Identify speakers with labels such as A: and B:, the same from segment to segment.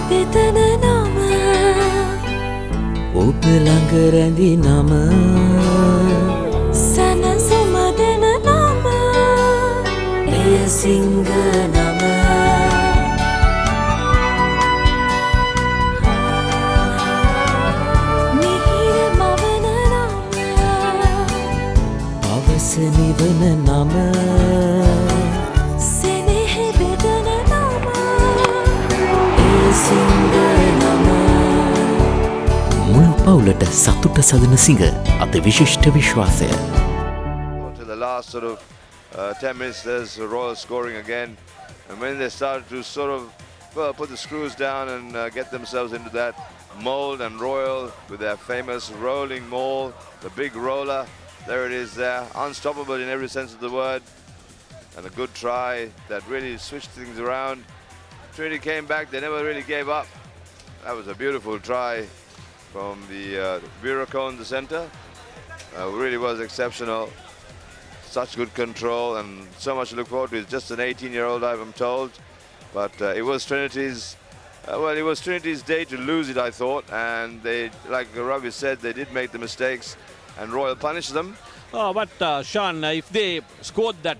A: Bedana nama
B: ඔබ ළඟ රැඳි නම
A: Sanazumadana nama
B: එය සිංහ නම
A: Mihira mavana nama
B: පවස නිවන නම
A: Senehe bedana nama
B: එය සිංහ නම මුළු පවුලට සතුට සදන සිංහ අත විශිෂ්ට විශ්වාසය
C: To the last sort of 10 minutes, there's Royal scoring again. And when they started to sort of put the screws down and get themselves into that mold, and Royal with their famous rolling maul, the big roller, there it is there, unstoppable in every sense of the word. And a good try that really switched things around. Trinity came back, they never really gave up. That was a beautiful try from the Viracone, the centre. Really was exceptional. Such good control and so much to look forward to. He's just an 18-year-old, I'm told. But it was Trinity's, it was Trinity's day to lose it, I thought. And they, like Ravi said, they did make the mistakes and Royal punished them.
D: But Sean, if they scored that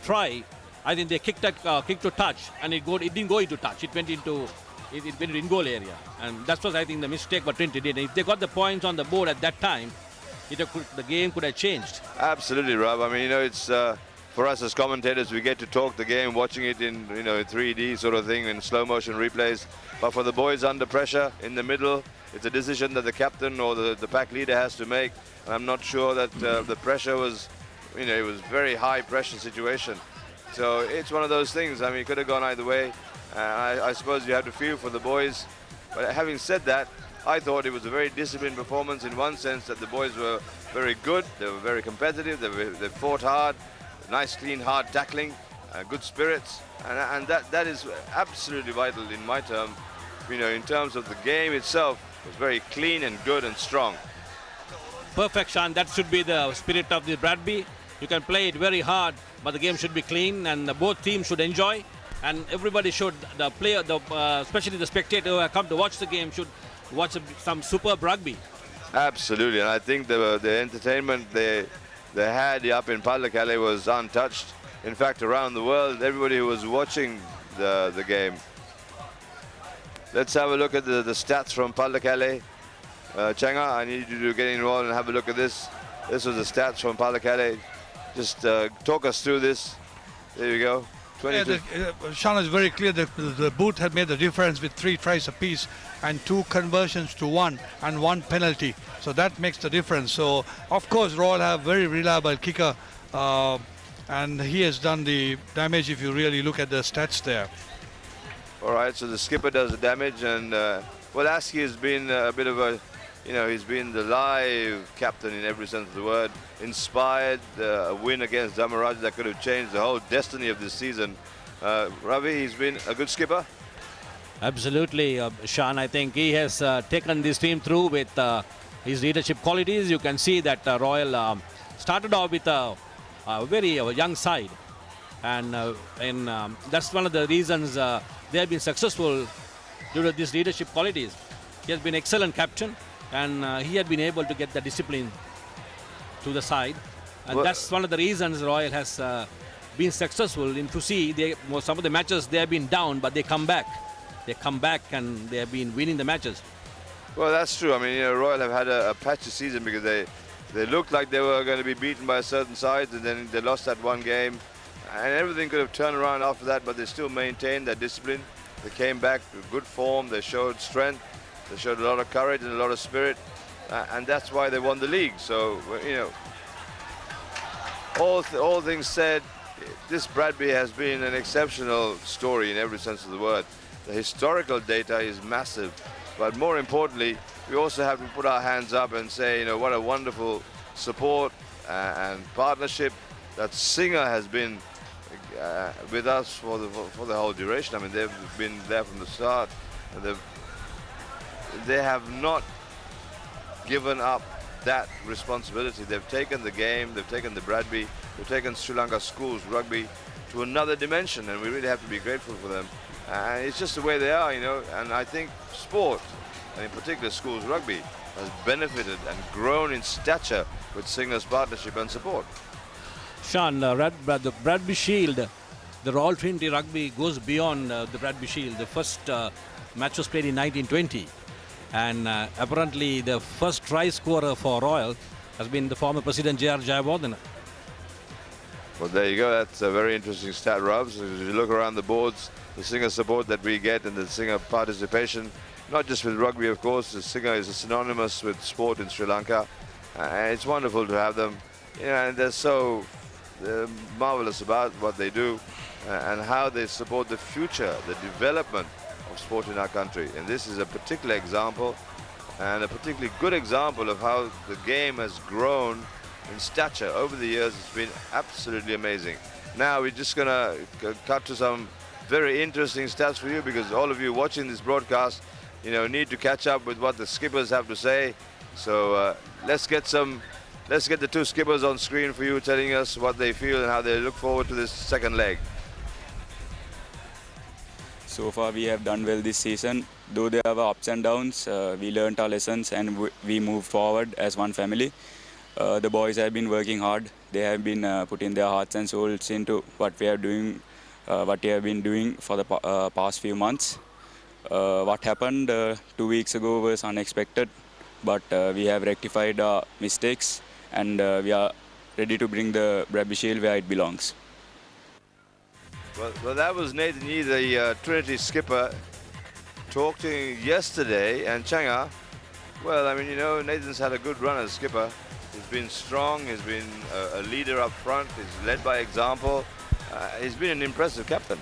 D: try, I think they kicked to touch, and it didn't go into touch. It went into in goal area, and that was, I think, the mistake what Trinity did. If they got the points on the board at that time, the game could have changed.
C: Absolutely, Rob. I mean, you know, it's for us as commentators, we get to talk the game, watching it in 3D sort of thing, in slow motion replays. But for the boys under pressure in the middle, it's a decision that the captain or the pack leader has to make. And I'm not sure that the pressure was, it was very high pressure situation. So it's one of those things. I mean, it could have gone either way. I suppose you have to feel for the boys. But having said that, I thought it was a very disciplined performance in one sense, that the boys were very good, they were very competitive, they fought hard, nice, clean, hard tackling, good spirits. And that is absolutely vital in my term. In terms of the game itself, it was very clean and good and strong.
D: Perfect, Sean. That should be the spirit of the Bradby. You can play it very hard, but the game should be clean, and both teams should enjoy. And everybody should, the player, especially the spectator who have come to watch the game, should watch some superb rugby.
C: Absolutely, and I think the entertainment they had up in Pallakale was untouched. In fact, around the world, everybody who was watching the game. Let's have a look at the stats from Pallakale. Changa, I need you to get involved and have a look at this. This was the stats from Pallakale. Just talk us through this. There you go.
E: Yeah, Sean is very clear that the boot had made the difference with 3 tries apiece and 2 conversions to 1 and 1 penalty. So that makes the difference. So, of course, Royal have very reliable kicker and he has done the damage if you really look at the stats there.
C: All right, so the skipper does the damage, and well, Askey has been a bit of a, he's been the live captain in every sense of the word. Inspired a win against Damaraj that could have changed the whole destiny of this season. Ravi, he's been a good skipper.
D: Absolutely, Sean. I think he has taken this team through with his leadership qualities. You can see that Royal started off with a very young side, and that's one of the reasons they have been successful due to these leadership qualities. He has been excellent captain, and he had been able to get the discipline to the side, and that's one of the reasons Royal has been successful. In to see some of the matches they have been down, but they come back. They come back and they have been winning the matches.
C: Well, that's true. I mean, Royal have had a patchy season because they looked like they were going to be beaten by a certain side, and then they lost that one game, and everything could have turned around after that, but they still maintained their discipline. They came back with good form. They showed strength. They showed a lot of courage and a lot of spirit. And that's why they won the league. So, all things said, this Bradby has been an exceptional story in every sense of the word. The historical data is massive, but more importantly, we also have to put our hands up and say, what a wonderful support and partnership that Singer has been with us for the whole duration. I mean, they've been there from the start, and they have not given up that responsibility. They've taken the game, they've taken the Bradby, they've taken Sri Lanka schools rugby to another dimension, and we really have to be grateful for them. And it's just the way they are, you know. And I think sport, and in particular schools rugby, has benefited and grown in stature with Singer's partnership and support.
D: Sean, the Bradby Shield, the Royal Trinity Rugby goes beyond the Bradby Shield. The first match was played in 1920. And apparently the first try scorer for Royal has been the former President J.R. Jayawardena.
C: Well, there you go. That's a very interesting stat, Robs. If you look around the boards, the Singer support that we get and the Singer participation, not just with rugby, of course. The Singer is synonymous with sport in Sri Lanka. And it's wonderful to have them. You know, and they're so marvelous about what they do and how they support the future, the development of sport in our country. And this is a particular example, and a particularly good example of how the game has grown in stature over the years. It's been absolutely amazing. Now we're just going to cut to some very interesting stats for you, because all of you watching this broadcast, you know, need to catch up with what the skippers have to say. So let's get the two skippers on screen for you, telling us what they feel and how they look forward to this second leg.
F: So far we have done well this season. Though there were ups and downs, we learned our lessons and we moved forward as one family. The boys have been working hard. They have been putting their hearts and souls into what we are doing, what we have been doing for the past few months. What happened 2 weeks ago was unexpected, but we have rectified our mistakes and we are ready to bring the Bradby Shield where it belongs.
C: Well, that was Nathan Yee, the Trinity skipper, talking yesterday. And Changa, well, I mean, you know, Nathan's had a good run as skipper. He's been strong, he's been a leader up front, he's led by example. He's been an impressive captain.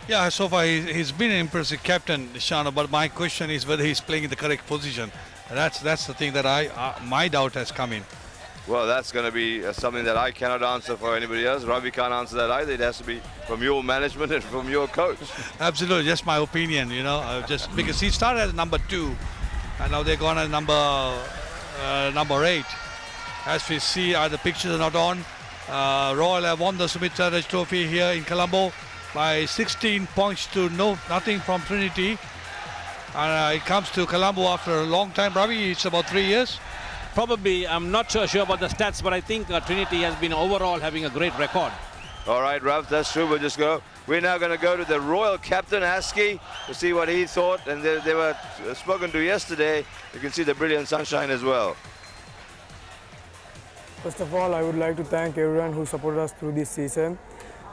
E: Yeah, so far he's been an impressive captain, Shana, but my question is whether he's playing in the correct position. That's the thing that my doubt has come in.
C: Well, that's going to be something that I cannot answer for anybody else. Ravi can't answer that either. It has to be from your management and from your coach.
E: Absolutely, just my opinion, you know, just because he started as number 2 and now they're gone as number 8. As we see, the pictures are not on. Royal have won the Sumitra Raj Trophy here in Colombo by 16 points to nothing from Trinity. And it comes to Colombo after a long time. Ravi, it's about 3 years.
D: Probably, I'm not sure about the stats, but I think Trinity has been overall having a great record.
C: All right, Rav, that's true. We're now going to go to the Royal captain, Askey, to see what he thought. And they were spoken to yesterday. You can see the brilliant sunshine as well.
G: First of all, I would like to thank everyone who supported us through this season,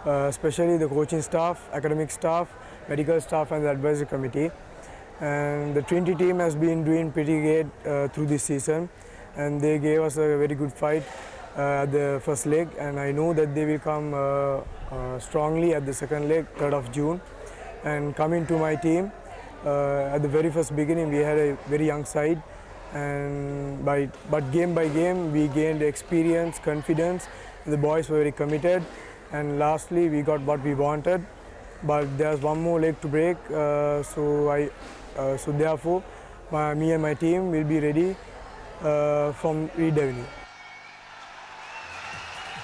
G: especially the coaching staff, academic staff, medical staff and the advisory committee. And the Trinity team has been doing pretty good through this season, and they gave us a very good fight at the first leg, and I know that they will come strongly at the second leg, 3rd of June. And coming to my team, at the very first beginning we had a very young side, and but game by game we gained experience, confidence. The boys were very committed, and lastly we got what we wanted. But there's one more leg to break, so therefore me and my team will be ready from Reed Avenue.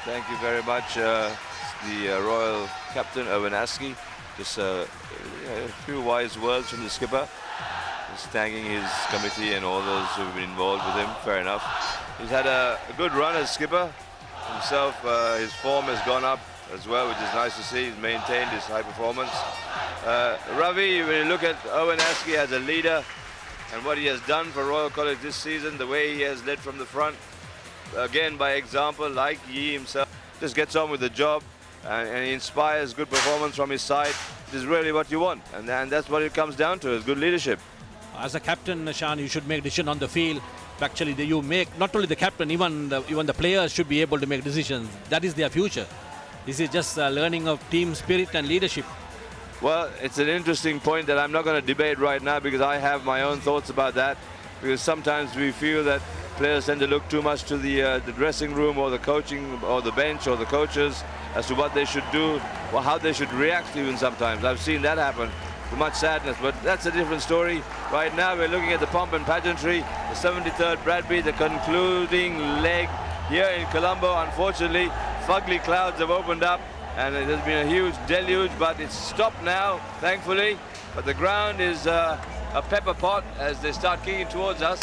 C: Thank you very much, the Royal captain, Owen Askey. Just a few wise words from the skipper. Just thanking his committee and all those who've been involved with him. Fair enough. He's had a good run as skipper himself. His form has gone up as well, which is nice to see. He's maintained his high performance. Ravi, when you look at Owen Askey as a leader and what he has done for Royal College this season, the way he has led from the front, again by example, like Yee himself, just gets on with the job and he inspires good performance from his side. It is really what you want, and that's what it comes down to, is good leadership.
D: As a captain, Shan, you should make decisions on the field. Actually, you make, not only the captain, even the players should be able to make decisions. That is their future. This is just learning of team spirit and leadership.
C: Well, it's an interesting point that I'm not going to debate right now, because I have my own thoughts about that. Because sometimes we feel that players tend to look too much to the dressing room or the coaching or the bench or the coaches as to what they should do or how they should react even sometimes. I've seen that happen with much sadness, but that's a different story. Right now we're looking at the pomp and pageantry, the 73rd Bradby, the concluding leg here in Colombo. Unfortunately, fugly clouds have opened up and there's been a huge deluge, but it's stopped now, thankfully. But the ground is a pepper pot as they start kicking towards us.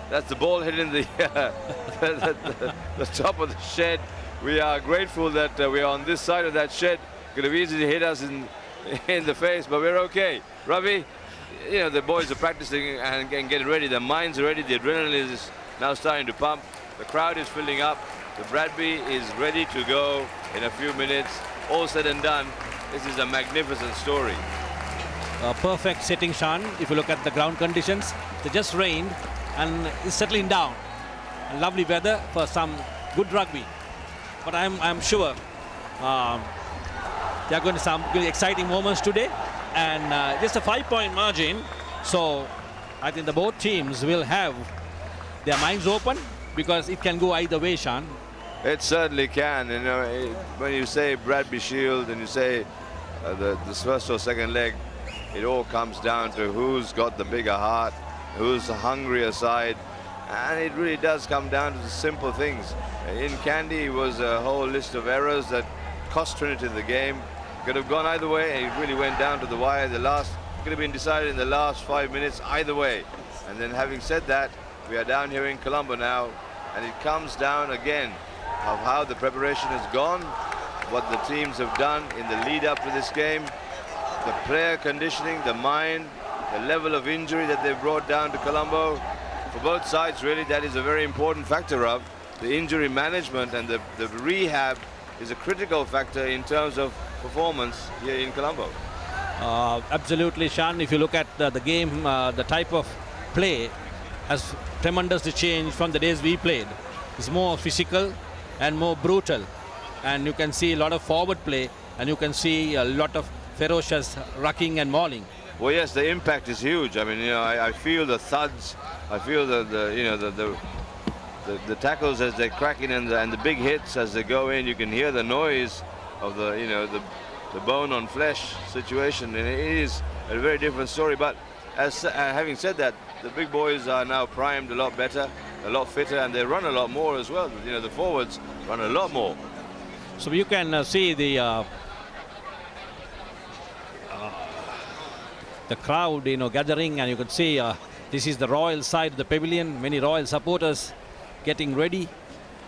C: That's the ball hitting the, the top of the shed. We are grateful that we are on this side of that shed. Could have easily hit us in the face, but we're okay. Ravi, you know, the boys are practicing and getting ready. Their minds are ready. The adrenaline is now starting to pump. The crowd is filling up. The Bradby is ready to go in a few minutes. All said and done, this is a magnificent story.
D: Perfect setting, Sean. If you look at the ground conditions, they just rained and it's settling down. And lovely weather for some good rugby. But I'm sure there are going to be some really exciting moments today. And just a 5-point margin. So I think the both teams will have their minds open because it can go either way, Sean.
C: It certainly can. You know, when you say Bradby Shield and you say the first or second leg, it all comes down to who's got the bigger heart, who's the hungrier side, and it really does come down to the simple things. In Kandy, it was a whole list of errors that cost Trinity the game. Could have gone either way. It really went down to the wire. Could have been decided in the last 5 minutes either way. And then having said that, we are down here in Colombo now, and it comes down again of how the preparation has gone, what the teams have done in the lead up to this game, the player conditioning, the mind, the level of injury that they've brought down to Colombo. For both sides, really, that is a very important factor of the injury management, and the rehab is a critical factor in terms of performance here in Colombo.
D: Absolutely, Sean. If you look at the game, the type of play has tremendously changed from the days we played. It's more physical and more brutal. And you can see a lot of forward play, and you can see a lot of ferocious rucking and mauling.
C: Well, yes, the impact is huge. I mean, you know, I feel the thuds. I feel the tackles as they're cracking and the big hits as they go in. You can hear the noise of the bone on flesh situation, and it is a very different story. But as having said that, the big boys are now primed a lot better, a lot fitter, and they run a lot more as well. You know, the forwards run a lot more.
D: So you can see the crowd, you know, gathering, and you can see this is the Royal side of the pavilion. Many Royal supporters getting ready,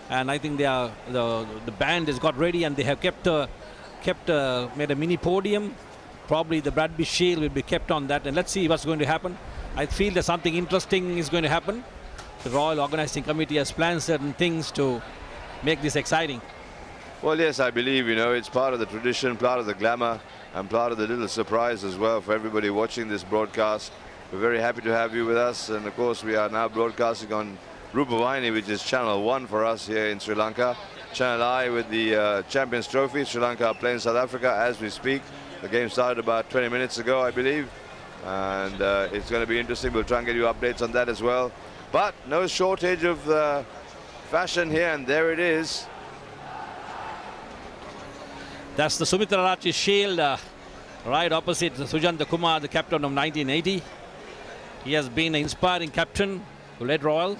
D: and I think they are the band has got ready, and they have made a mini podium. Probably the Bradby Shield will be kept on that, and let's see what's going to happen. I feel that something interesting is going to happen. The Royal Organizing Committee has planned certain things to make this exciting.
C: Well, yes, I believe, you know, it's part of the tradition, part of the glamour, and part of the little surprise as well for everybody watching this broadcast. We're very happy to have you with us, and of course we are now broadcasting on Rupavahini, which is Channel 1 for us here in Sri Lanka. Channel I with the Champions Trophy. Sri Lanka are playing South Africa as we speak. The game started about 20 minutes ago, I believe, and it's going to be interesting. We'll try and get you updates on that as well. But no shortage of fashion here, and there it is.
D: That's the Sumitra Rathi Shield, right opposite Sujanta Kumar, the captain of 1980. He has been an inspiring captain who led Royal.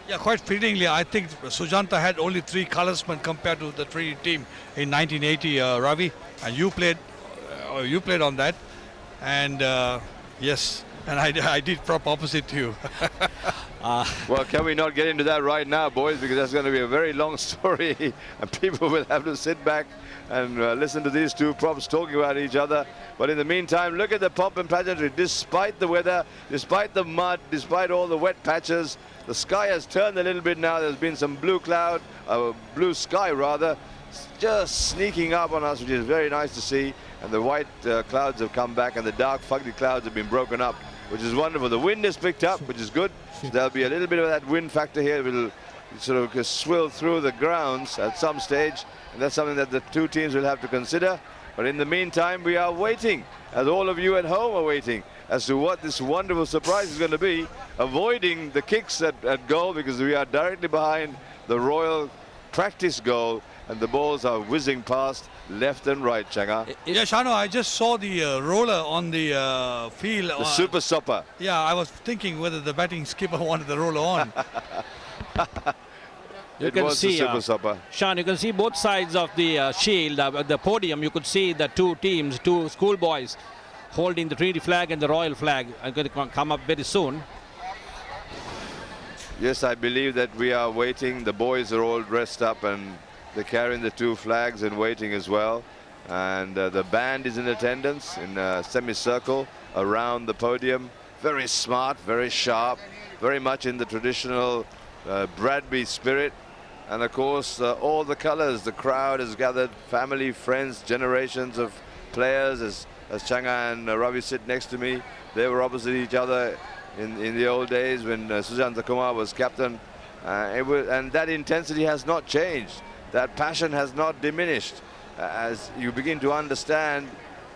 E: Yeah, quite fittingly, I think Sujanta had only 3 colorsmen compared to the Trinity team in 1980, Ravi, and you played on that, and yes, and I did prop opposite to you.
C: Well, can we not get into that right now, boys, because that's going to be a very long story, and people will have to sit back and listen to these two props talking about each other. But in the meantime, look at the pomp and pageantry. Despite the weather, despite the mud, despite all the wet patches, the sky has turned a little bit now. There's been some blue sky rather, just sneaking up on us, which is very nice to see. And the white clouds have come back, and the dark fugly clouds have been broken up, which is wonderful. The wind is picked up, which is good. So there'll be a little bit of that wind factor here. It will sort of swill through the grounds at some stage, and that's something that the two teams will have to consider. But in the meantime, we are waiting, as all of you at home are waiting, as to what this wonderful surprise is going to be, avoiding the kicks at goal, because we are directly behind the Royal practice goal, and the balls are whizzing past left and right, Changa.
E: Yeah, Shano, I just saw the roller on the field.
C: The super stopper.
E: Yeah, I was thinking whether the batting skipper wanted the roller on.
D: You
C: It
D: can
C: was
D: see,
C: the Super Supper.
D: Sean, you can see both sides of the shield, the podium. You could see the two teams, two schoolboys holding the Trinity flag and the Royal flag. Are going to come up very soon.
C: Yes, I believe that we are waiting. The boys are all dressed up and they're carrying the two flags and waiting as well. And the band is in attendance in a semicircle around the podium. Very smart, very sharp, very much in the traditional Bradby spirit. And of course, all the colors. The crowd has gathered, family, friends, generations of players. As Changa and Ravi sit next to me, they were opposite each other in the old days when Sujanta Kumar was captain. And that intensity has not changed. That passion has not diminished. As you begin to understand,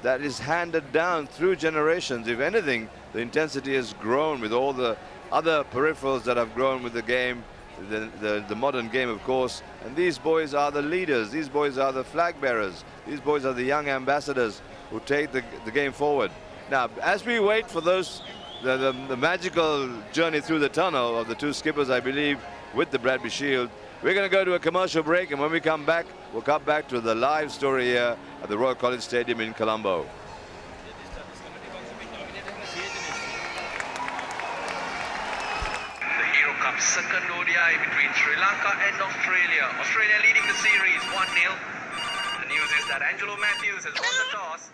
C: that is handed down through generations. If anything, the intensity has grown with all the other peripherals that have grown with the game, the modern game, of course. And these boys are the leaders. These boys are the flag bearers. These boys are the young ambassadors who take the game forward. Now, as we wait for the magical journey through the tunnel of the two skippers, I believe, with the Bradby Shield, we're going to go to a commercial break, and when we come back, we'll come back to the live story here at the Royal College Stadium in Colombo.
H: Second ODI between Sri Lanka and Australia. Australia leading the series 1-0. The news is that Angelo Matthews has won the toss.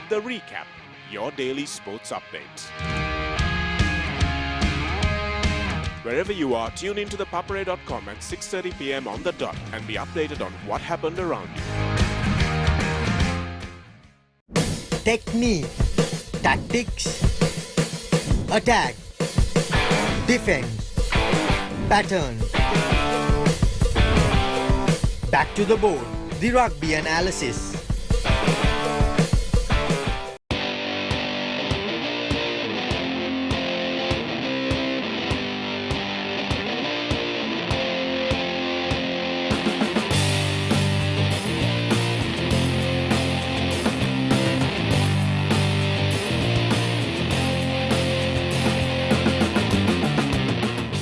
I: The Recap, your daily sports updates. Wherever you are, tune into ThePapare.com at 6:30 p.m. on the dot and be updated on what happened around you.
J: Technique, tactics, attack, defense, pattern. Back to the board, the rugby analysis.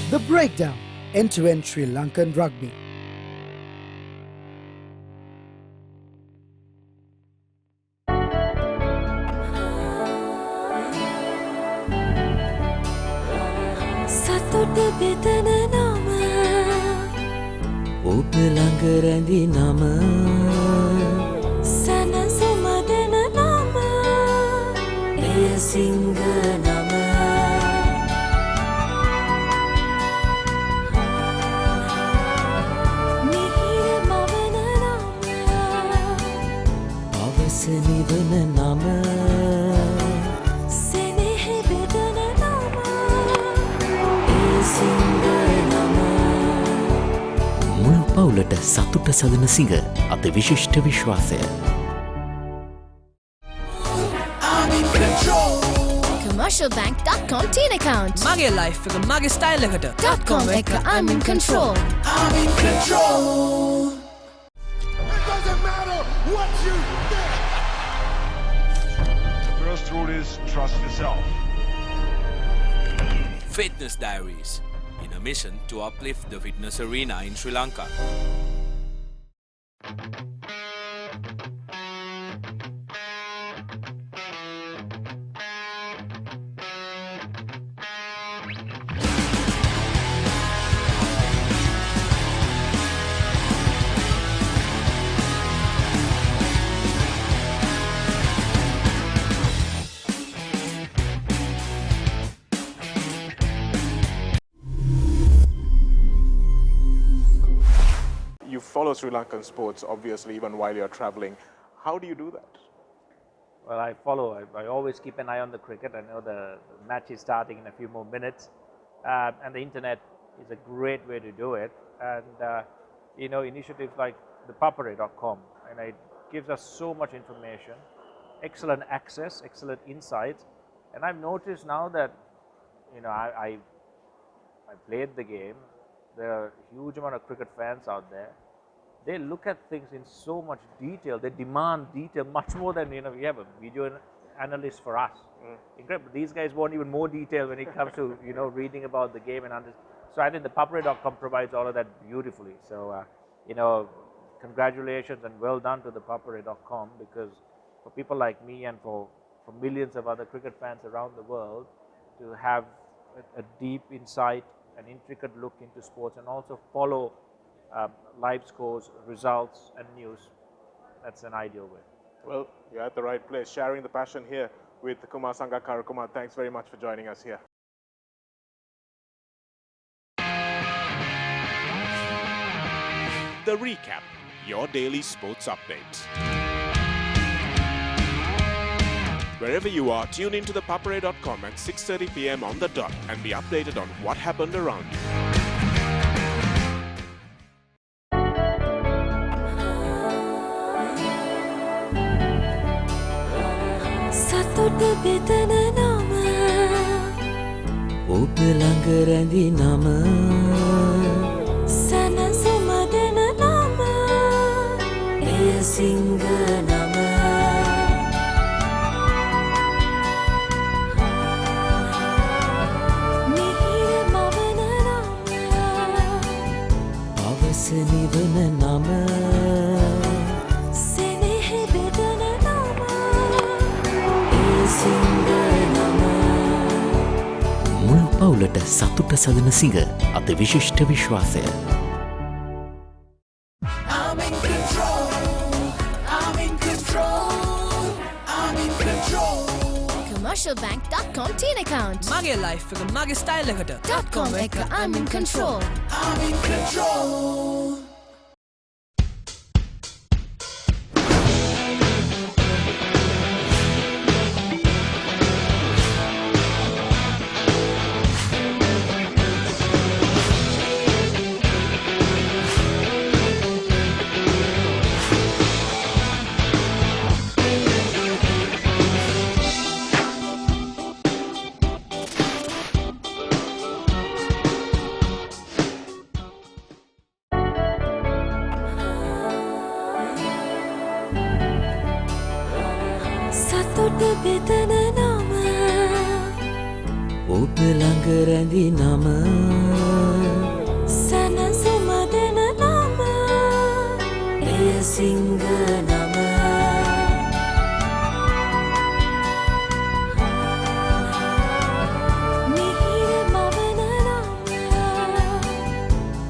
K: The Breakdown, end-to-end Sri Lankan rugby.
A: සතුට බෙදන නම
B: ඔබ ළඟ රැඳි නම
A: සැනසුම දෙන නම
B: එය සිංහ නම
A: මිහිර මවන නම
B: පවස නිවන නම
A: සෙනෙහ බෙදන නම
B: එය සිංහ නම මුළු පවුලට සතුට සදන සිංහ අති විශිෂ්ට විශ්වාසය
L: commercialbank.com teen account.
M: මගේ life එක මගේ style එකට.
L: .com එක I'm in control.
M: I'm in control.
N: It doesn't matter what you think.
O: The first rule is trust yourself.
P: Fitness Diaries, in a mission to uplift the fitness arena in Sri Lanka.
I: You follow Sri Lankan sports, obviously, even while you're traveling. How do you do that?
Q: Well, I follow. I always keep an eye on the cricket. I know the match is starting in a few more minutes. And the internet is a great way to do it. And, initiatives like ThePapare.com, and it gives us so much information, excellent access, excellent insights. And I've noticed now that, I played the game. There are a huge amount of cricket fans out there. They look at things in so much detail. They demand detail much more than, we have a video analyst for us. Incredible. These guys want even more detail when it comes to, reading about the game and understanding. So I think the ThePapare.com provides all of that beautifully. So, congratulations and well done to the ThePapare.com, because for people like me and for millions of other cricket fans around the world to have a deep insight, an intricate look into sports, and also follow live scores, results and news, that's an ideal way.
I: Well, you're at the right place, sharing the passion here with Kumar Sangakkara. Kumar, thanks very much for joining us here. The Recap, your daily sports update. Wherever you are, tune into ThePapare.com at 6:30 p.m. on the dot and be updated on what happened around you.
A: සතුට බෙදන නම
B: ඔබ ළඟ රැඳි නම
A: සැනසුම දෙන නම
B: එය සිංහ නම
A: මිහිර මවන නම
B: පවස නිවන නම
A: සෙනෙහ බෙදන නම
B: මුළු පවුලට සතුට සදන සිඟ අත විශිෂ්ට විශ්වාසය.
M: I'm in control. I'm in control. I'm in control.
L: Commercialbank.com teen account.
M: මගේ life එක මගේ style එකට.
L: .com එක I'm in control.
M: I'm in control.
A: සතුට බෙදන නම
B: ඔබ ළඟ රැඳි නම
A: සැනසුම දෙන නම
B: එය සිංහ නම
A: මිහිර මවන නම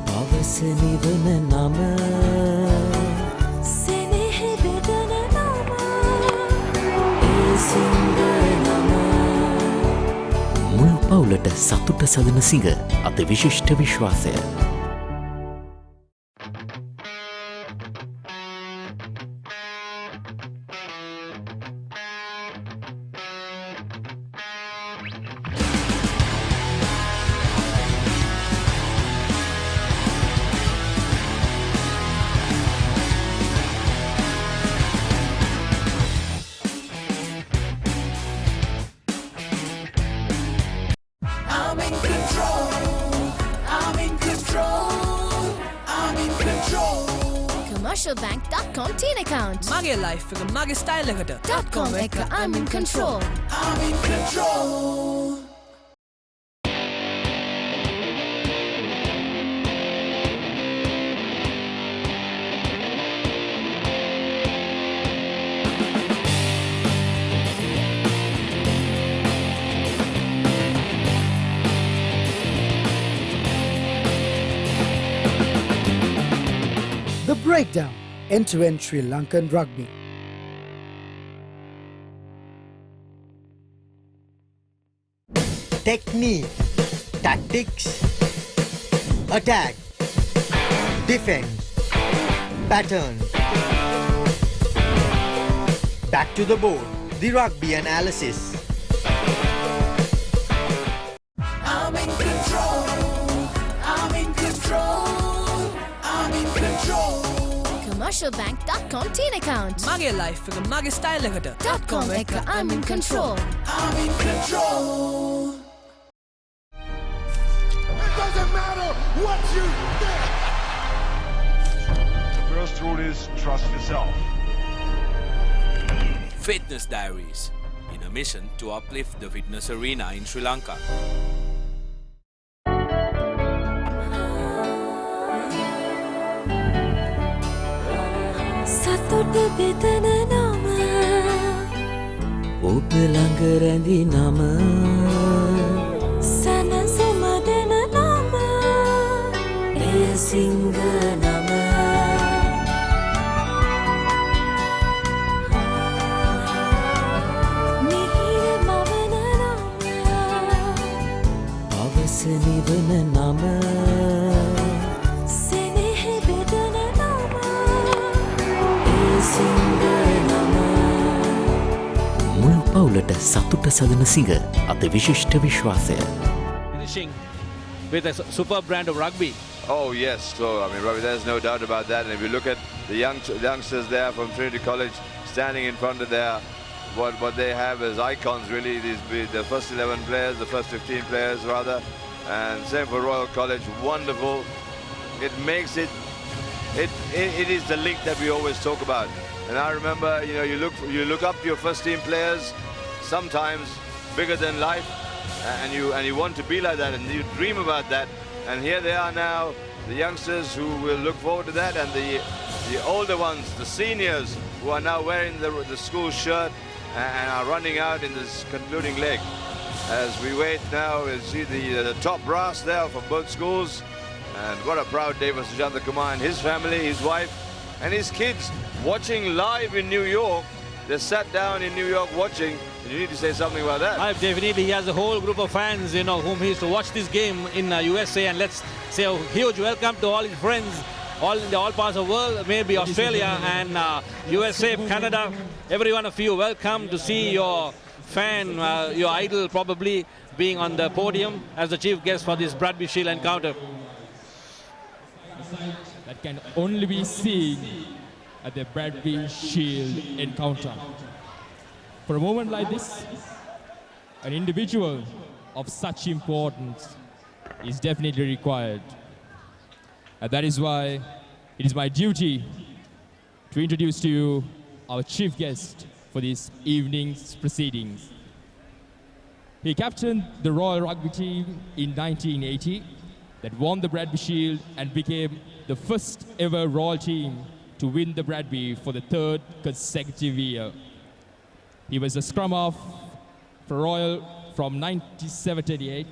B: පවස නිවන නම
A: සෙනෙහ බෙදන නම
B: මුළු පවුලට සතුට සදන සිඟ අත විශිෂ්ට විශ්වාසය.
M: I'm in control. I'm in control. I'm in control.
L: Commercialbank.com teen account.
M: මගේ life එක මගේ style එකට.
L: .com එක I'm in control.
M: I'm in control.
K: The Breakdown, end-to-end Sri Lankan rugby.
J: Technique, tactics, attack, defense, pattern. Back to the board, the rugby analysis.
M: I'm in control. I'm in control. I'm in control.
L: Commercialbank.com teen account.
R: Mage life එක mage style එකට.
L: .com එක I'm in control.
M: I'm in control.
N: It doesn't matter what you think.
O: The first rule is trust yourself.
P: Fitness Diaries, in a mission to uplift the fitness arena in Sri Lanka.
A: සතුට බෙදන නම
B: ඔබ ළඟ රැඳි නම
A: සනසුම දෙන නම
B: එය සිංහ නම
A: මිහිර මවන නම
B: පවස නිවන නම
A: සෙනෙහ බෙදන නම
B: එය සිංහ නම මුළු පවුලට සතුට සදන සිංහ අති විශිෂ්ට විශ්වාසය.
D: Finishing with a superb brand of rugby.
C: Oh yes, so I mean, Ravi, there's no doubt about that. And if you look at the youngsters there from Trinity College standing in front of their what they have as icons, really, the first 11 players, the first 15 players rather, and same for Royal College. Wonderful. It makes it is the link that we always talk about. And I remember, you look up to your first team players, sometimes bigger than life, and you want to be like that, and you dream about that. And here they are now, the youngsters who will look forward to that, and the older ones, the seniors, who are now wearing the school shirt and are running out in this concluding leg. As we wait now, we'll see the top brass there from both schools. And what a proud day for Sujanta Kumar and his family, his wife, and his kids watching live in New York. They sat down in New York watching. You need to say something about that.
D: Definitely, he has a whole group of fans, whom he used to watch this game in USA. And let's say a huge welcome to all his friends, all in all parts of the world, maybe Australia and USA, Canada. Every one of you, welcome to see your fan, your idol probably being on the podium as the chief guest for this Bradby Shield encounter.
S: That can only be seen at the Bradby Shield encounter. For a moment like this, an individual of such importance is definitely required. And that is why it is my duty to introduce to you our chief guest for this evening's proceedings. He captained the Royal Rugby team in 1980 that won the Bradby Shield and became the first ever Royal team to win the Bradby for the third consecutive year. He was a scrum half for Royal from 1978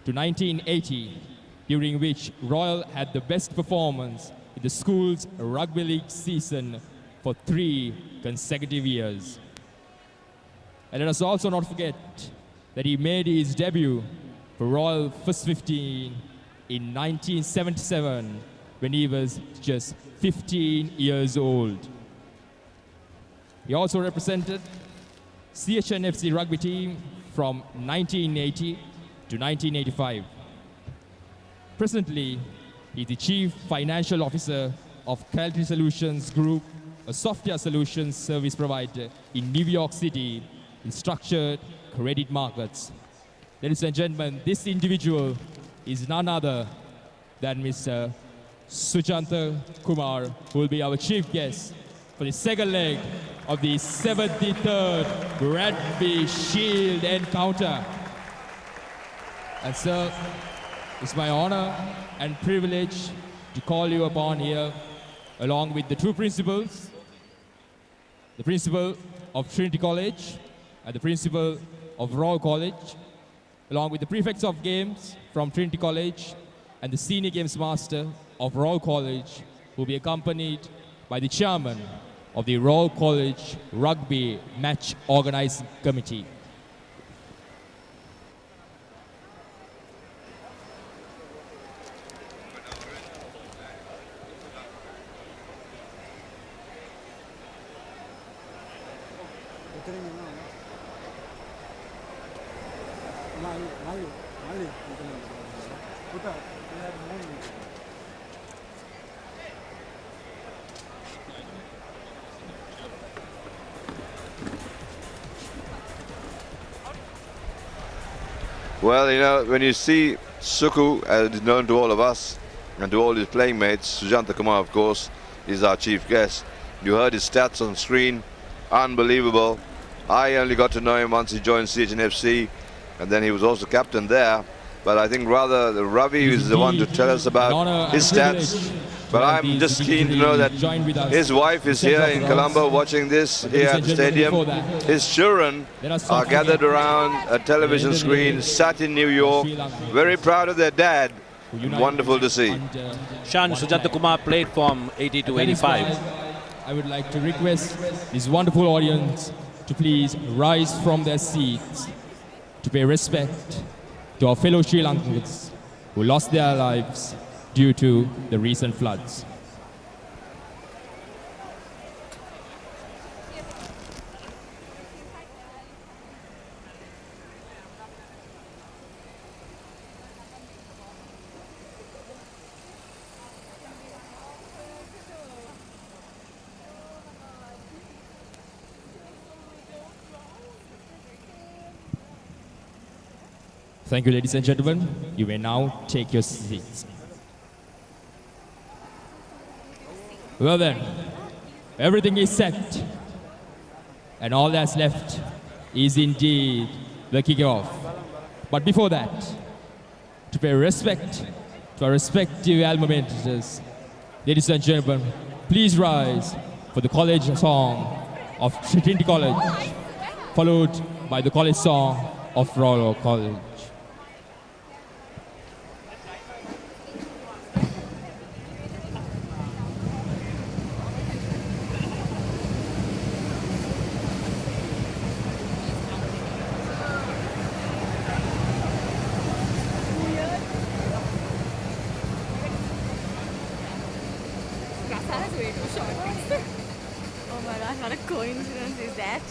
S: to 1980, during which Royal had the best performance in the school's rugby league season for 3 consecutive years. And let us also not forget that he made his debut for Royal First 15 in 1977 when he was just 15 years old. He also represented CHNFC rugby team from 1980 to 1985. Presently, he is the Chief Financial Officer of Quality Solutions Group, a software solutions service provider in New York City in structured credit markets. Ladies and gentlemen, this individual is none other than Mr. Sujanta Kumar, who will be our chief guest for the second leg of the 73rd Bradby Shield encounter. And sir, it's my honor and privilege to call you upon here along with the two principals, the principal of Trinity College and the principal of Royal College, along with the prefects of games from Trinity College and the senior games master of Royal College, who will be accompanied by the chairman of the Royal College Rugby Match Organizing Committee.
C: Well, you know, when you see Suku, as is known to all of us and to all his playing mates, Sujanta Kumar, of course, is our chief guest. You heard his stats on screen, unbelievable. I only got to know him once he joined CHNFC, and then he was also captain there. But I think rather Ravi is the one to tell us about his stats. But I'm just keen to know that his wife is here in Colombo watching this here at the stadium. His children are gathered around a television screen, sat in New York, very proud of their dad. Wonderful to see.
D: Shan, Sujanta Kumar played from 80 to 85.
S: I would like to request this wonderful audience to please rise from their seats to pay respect to our fellow Sri Lankans who lost their lives due to the recent floods. Thank you, ladies and gentlemen. You may now take your seats. Well then, everything is set. And all that's left is indeed the kickoff. But before that, to pay respect to our respective alma maters, ladies and gentlemen, please rise for the college song of Trinity College, followed by the college song of Royal College.
T: Oh my god, what a coincidence is that?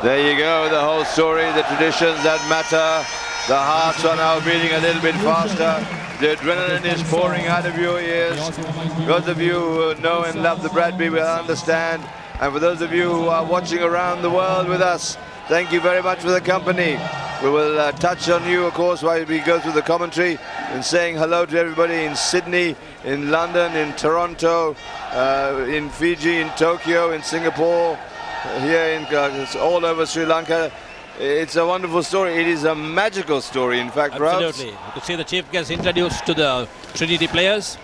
C: There you go, the whole story, the traditions that matter. The hearts are now beating a little bit faster. The adrenaline is pouring out of your ears. Those of you who know and love the Bradby will understand. And for those of you who are watching around the world with us, thank you very much for the company. We will touch on you, of course, while we go through the commentary and saying hello to everybody in Sydney, in London, in Toronto, in Fiji, in Tokyo, in Singapore, here in all over Sri Lanka. It's a wonderful story. It is a magical story, in fact,
D: Absolutely. You could see the chief guest introduced to the Trinity players,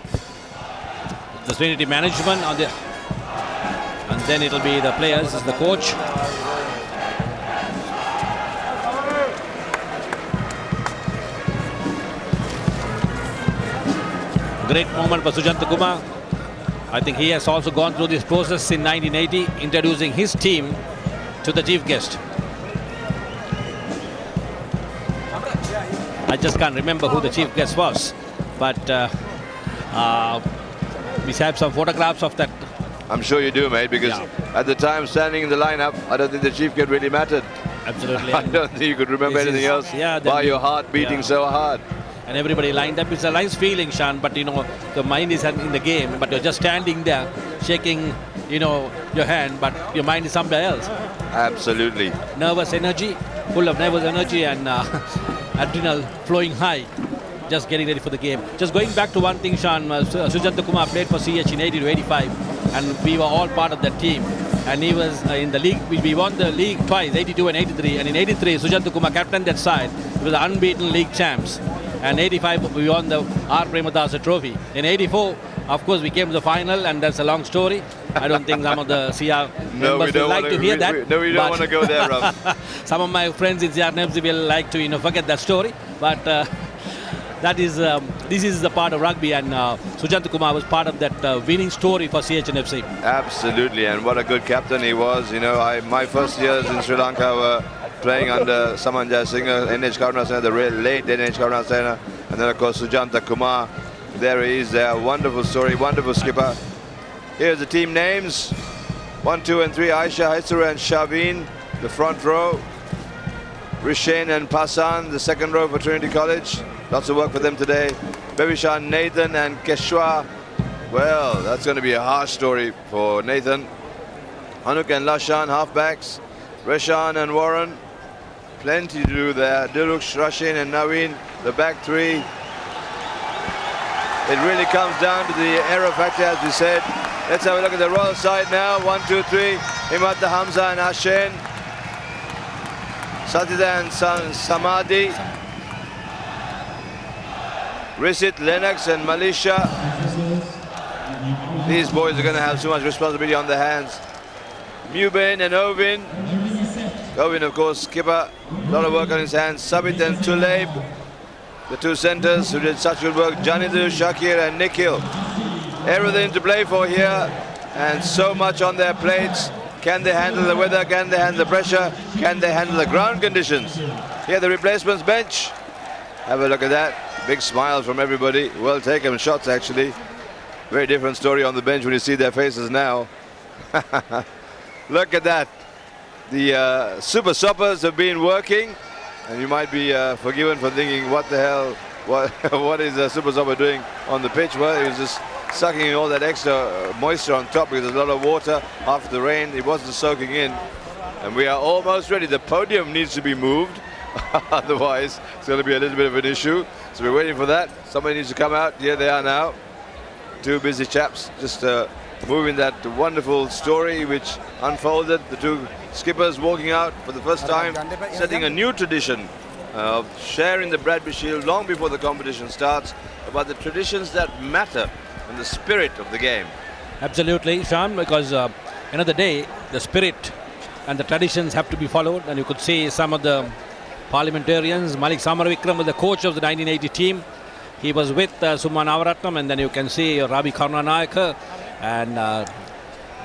D: the Trinity management on the, and then it'll be the players as the coach. Great moment for Sujanta Kumar. I think he has also gone through this process in 1980, introducing his team to the chief guest. I just can't remember who the chief guest was, but we have some photographs of that.
C: I'm sure you do, mate, because at the time standing in the lineup, I don't think the chief guest really mattered.
D: Absolutely.
C: I don't think you could remember anything else by your heart beating so hard.
D: And everybody lined up. It's a nice feeling, Sean, but you know, the mind is in the game, but you're just standing there, shaking, you know, your hand, but your mind is somewhere else.
C: Absolutely.
D: Nervous energy, full of nervous energy and adrenal flowing high, just getting ready for the game. Just going back to one thing, Sean, Sujanta Kumar played for CH in 80 to 85, and we were all part of that team. And he was in the league, we won the league twice, 82 and 83, and in 83, Sujanta Kumar captained that side. It was the unbeaten league champs. And 85, we won the R. Premadasa trophy. In 84, of course, we came to the final, and that's a long story. I don't think some of the CR members would like to hear that.
C: No, we don't want to go there, Ram.
D: Some of my friends in CR Nebs will like to, you know, forget that story. But that is, this is the part of rugby, and Sujanta Kumar was part of that winning story for CHNFC.
C: Absolutely, and what a good captain he was. You know, my first years in Sri Lanka were playing under Saman Jayasinghe, NH Karunasena, the late NH Karunasena, and then of course Sujanta Kumar. There he is there, wonderful story, wonderful skipper. Here's the team names, 1, 2 and 3, Aisha, Haitsura and Shaveen, the front row. Rishen and Pasan, the second row for Trinity College. Lots of work for them today. Bebishan, Nathan and Keshwa. Well, that's going to be a harsh story for Nathan. Hanuk and Lashan, halfbacks. Reshan and Warren. Plenty to do there. Diluksh, Rashin and Naveen, the back three. It really comes down to the error factor, as we said. Let's have a look at the Royal side now. 1, 2, 3. Himata Hamza and Ashen. Satida and Samadhi. Risit, Lennox and Malisha. These boys are going to have so much responsibility on their hands. Mubin and Ovin. Ovin, of course, skipper. A lot of work on his hands. Sabit and Tuleib, the two centers who did such good work. Janidu, Shakir and Nikhil. Everything to play for here, and so much on their plates. Can they handle the weather? Can they handle the pressure? Can they handle the ground conditions? Here the replacements bench. Have a look at that. Big smiles from everybody. Well taken shots, actually. Very different story on the bench when you see their faces now. Look at that. The super suppers have been working, and you might be forgiven for thinking, what the hell, what is a super supper doing on the pitch? Well, he was just sucking in all that extra moisture on top because there's a lot of water after the rain. It wasn't soaking in, and we are almost ready. The podium needs to be moved, otherwise it's going to be a little bit of an issue. So we're waiting for that. Somebody needs to come out. Here they are now. Two busy chaps just moving that wonderful story which unfolded. The two skippers walking out for the first time, setting a new tradition of sharing the Bradby Shield long before the competition starts, about the traditions that matter and the spirit of the game.
D: Absolutely, Sean, because end of the day, the spirit and the traditions have to be followed, and you could see some of the parliamentarians. Malik Samaravikram was the coach of the 1980 team. He was with Suman Avaratnam, and then you can see Ravi Karunanayake and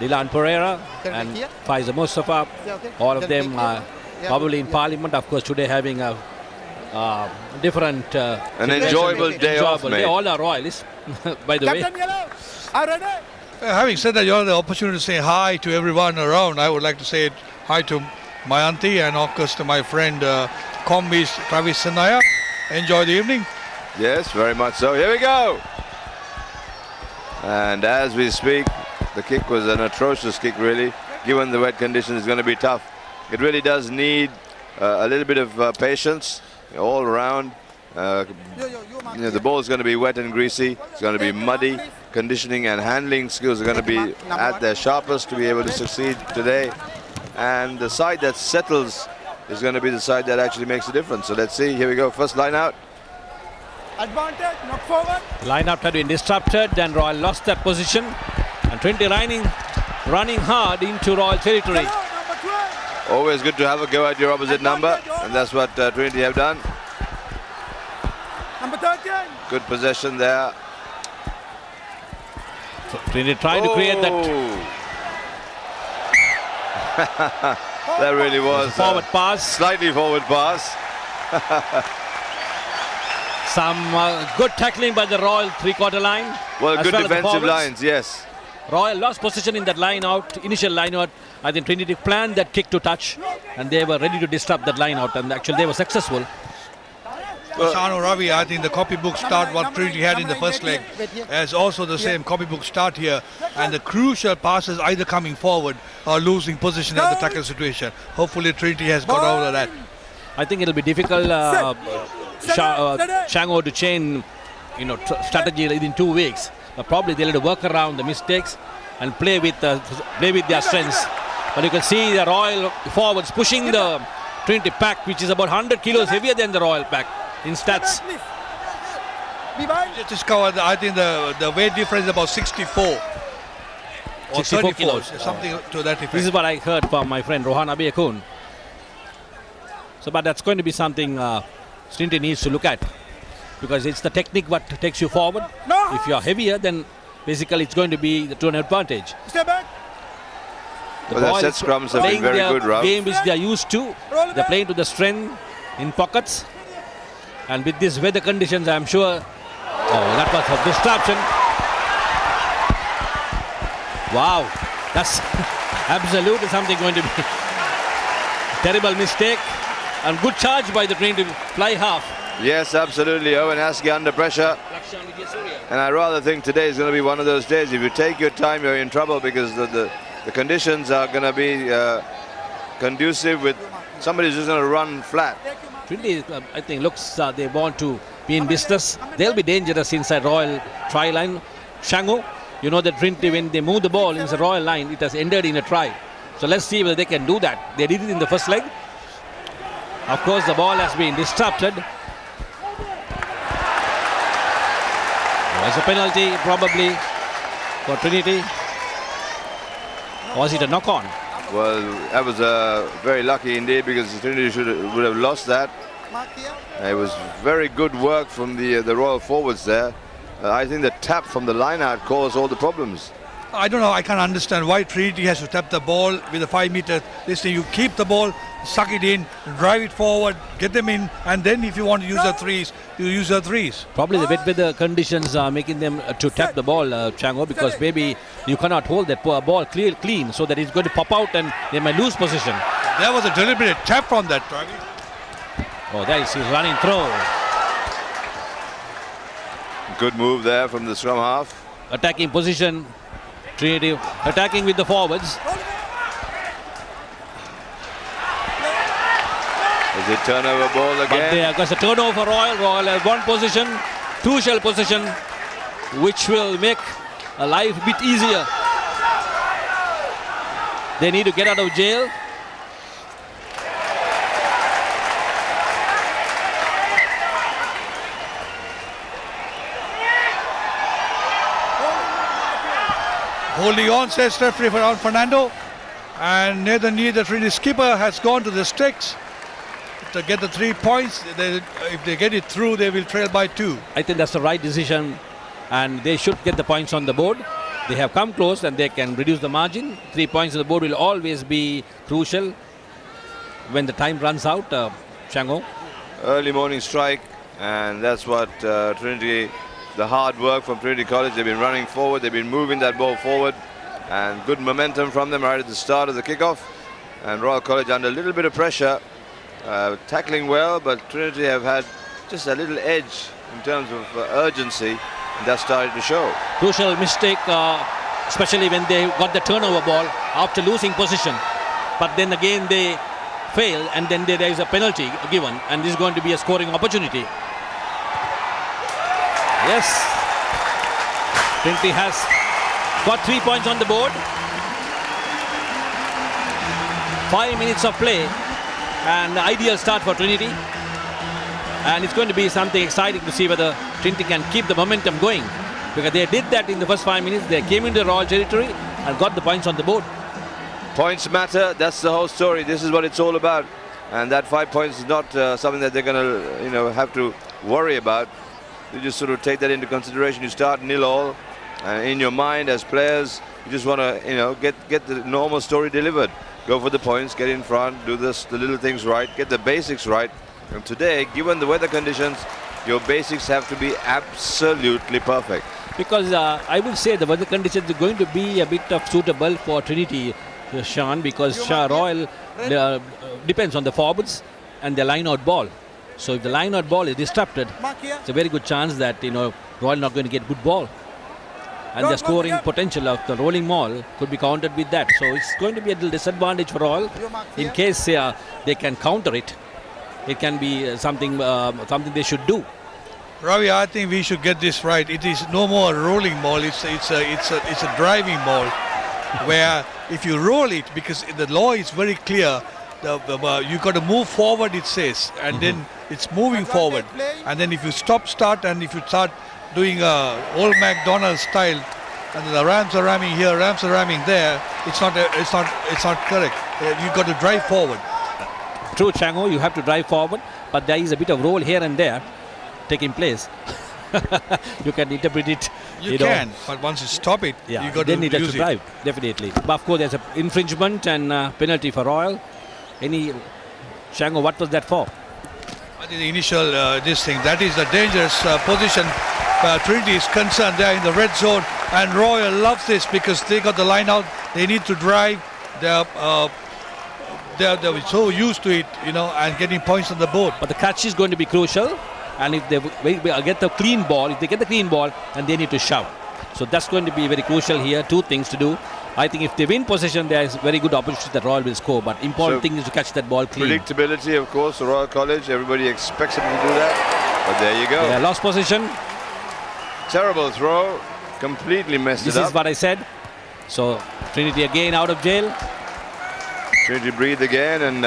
D: Dilan Pereira and Faiza Mustafa. All of them probably in parliament. Of course, today having a different...
C: an enjoyable day off, mate.
D: They all are royalists, by the way.
E: Having said that, you have the opportunity to say hi to everyone around. I would like to say hi to my auntie, and of course to my friend Combi's Travis Sanaya. Enjoy the evening.
C: Yes, very much so. Here we go. And as we speak, the kick was an atrocious kick, really. Given the wet conditions, it's going to be tough. It really does need a little bit of patience all around. The ball is going to be wet and greasy. It's going to be muddy. Conditioning and handling skills are going to be at their sharpest to be able to succeed today. And the side that settles is going to be the side that actually makes a difference. So let's see. Here we go. First line out.
N: Advantage, knock forward.
D: Line out had been disrupted, and Royal lost that position. And Trinity running hard into Royal territory.
C: Always good to have a go at your opposite number, and that's what Trinity have done.
N: Number 13.
C: Good possession there.
D: So Trinity trying to create that.
C: That really was
D: forward pass.
C: Slightly forward pass.
D: Some good tackling by the Royal three-quarter line.
C: Well, good defensive lines, yes.
D: Royal lost position in that line out, initial line out. I think Trinity planned that kick to touch, and they were ready to disrupt that line out, and actually they were successful.
E: Shanu Ravi, I think the copybook start what Trinity had in the first leg is also the same copybook start here, and the crucial passes either coming forward or losing position at the tackle situation. Hopefully Trinity has got out of that.
D: I think it'll be difficult Chango to change strategy within 2 weeks. But probably they'll have to work around the mistakes and play with their strengths. But you can see the Royal forwards pushing the Trinity pack, which is about 100 kilos heavier than the Royal pack in stats.
E: Just discovered, I think the weight difference is about 64 or
D: 64
E: 34,
D: kilos.
E: something to that effect.
D: This is what I heard from my friend Rohan Abiyakun. So, but that's going to be something Trinity needs to look at, because it's the technique what takes you forward. If you're heavier, then basically it's going to be to an advantage.
N: Step back.
C: Well, that set scrums have been very good, Rav.
D: Game which they are used to. They're playing to the strength in pockets. And with these weather conditions, I'm sure. Oh, that was a disruption. Wow, that's absolutely something going to be terrible mistake. And good charge by the Trinity fly half.
C: Yes, absolutely. Owen Askey under pressure. And I rather think today is going to be one of those days. If you take your time, you're in trouble, because the conditions are going to be conducive with somebody who's just going to run flat.
D: Trinity, I think, looks they want to be in business. They'll be dangerous inside Royal try line. Shango, you know that Trinity, when they move the ball inside Royal line, it has ended in a try. So let's see whether they can do that. They did it in the first leg. Of course, the ball has been disrupted. There's a penalty probably for Trinity. Was it a knock-on?
C: Well, that was very lucky indeed, because Trinity would have lost that. It was very good work from the Royal forwards there. I think the tap from the line-out caused all the problems.
E: I don't know, I can't understand why Trinity has to tap the ball with a 5 meter. This thing, you keep the ball, suck it in, drive it forward, get them in, and then if you want to use the threes, you use the threes.
D: Probably the wet weather conditions are making them to tap the ball, Chango, because maybe you cannot hold that ball clean, so that it's going to pop out and they might lose position.
E: There was a deliberate tap from that, Travis.
D: Oh, there he's running through.
C: Good move there from the scrum half.
D: Attacking position. Trinity attacking with the forwards.
C: Is it turnover ball again?
D: But there goes a turnover for Royal. Royal has one position, crucial position, which will make a life a bit easier. They need to get out of jail.
E: Holding on, says referee for Fernando. And near the knee, the Trinity skipper has gone to the sticks to get the 3 points. If they get it through, they will trail by 2.
D: I think that's the right decision, and they should get the points on the board. They have come close and they can reduce the margin. 3 points on the board will always be crucial when the time runs out, Chango.
C: Early morning strike, and that's what Trinity, the hard work from Trinity College, they've been running forward, they've been moving that ball forward, and good momentum from them right at the start of the kickoff. and Royal College under a little bit of pressure, tackling well, but Trinity have had just a little edge in terms of urgency, and that started to show.
D: Crucial mistake, especially when they got the turnover ball after losing position. But then again they fail, and then there is a penalty given, and this is going to be a scoring opportunity. Yes, Trinity has got 3 points on the board. 5 minutes of play, and ideal start for Trinity. And it's going to be something exciting to see whether Trinity can keep the momentum going, because they did that in the first 5 minutes. They came into the Royal territory and got the points on the board.
C: Points matter. That's the whole story. This is what it's all about. And that 5 points is not something that they're going to, have to worry about. You just sort of take that into consideration. You start 0-all, and in your mind as players, you just want to, get the normal story delivered. Go for the points, get in front, do the little things right, get the basics right. And today, given the weather conditions, your basics have to be absolutely perfect.
D: Because I would say the weather conditions are going to be a bit of suitable for Trinity, Sean, because Royal depends on the forwards and the line-out ball. So if the line-out ball is disrupted, it's a very good chance that Royal not going to get good ball. And the scoring potential of the rolling maul could be countered with that. So it's going to be a little disadvantage for Royal. In case they can counter it, it can be something they should do.
E: Ravi, I think we should get this right. It is no more a rolling maul. It's a driving maul, where if you roll it, because the law is very clear, you got to move forward. It says, and then it's moving forward. And then if you start, and if you start doing old McDonald style, and the rams are ramming here, rams are ramming there, it's not correct. You got to drive forward.
D: True, Chango, you have to drive forward, but there is a bit of roll here and there taking place. You can interpret it.
E: You can, but once you stop it, you got to
D: use
E: use
D: to drive, definitely. But of course, there's an infringement and penalty for Royal. Chango, what was that for?
E: I think the initial this thing, that is the dangerous position. Trinity is concerned. They are in the red zone, and Royal loves this because they got the line out. They need to drive. They're so used to it, and getting points on the board.
D: But the catch is going to be crucial, and if they get the clean ball, and they need to shout. So that's going to be very crucial here. Two things to do. I think if they win possession, there is very good opportunity that Royal will score. But important thing is to catch that ball clean.
C: Predictability, of course, the Royal College. Everybody expects them to do that. But there you go.
D: Yeah, lost possession.
C: Terrible throw. Completely messed it up.
D: This is what I said. So Trinity again out of jail.
C: Trinity breathe again and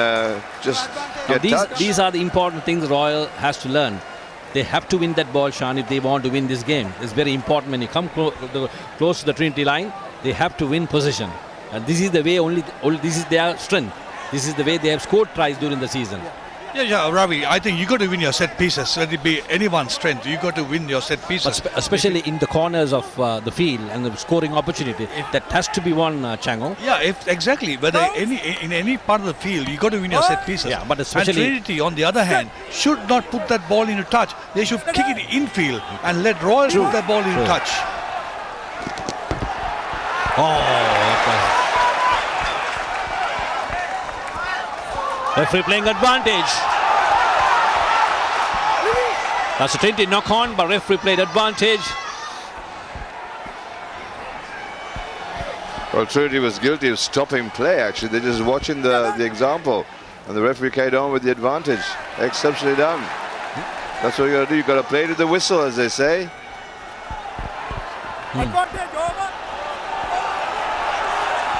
C: just get touched.
D: These are the important things Royal has to learn. They have to win that ball, Sean, if they want to win this game. It's very important when you come close to the Trinity line. They have to win possession. And this is the way only this is their strength. This is the way they have scored tries during the season.
E: Yeah, Ravi, I think you got to win your set pieces. Let it be anyone's strength. You got to win your set pieces.
D: But especially in the corners of the field and the scoring opportunity, that has to be won, Chango.
E: Yeah, exactly. Whether in any part of the field, you got to win your set pieces.
D: Yeah, but especially
E: and Trinity, on the other hand, should not put that ball into touch. They should kick it infield and let Royal put that ball into touch.
D: Referee playing advantage. That's a Trinity knock on, but referee played advantage.
C: Well, Trinity was guilty of stopping play, actually. They're just watching the example. And the referee carried on with the advantage. Exceptionally done. That's what you got to do. You got to play to the whistle, as they say.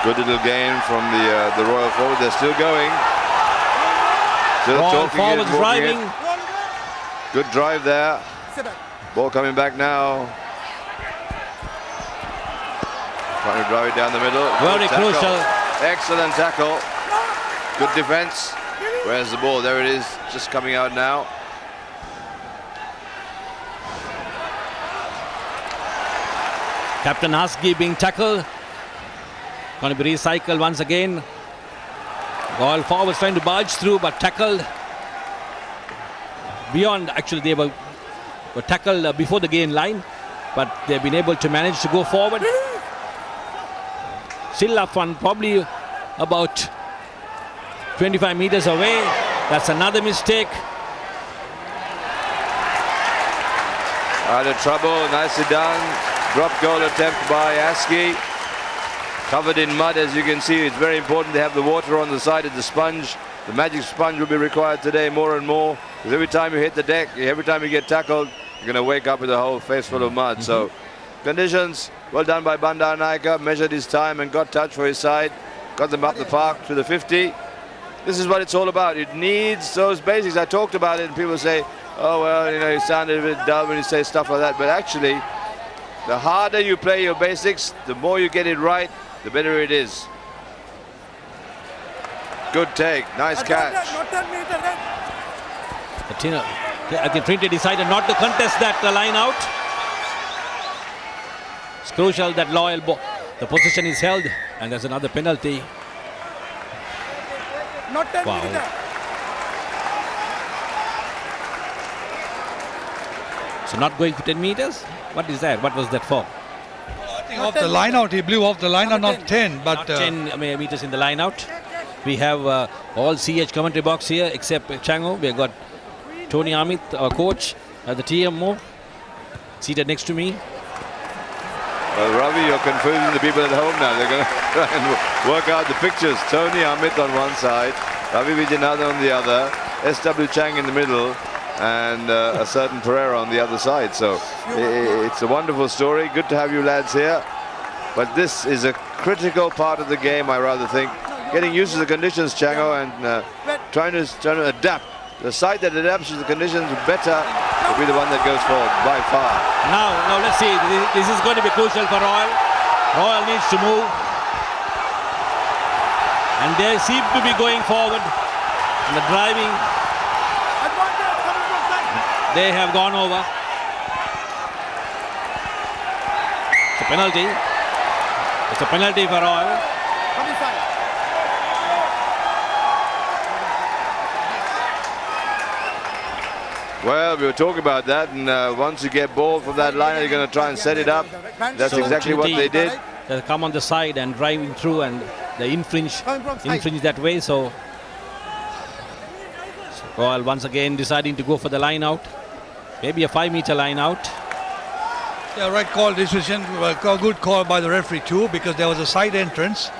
C: Good little game from the Royal forward. They're still going. Still
D: Royal forwards driving.
C: Good drive there. Ball coming back now. Trying to drive it down the middle.
D: Very crucial.
C: Excellent tackle. Good defense. Where's the ball? There it is. Just coming out now.
D: Captain Husky being tackled. Going to be recycled once again. Royal forwards trying to barge through, but tackled beyond. Actually, they were tackled before the gain line, but they've been able to manage to go forward. Still up on probably about 25 meters away. That's another mistake.
C: Out of trouble, nicely done. Drop goal attempt by Askey. Covered in mud, as you can see. It's very important to have the water on the side of the sponge. The magic sponge will be required today more and more, because every time you hit the deck, every time you get tackled, you're going to wake up with a whole face full of mud. So conditions, well done by Bandar Naika. Measured his time and got touch for his side. Got them up the park to the 50. This is what it's all about. It needs those basics. I talked about it and people say, oh, well, you know, you sounded a bit dull when you say stuff like that. But actually, the harder you play your basics, the more you get it right, the better it is. Good take. Nice catch.
D: I think Trinity decided not to contest that line out. It's crucial that the position is held, and there's another penalty. Wow. So not going for 10 meters? What is that? What was that for?
E: I think off the line out. He blew off the line out, not 10. But
D: not 10 meters in the line out. We have all CH commentary box here except Chango. We have got Tony Amit, our coach, the TMO, seated next to me.
C: Well, Ravi, you're confusing the people at home now. They're going to try and work out the pictures. Tony Amit on one side, Ravi Vijayanathan on the other, SW Chang in the middle, and a certain Pereira on the other side. So it's a wonderful story. Good to have you lads here. But this is a critical part of the game, I rather think. Getting used to the conditions, Chango, and trying to adapt. The side that adapts to the conditions better will be the one that goes forward by far.
D: Now let's see. This is going to be crucial for Royal. Royal needs to move. And they seem to be going forward. And the driving, they have gone over. It's a penalty. It's a penalty for Royal.
C: Well, we were talking about that, and once you get ball from that line, you're going to try and set it up. That's exactly what they did.
D: They come on the side and driving through, and they infringe that way. So Royal once again deciding to go for the line out. Maybe a 5-meter line out.
E: Yeah, right call decision. Well, good call by the referee too, because there was a side entrance.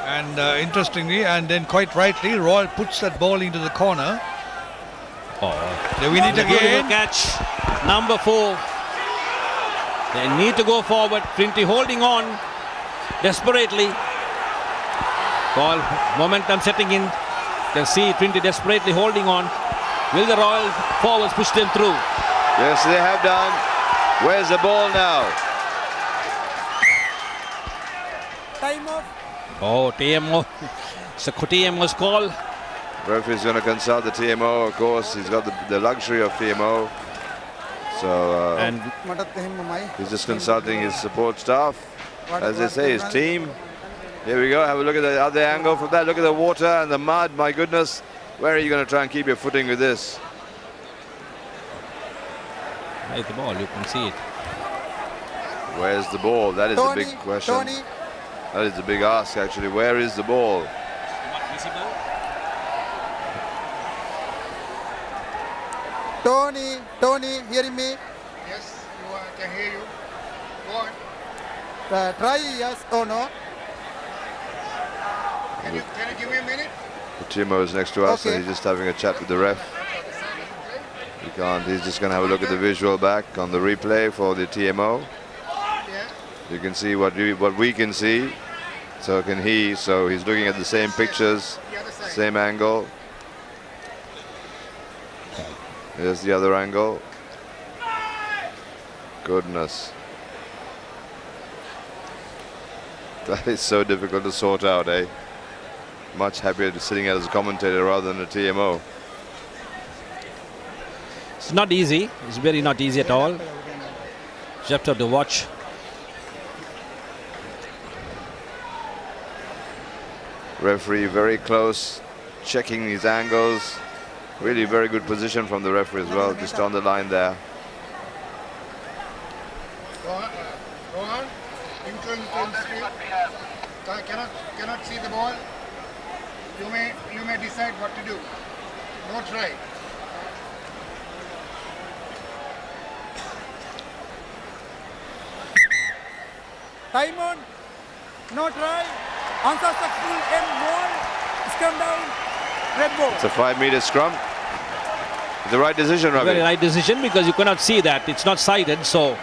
E: And interestingly, and then quite rightly, Royal puts that ball into the corner. They win it again.
D: Catch number 4. They need to go forward. Trinity holding on desperately. Ball momentum setting in. You can see Trinity desperately holding on. Will the Royal forwards push them through?
C: Yes, they have done. Where's the ball now?
A: Time off.
D: Oh, TMO. It's a TMO's call.
C: Referee's going to consult the TMO, of course. He's got the luxury of TMO. So
D: and
C: he's just consulting his support staff. As they say, his team. Here we go. Have a look at the other angle from that. Look at the water and the mud. My goodness. Where are you going to try and keep your footing with this?
D: Where's the ball? You can see it.
C: Where's the ball? That is the big question. That is the big ask, actually. Where is the ball?
D: Not visible.
A: Tony, hearing me?
N: Yes, I can hear you. Go on.
A: Try yes or no.
N: Can you give me a minute?
C: The TMO is next to us, and he's just having a chat with the ref. He can't. He's just going to have a look at the visual back on the replay for the TMO. You can see what we can see. So can he. So he's looking at the same pictures, same angle. Here's the other angle. Goodness. That is so difficult to sort out, eh? Much happier sitting as a commentator rather than a TMO.
D: It's not easy. It's very not easy at all. Just have to watch.
C: Referee very close, checking these angles. Really very good position from the referee as well, just on the line there.
N: Rohan, cannot see the ball. You may decide what to do. No try.
A: Time on. No try. Unsuccessful. End ball. Scrum down. Red ball.
C: It's a 5-meter scrum. The right decision, Ravi.
D: Very right decision, because you cannot see that. It's not sighted, so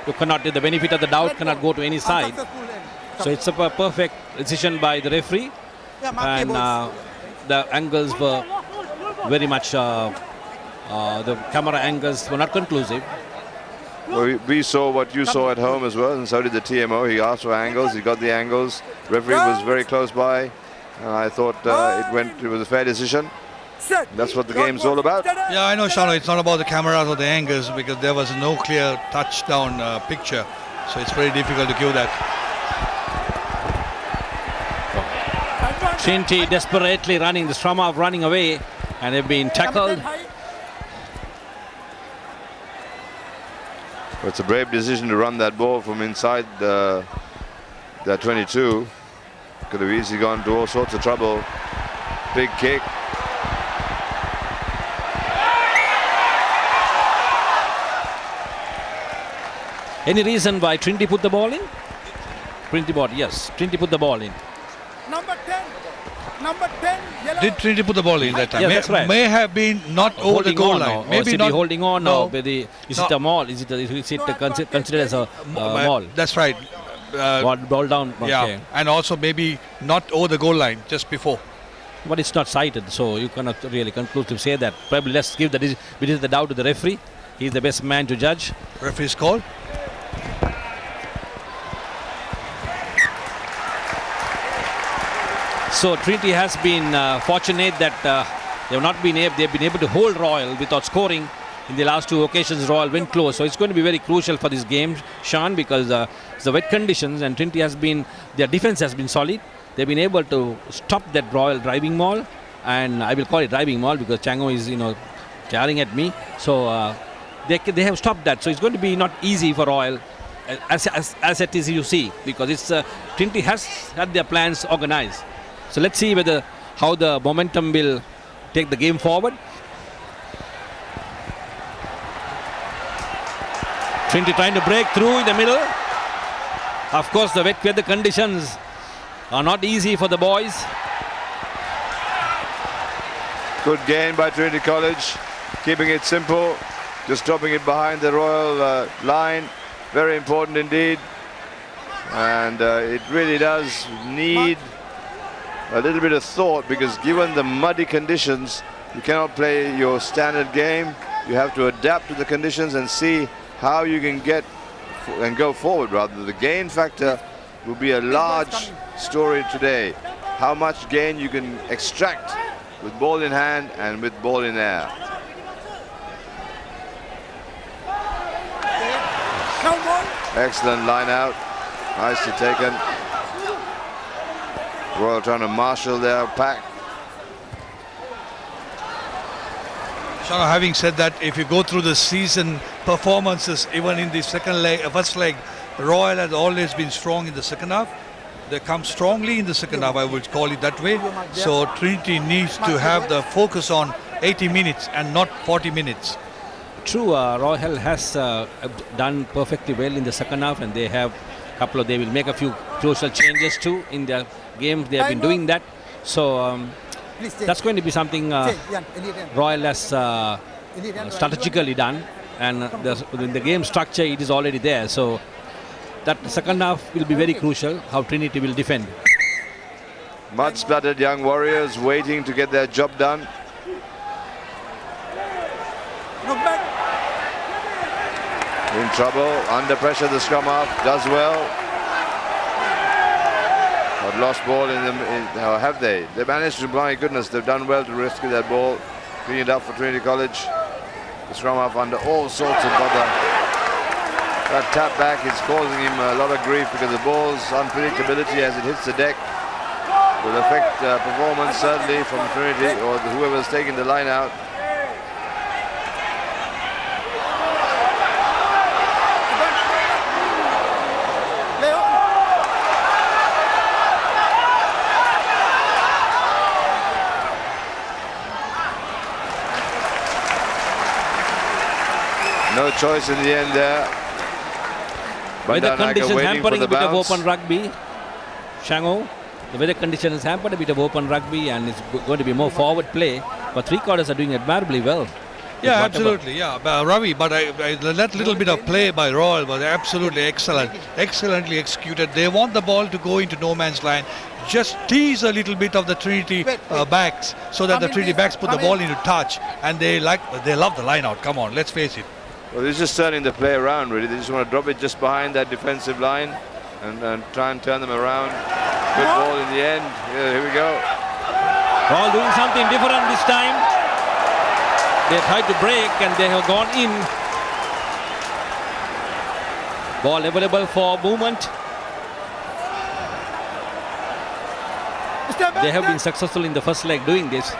D: you cannot, the benefit of the doubt cannot go to any side. So it's a perfect decision by the referee. And the angles were very much, the camera angles were not conclusive.
C: Well, we saw what you saw at home as well, and so did the TMO. He asked for angles, he got the angles. Referee was very close by, and I thought it was a fair decision. That's what the game's all about.
E: Yeah, I know, Shano, it's not about the cameras or the angles, because there was no clear touchdown picture. So it's very difficult to give that.
D: Trinity desperately running, the scrum half running away, and they've been tackled.
C: It's a brave decision to run that ball from inside the 22. Could have easily gone to all sorts of trouble. Big kick.
D: Any reason why Trinity put the ball in? Trinity put the ball in.
A: Number 10. Number 10. Yellow.
E: Did Trinity put the ball in that time?
D: Yes, that's right.
E: May have been not over the goal line.
D: Maybe not holding on now.
E: No.
D: Is it a maul? Is it considered as a maul?
E: That's right.
D: Ball down.
E: Yeah,
D: okay.
E: and also maybe not over the goal line, just before.
D: But it's not sighted, so you cannot really conclusively say that. Probably let's give the doubt to the referee. He's the best man to judge.
E: Referee's call.
D: So Trinity has been fortunate that they've been able to hold Royal without scoring. In the last two occasions, Royal went close. So it's going to be very crucial for this game, Sean, because it's the wet conditions, and Trinity their defense has been solid. They've been able to stop that Royal driving maul, and I will call it driving maul because Chango is, staring at me. So they have stopped that. So it's going to be not easy for Royal, as it is you see, because it's Trinity has had their plans organized. So let's see how the momentum will take the game forward. Trinity trying to break through in the middle. Of course, the wet weather conditions are not easy for the boys.
C: Good gain by Trinity College, keeping it simple, just dropping it behind the Royal line. Very important indeed. And it really does need a little bit of thought, because given the muddy conditions, you cannot play your standard game. You have to adapt to the conditions and see how you can get and go forward. Rather, the gain factor will be a large story today. How much gain you can extract with ball in hand and with ball in air. Excellent line out, nicely taken. Royal trying to marshal their pack.
E: Shano, having said that, if you go through the season performances, even in the first leg, Royal has always been strong in the second half. They come strongly in the second half, I would call it that way. So Trinity needs to have the focus on 80 minutes and not 40 minutes.
D: True, Royal has done perfectly well in the second half, and they will make a few crucial changes too in their games. They have been doing that. So that's going to be something Royal has strategically done, and in the game structure it is already there. So that second half will be very crucial, how Trinity will defend.
C: Mud-splattered young warriors waiting to get their job done. In trouble, under pressure, the scrum half does well. But lost ball have they? They managed to, my goodness, they've done well to rescue that ball. Clean it up for Trinity College. The scrum half under all sorts of bother. That tap back is causing him a lot of grief, because the ball's unpredictability as it hits the deck will affect performance certainly from Trinity or whoever's taking the line out. choice in the end there.
D: Weather conditions
C: waiting
D: hampering
C: for
D: a bit of
C: bounce.
D: open rugby. Shango, the weather conditions hampered a bit of open rugby, and it's going to be more forward play. But three quarters are doing admirably well.
E: Yeah, absolutely. Yeah, Ravi, but that little bit of play by Royal was absolutely excellent. Excellently executed. They want the ball to go into no man's line. Just tease a little bit of the Trinity backs so that the Trinity backs put the ball into touch, and they love the line out. Come on, let's face it.
C: Well, they're just turning the play around, really. They just want to drop it just behind that defensive line and try and turn them around. Good ball in the end. Yeah, here we go.
D: All doing something different this time. They tried to break and they have gone in. Ball available for movement. They have been successful in the first leg doing this.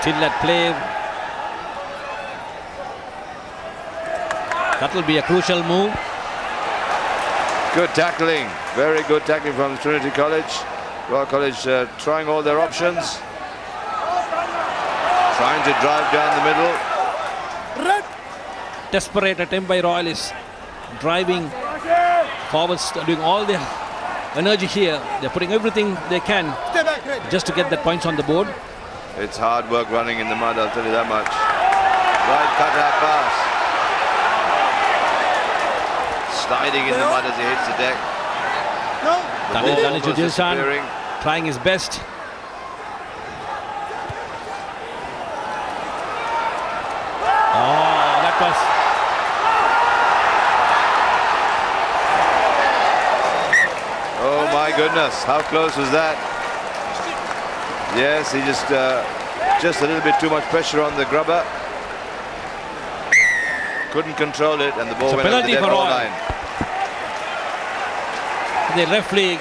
D: Still at play. That will be a crucial move.
C: Good tackling. Very good tackling from Trinity College. Royal College trying all their options. Trying to drive down the middle.
D: Desperate attempt by Royal is driving forwards, doing all their energy here. They're putting everything they can just to get the points on the board.
C: It's hard work running in the mud, I'll tell you that much. Right cut-out pass. Sliding in the mud as he hits the deck.
D: Danny Judilsan trying his best. Oh, that was...
C: Oh my goodness, how close was that? Yes, he just a little bit too much pressure on the grubber. Couldn't control it, and the ball went over the dead ball line.
D: The referee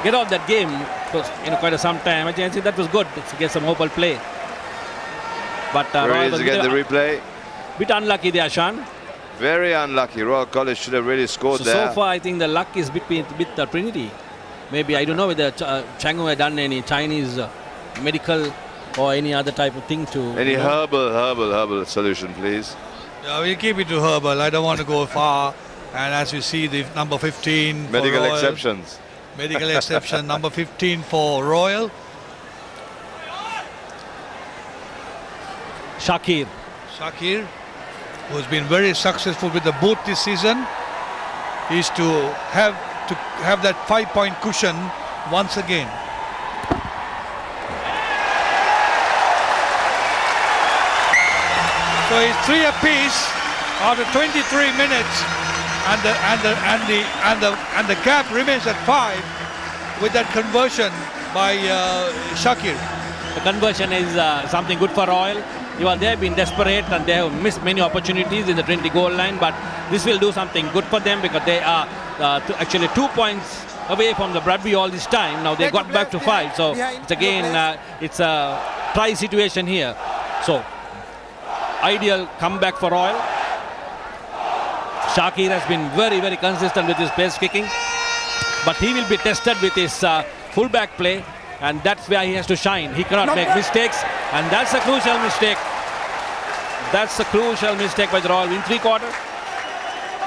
D: get off that game for quite some time. I think that was good to get some open play. But
C: Royal was again the replay.
D: Bit unlucky there, Shan.
C: Very unlucky. Royal College should have really scored there.
D: So far, I think the luck is with Trinity. Maybe, I don't know whether Chango had done any Chinese medical or any other type of thing to...
C: Any herbal solution, please.
E: Yeah, we'll keep it to herbal. I don't want to go far. And as you see, the number 15
C: medical
E: for Royal,
C: exceptions.
E: Medical exception, number 15 for Royal.
D: Shakir,
E: who's been very successful with the boot this season, is to have that 5-point cushion once again. So it's 3 apiece after 23 minutes, and the gap remains at 5 with that conversion by Shakir.
D: The conversion is something good for Royal. They have been desperate and they have missed many opportunities in the Trinity goal line, but this will do something good for them because they are actually 2 points away from the Bradby all this time. Now they got back to 5, so it's again it's a try situation here. So ideal comeback for Royal. Shakir has been very, very consistent with his pace kicking, but he will be tested with his fullback play, and that's where he has to shine. He cannot make mistakes, and that's a crucial mistake. That's a crucial mistake by the Royal in 3/4.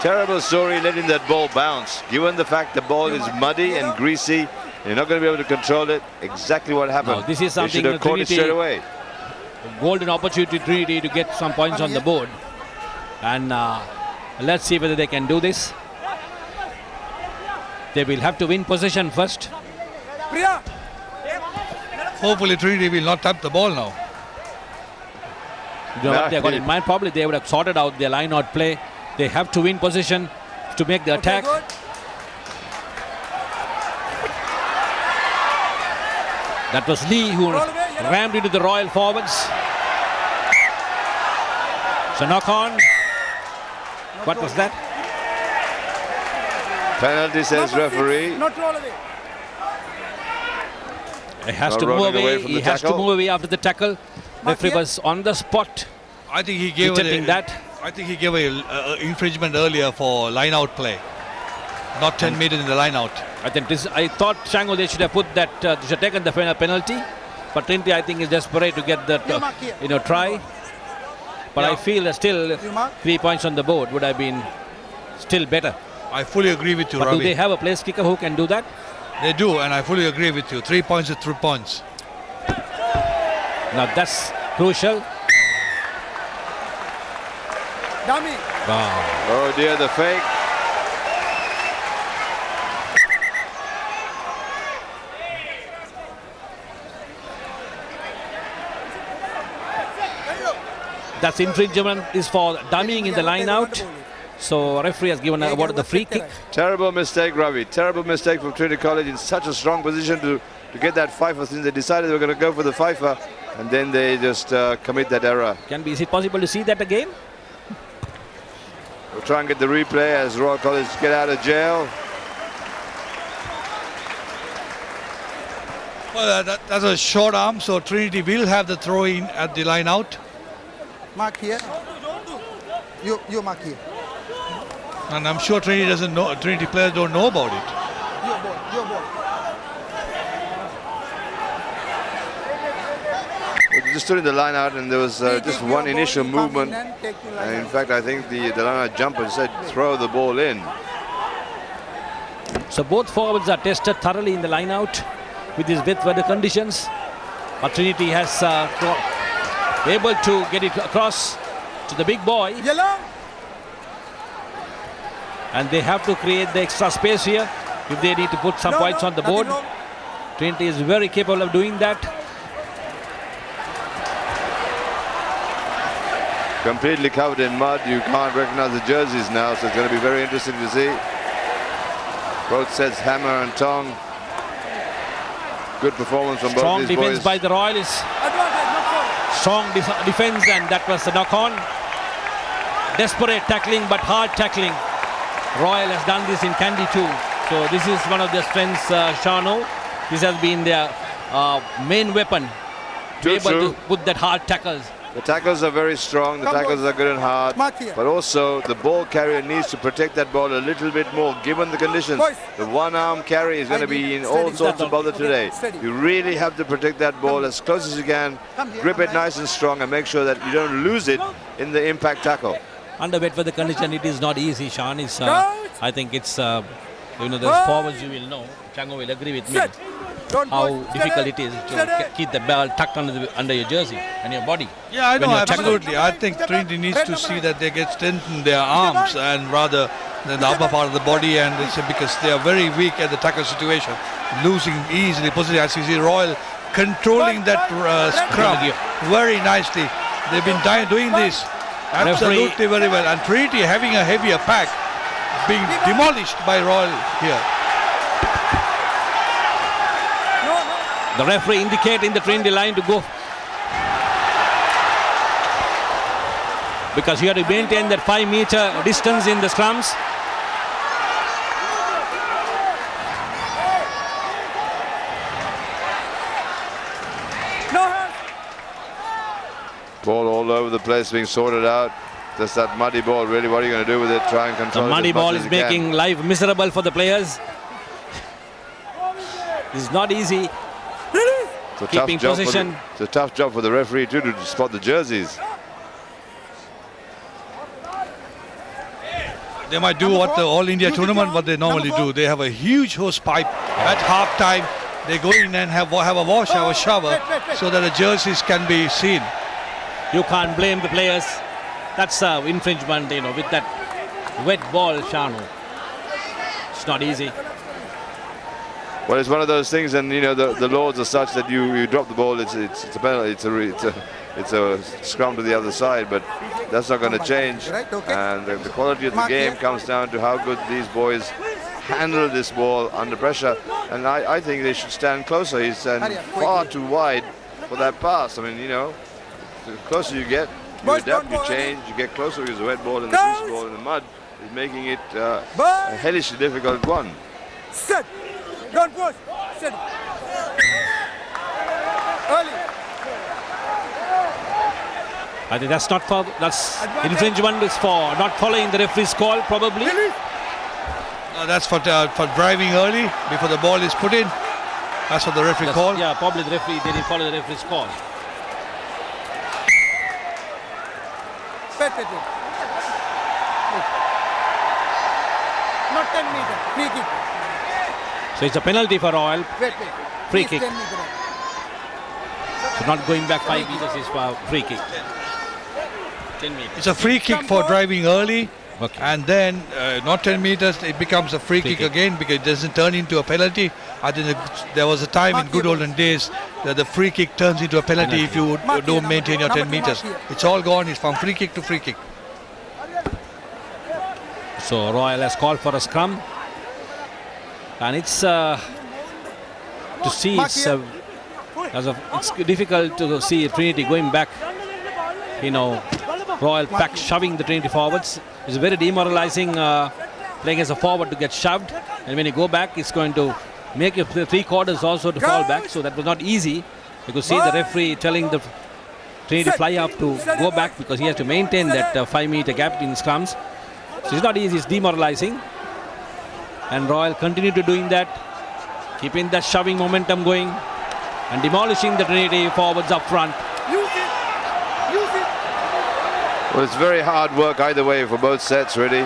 C: Terrible story letting that ball bounce. Given the fact the ball is muddy and greasy, you're not going to be able to control it. Exactly what happened.
D: No, this is something
C: they should have caught it straight away.
D: Golden opportunity Trinity to get some points on the board, and let's see whether they can do this. They will have to win possession first.
E: Hopefully Trinity will not tap the ball now.
D: You know what they got in mind? Probably they would have sorted out their line-out play. They have to win possession to make the attack. That was Lee who rammed into the Royal forwards. So knock on. What was that?
C: Penalty, says referee.
D: He has to move away. He has to move away after the tackle. Referee was on the spot.
E: I think he gave
D: that.
E: I think he gave an infringement earlier for line-out play. Not 10 meters in the line-out.
D: I thought Shango they should have put that. Should have taken the final penalty. But Trinity, I think, is desperate to get that, try. But I feel that still 3 points on the board would have been still better.
E: I fully agree with you,
D: But
E: Ravi.
D: do they have a place kicker who can do that?
E: They do, and I fully agree with you. 3 points is 3 points.
D: Now that's crucial.
A: Dummy.
D: Wow.
C: Oh dear, the fake.
D: That's infringement is for dummying in the line out. So referee has given awarded the free kick.
C: Terrible mistake, Ravi. Terrible mistake from Trinity College in such a strong position to get that fifer, since they decided they were going to go for the fifer, and then they just commit that error.
D: Is it possible to see that again?
C: We'll try and get the replay as Royal College get out of jail.
E: Well, that's a short arm, so Trinity will have the throw in at the line out.
A: Mark here. You mark here.
E: And I'm sure Trinity doesn't know. Trinity players don't know about it.
A: Your ball.
C: They just stood in the line out, and there was just one initial movement. And in fact, I think the line out jumper said throw the ball in.
D: So both forwards are tested thoroughly in the line out with these wet weather conditions. But Trinity has able to get it across to the big boy.
A: Yellow.
D: And they have to create the extra space here if they need to put some points on the board. Trinity is very capable of doing that.
C: Completely covered in mud. You can't recognize the jerseys now, so it's going to be very interesting to see. Both sets hammer and tong. Good performance from both these boys.
D: Strong defense by the Royals. Strong defense, and that was the knock-on. Desperate tackling, but hard tackling. Royal has done this in Kandy too. So this is one of their strengths, Shano. This has been their main weapon. To be able to put that hard tackles.
C: The tackles are very strong, the tackles are good and hard, but also the ball carrier needs to protect that ball a little bit more given the conditions. The one-arm carry is going to be in all sorts of bother today. You really have to protect that ball as close as you can, grip it nice and strong, and make sure that you don't lose it in the impact tackle.
D: Under wet for the condition, it is not easy, Sean. I think it's, the forwards you will know, Chango will agree with me, how difficult it is to keep the ball tucked under your jersey and your body.
E: Yeah, I know, absolutely. I think Trinity needs to see that they get strengthened their arms and rather than the upper part of the body, and it's because they are very weak at the tackle situation, losing easily position. As you see, Royal controlling that scrum very nicely. They've been doing this absolutely very well, and Trinity having a heavier pack being demolished by Royal here.
D: The referee indicating the Trinity line to go, because you have to maintain that 5-meter distance in the scrums.
C: Ball all over the place being sorted out. Just that muddy ball, really, what are you going to do with it? Try and control it.
D: The muddy ball is making life miserable for the players. It's not easy.
C: It's
D: keeping position.
C: It's a tough job for the referee too to spot the jerseys.
E: They might do what the All India tournament, what they normally do. They have a huge hose pipe at half time. They go in and have a wash, have a shower, so that the jerseys can be seen.
D: You can't blame the players. That's infringement, with that wet ball, Shanu. It's not easy.
C: Well, it's one of those things, and the laws are such that you drop the ball, it's a penalty, it's a scrum to the other side, but that's not going to change. And the quality of the game comes down to how good these boys handle this ball under pressure. And I think they should stand closer. He's standing far too wide for that pass. I mean, the closer you get, you adapt, you change, you get closer because the wet ball and the loose ball in the mud is making it a hellishly difficult one.
A: Set. Don't push. Set. Early.
D: I think that's infringement is for not following the referee's call, probably.
E: That's for driving early before the ball is put in. That's what the referee called.
D: Yeah, probably the referee, they didn't follow the referee's call.
A: Wait. Not 10 meters. Free kick.
D: So it's a penalty for Royal.
A: Wait.
D: Free
A: Please
D: kick.
A: 10 meters.
D: So not going back 5 meters is for free kick. 10 meters.
E: It's a free kick for driving early.
D: Okay.
E: And then not 10 meters, it becomes a free kick again because it doesn't turn into a penalty. I think there was a time in good olden days that the free kick turns into a penalty if you don't maintain your 10 meters. It's all gone. It's from free kick to free kick.
D: So Royal has called for a scrum. And it's to see it's difficult to see Trinity going back. Royal pack shoving the Trinity forwards. It's very demoralizing playing as a forward to get shoved, and when you go back it's going to make your 3 quarters also to fall back, so that was not easy. You could see the referee telling the Trinity fly up to go back because he has to maintain that 5 meter gap in scrums. So it's not easy, it's demoralizing, and Royal continue to doing that, keeping that shoving momentum going and demolishing the Trinity forwards up front.
C: Well, it's very hard work either way for both sets, really.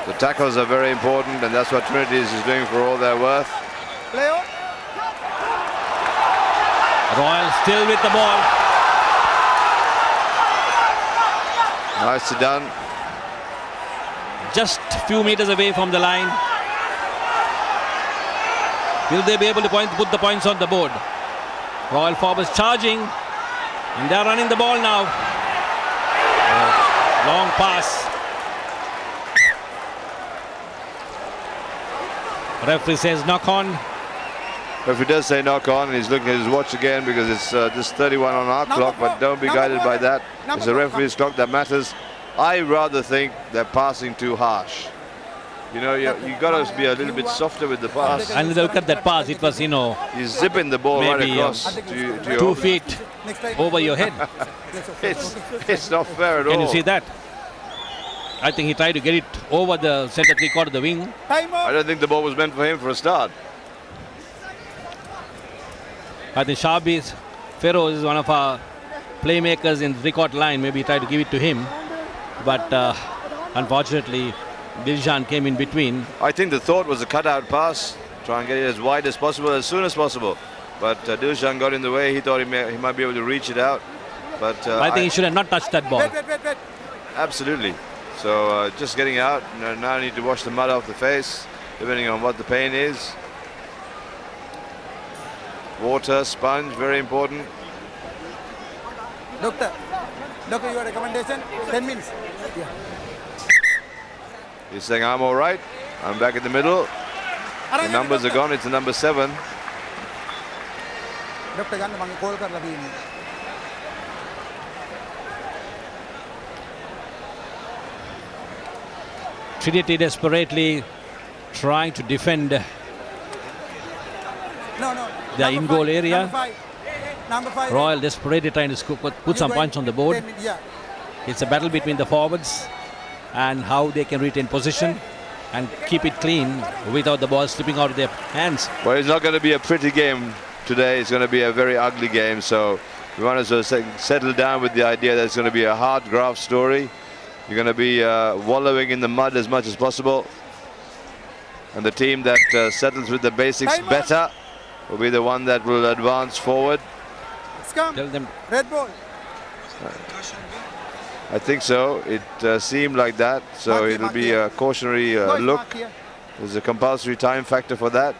C: The tackles are very important, and that's what Trinity is doing for all their worth.
D: Royal still with the ball.
C: Nicely done.
D: Just a few meters away from the line. Will they be able to put the points on the board? Royal forwards charging, and they're running the ball now. Long pass. Referee says knock on.
C: Referee does say knock on, and he's looking at his watch again because it's just 31 on our clock, but don't be guided by that. It's the referee's clock that matters. I rather think they're passing too harsh. You got to be a little bit softer with the pass.
D: And look at that pass. It was,
C: he's zipping the ball right across to your
D: 2 feet over your head.
C: it's not fair at all.
D: Can you see that? I think he tried to get it over the center 3/4 of the wing.
C: I don't think the ball was meant for him for a start.
D: I think Shabiz Feroz is one of our playmakers in the 3/4 line. Maybe he tried to give it to him, but unfortunately Dilshan came in between.
C: I think the thought was a cutout pass, try and get it as wide as possible, as soon as possible. But Dilshan got in the way. He thought he might be able to reach it out. But
D: I think he should have not touched that ball.
A: Wait.
C: Absolutely. So just getting out. Now I need to wash the mud off the face, depending on what the pain is. Water, sponge, very important.
A: Doctor, your recommendation? 10 minutes. Yeah.
C: He's saying, I'm all right. I'm back in the middle. The numbers are gone. It's the number 7.
A: Doctor, call kar labhi.
D: Trinity desperately trying to defend the in-goal area.
A: Number 5.
D: Royal desperately trying to put some points on the board. It's a battle between the forwards and how they can retain position and keep it clean without the ball slipping out of their hands.
C: Well, it's not going to be a pretty game today. It's going to be a very ugly game. So we want to settle down with the idea that it's going to be a hard graft story. You're going to be wallowing in the mud as much as possible. And the team that settles with the basics better will be the one that will advance forward.
D: Tell them.
A: Red ball.
C: I think so. It seemed like that. So it'll be a cautionary look. There's a compulsory time factor for that.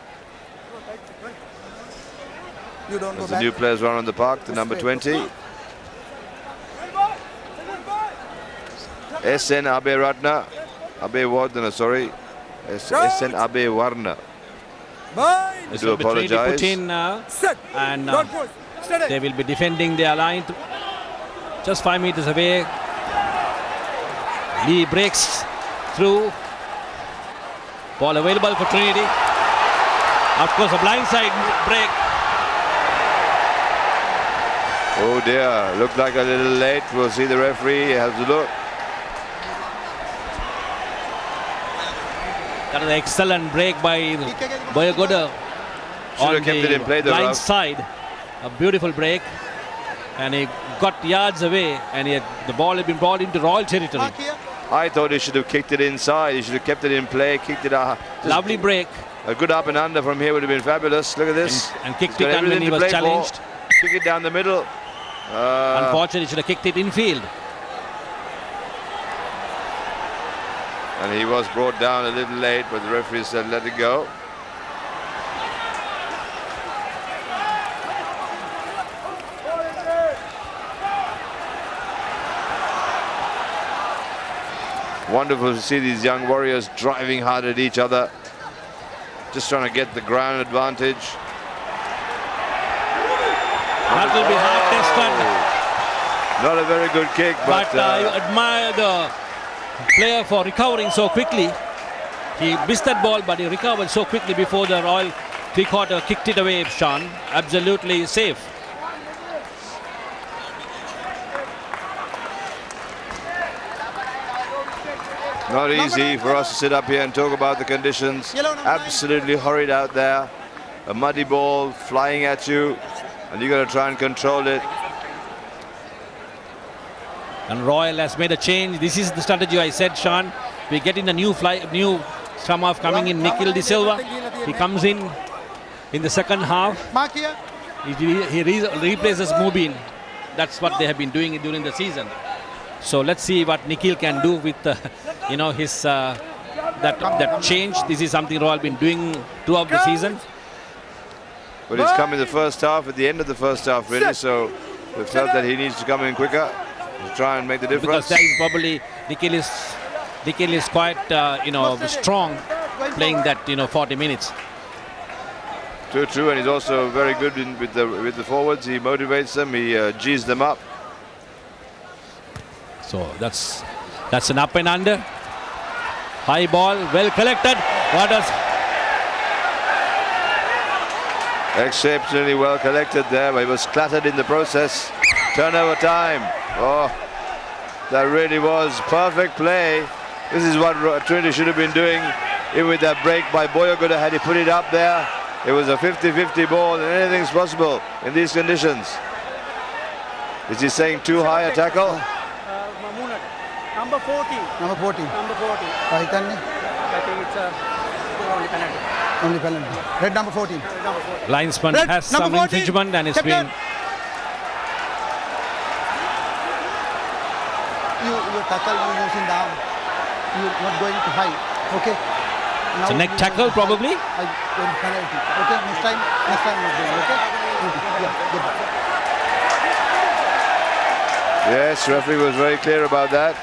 C: As the new players run on the park, the number 20. SN Abe Ratna. Abe Wardana, sorry. SN Abe Warna. I do apologize.
D: Put in, and they will be defending their line just 5 meters away. Lee breaks through. Ball available for Trinity. Of course, a blindside break.
C: Oh dear, looked like a little late. We'll see the referee. He has a look.
D: That is an excellent break by Boyagoda on
C: have kept it in play,
D: the
C: though,
D: blind
C: Ralph.
D: side. A beautiful break. And he got yards away, and the ball had been brought into Royal territory.
C: I thought he should have kicked it inside. He should have kept it in play, kicked it out.
D: Lovely break.
C: A good up and under from here would have been fabulous. Look at this.
D: And kicked
C: He's got
D: it and when
C: everything
D: he
C: to
D: was
C: play for.
D: challenged.
C: Kick it down the middle.
D: Unfortunately, he should have kicked it infield.
C: And he was brought down a little late, but the referee said let it go. Wonderful to see these young warriors driving hard at each other, just trying to get the ground advantage.
D: That will be hard tested.
C: Not a very good kick, but
D: I admire the player for recovering so quickly. He missed that ball, but he recovered so quickly before the Royal three-quarter kicked it away, Sean. Absolutely safe.
C: not easy for us to sit up here and talk about the conditions. Absolutely horrid out there. A muddy ball flying at you, and you got to try and control it.
D: And Royal has made a change. This is the strategy I said, Sean. We're getting a new scrum half coming in, Nikhil De Silva. He comes in the second half. He replaces Mubin. That's what they have been doing during the season. So let's see what Nikhil can do with his that change. This is something Royal been doing throughout the season.
C: But he's come in the first half, at the end of the first half, really. So they felt that he needs to come in quicker to try and make the difference.
D: Because that is probably Nikhil is quite strong playing that 40 minutes.
C: True, and he's also very good with the forwards. He motivates them, he G's them up.
D: So that's an up and under. High ball, well collected.
C: Exceptionally well collected there, but he was clattered in the process. Turnover time. Oh, that really was perfect play. This is what Trinity should have been doing. Even with that break by Boyagoda, had he put it up there, it was a 50-50 ball, and anything's possible in these conditions. Is he saying too high a tackle?
A: Number 40.
K: Number 40.
A: Number 40.
K: I think
A: it's only penalty.
K: Only penalty. Red number 14.
D: Linesman has some infringement and it's been...
K: You tackle, you using the arm. You're not going to high. Okay.
D: It's a neck tackle probably.
K: Penalty. Okay. Next time not going. Okay.
C: Yes, referee was very clear about that.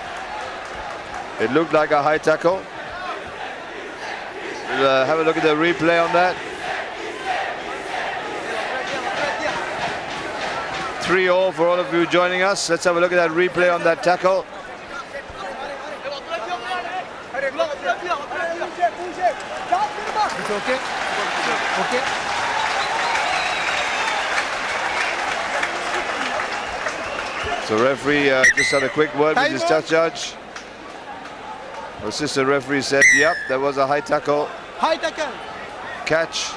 C: It looked like a high tackle. We'll have a look at the replay on that. 3-all for all of you joining us. Let's have a look at that replay on that tackle.
K: It's okay. Okay.
C: So referee just had a quick word with his touch judge. Assistant referee said, yep, that was a high tackle.
A: High tackle.
C: Catch.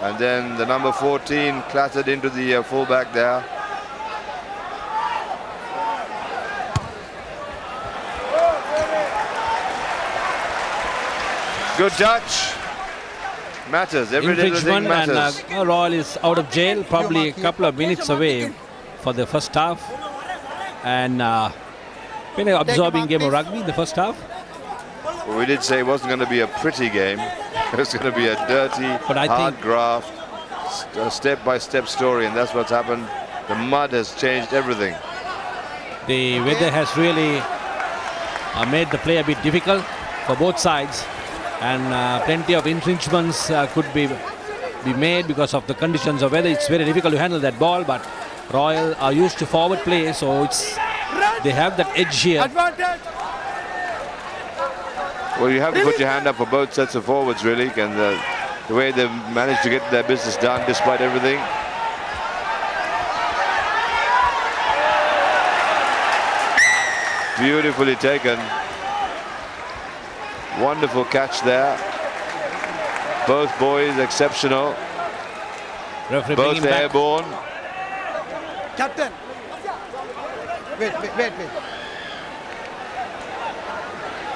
C: And then the number 14 clattered into the fullback there. Good touch. Matters. Every little thing matters.
D: And Royal is out of jail, probably a couple of minutes away for the first half. And been an absorbing game of rugby in the first half.
C: Well, we did say it wasn't going to be a pretty game. It was going to be a dirty, hard graft, step-by-step story, and that's what's happened. The mud has changed everything.
D: The weather has really made the play a bit difficult for both sides, and plenty of infringements could be made because of the conditions of weather. It's very difficult to handle that ball, but Royal are used to forward play, so they have that edge here.
A: Advantage.
C: Well, you have to put your hand up for both sets of forwards, really, and the way they've managed to get their business done despite everything. Beautifully taken. Wonderful catch there. Both boys exceptional.
D: Referee
C: both airborne.
A: Captain. Wait.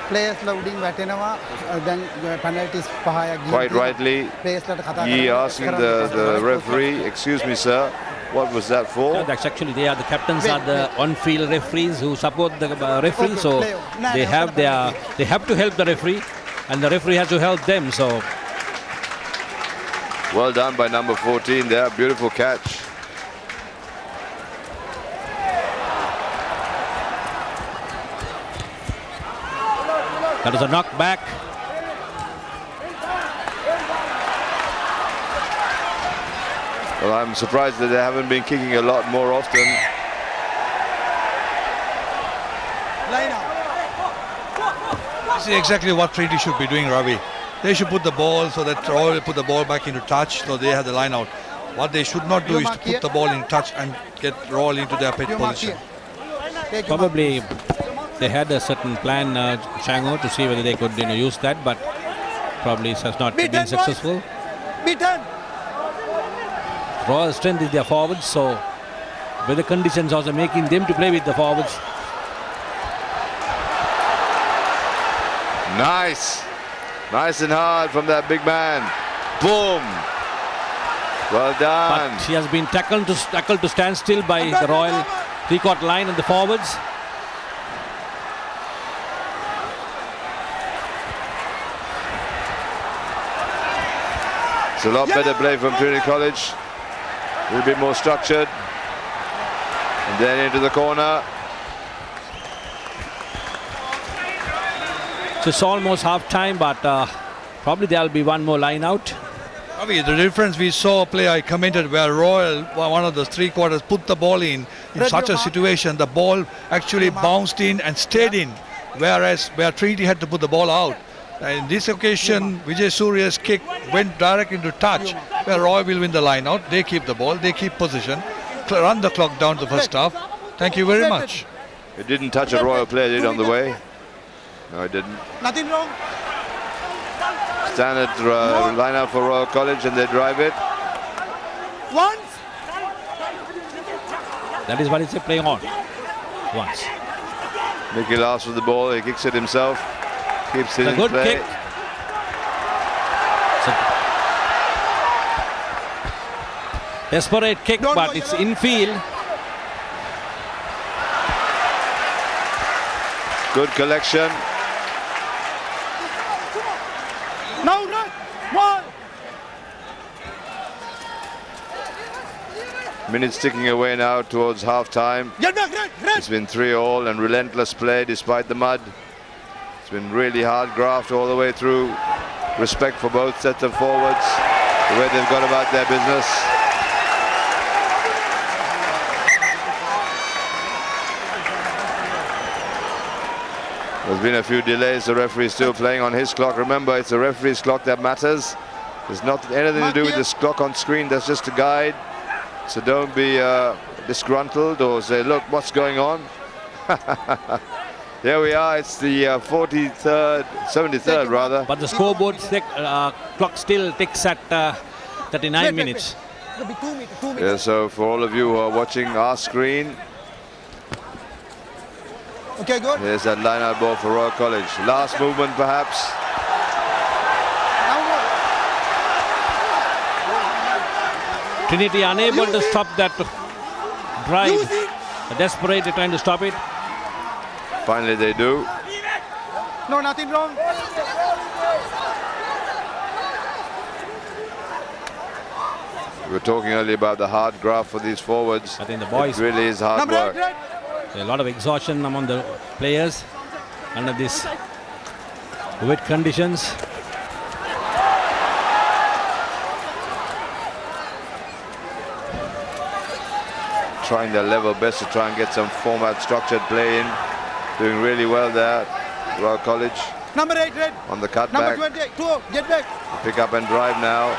A: Players loading Vatenava, then penalties.
C: Quite rightly, he asking the referee, excuse me, sir, what was that for?
D: No, that's actually they are the captains are the on-field referees who support the referee, so they have to help the referee, and the referee has to help them. So
C: well done by number 14 there, beautiful catch.
D: That is a knockback.
C: Well, I'm surprised that they haven't been kicking a lot more often.
E: This is exactly what Trinity should be doing, Ravi. They should put the ball so that Royal put the ball back into touch, so they have the line out. What they should not do is to put the ball in touch and get Royal into their pit position.
D: Probably they had a certain plan, Chango, to see whether they could use that, but probably it has not been successful. Royal strength is their forwards, so weather conditions also making them to play with the forwards.
C: Nice and hard from that big man. Boom. Well done.
D: But she has been tackled to stand still by the Royal three-court line and the forwards.
C: It's a lot better play from Trinity College. A little bit more structured. And then into the corner.
D: It's almost half time, but probably there'll be one more line out.
E: Ravi, the difference we saw a play I commented where Royal, one of the three quarters, put the ball in such a situation, the ball actually bounced in and stayed in, whereas where Trinity had to put the ball out. In this occasion, Vijay Surya's kick went direct into touch, where Roy will win the line out. They keep the ball, they keep position, run the clock down to the first half. Thank you very much.
C: It didn't touch a Royal player, did it, on the way? No, it didn't.
A: Nothing wrong.
C: Standard line out for Royal College, and they drive it.
A: Once.
D: That is what it's playing on. Once.
C: Mickey laughs with the ball, he kicks it himself. Keeps it in
D: good
C: play.
D: kick. Desperate kick, but it's infield.
C: Good collection.
A: Now run. One.
C: Minutes ticking away now towards half time. It's been 3-all and relentless play despite the mud. It's been really hard graft all the way through. Respect for both sets of forwards, the way they've gone about their business. There's been a few delays. The referee is still playing on his clock. Remember, it's the referee's clock that matters. There's not anything to do with this clock on screen. That's just a guide. So don't be disgruntled or say, look, what's going on? Here we are. It's the 73rd rather.
D: But the scoreboard clock still ticks at 39 minutes.
C: Yeah, so for all of you who are watching our screen,
A: okay, good.
C: Here's that line-out ball for Royal College. Last movement, perhaps.
D: Trinity unable to stop that drive. Desperate, trying to stop it.
C: Finally, they do.
A: No, nothing wrong.
C: We were talking earlier about the hard graft for these forwards.
D: I think the boys.
C: It really is hard work.
D: A lot of exhaustion among the players under these wet conditions.
C: Trying their level best to try and get some format structured play in. Doing really well there, Royal College.
A: Number 8, red.
C: On the cutback.
A: Number 22, get back.
C: Pick up and drive now.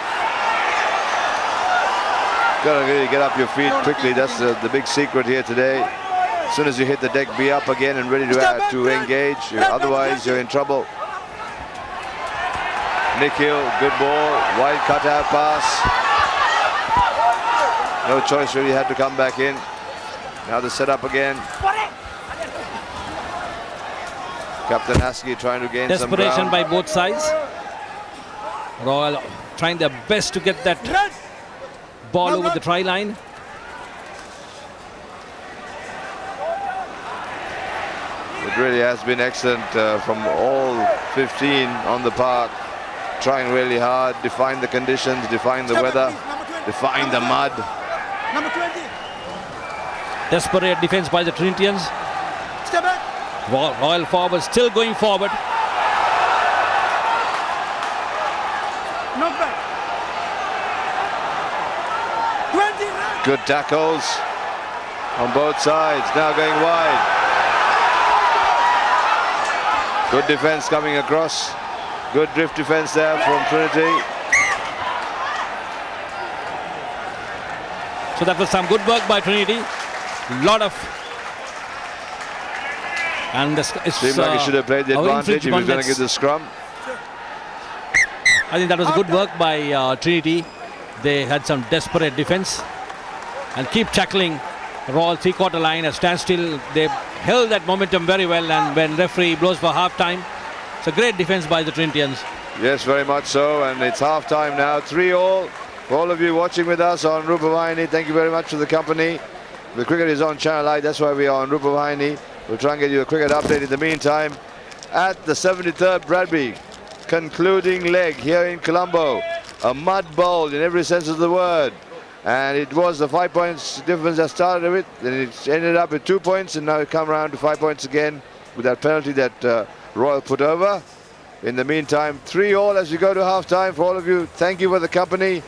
C: Gotta really get up your feet quickly. That's the big secret here today. As soon as you hit the deck, be up again and ready to engage. Otherwise, you're in trouble. Nikhil, good ball, wide cut-out pass. No choice really, had to come back in. Now the setup again. Captain Askey trying to gain some ground.
D: Desperation by both sides. Royal trying their best to get that ball over the try line.
C: It really has been excellent from all 15 on the park. Trying really hard, define the conditions, define the weather, define the mud.
A: Number 20.
D: Desperate defense by the Trinitians.
A: Step back.
D: Royal forward still going forward.
A: Knock back. 20 runs.
C: Good tackles on both sides. Now going wide. Good defense coming across. Good drift defense there from Trinity.
D: So that was some good work by Trinity. Lot of. And
C: seemed like he should have played the advantage. He was going to get the scrum.
D: I think that was good work by Trinity. They had some desperate defense and keep tackling Royal three-quarter line at standstill. They held that momentum very well, and when referee blows for half-time, it's a great defense by the Trinitians.
C: Yes, very much so, and it's half-time now. 3-all. For all of you watching with us on Rupavahini, thank you very much for the company. The cricket is on Channel I, that's why we are on Rupavahini. We'll try and get you a cricket update in the meantime. At the 73rd Bradby, concluding leg here in Colombo. A mud bowl in every sense of the word. And it was the 5 points difference that started with, and it ended up with 2 points, and now it come around to 5 points again with that penalty that Royal put over. In the meantime, 3-all as we go to half-time. For all of you, thank you for the company.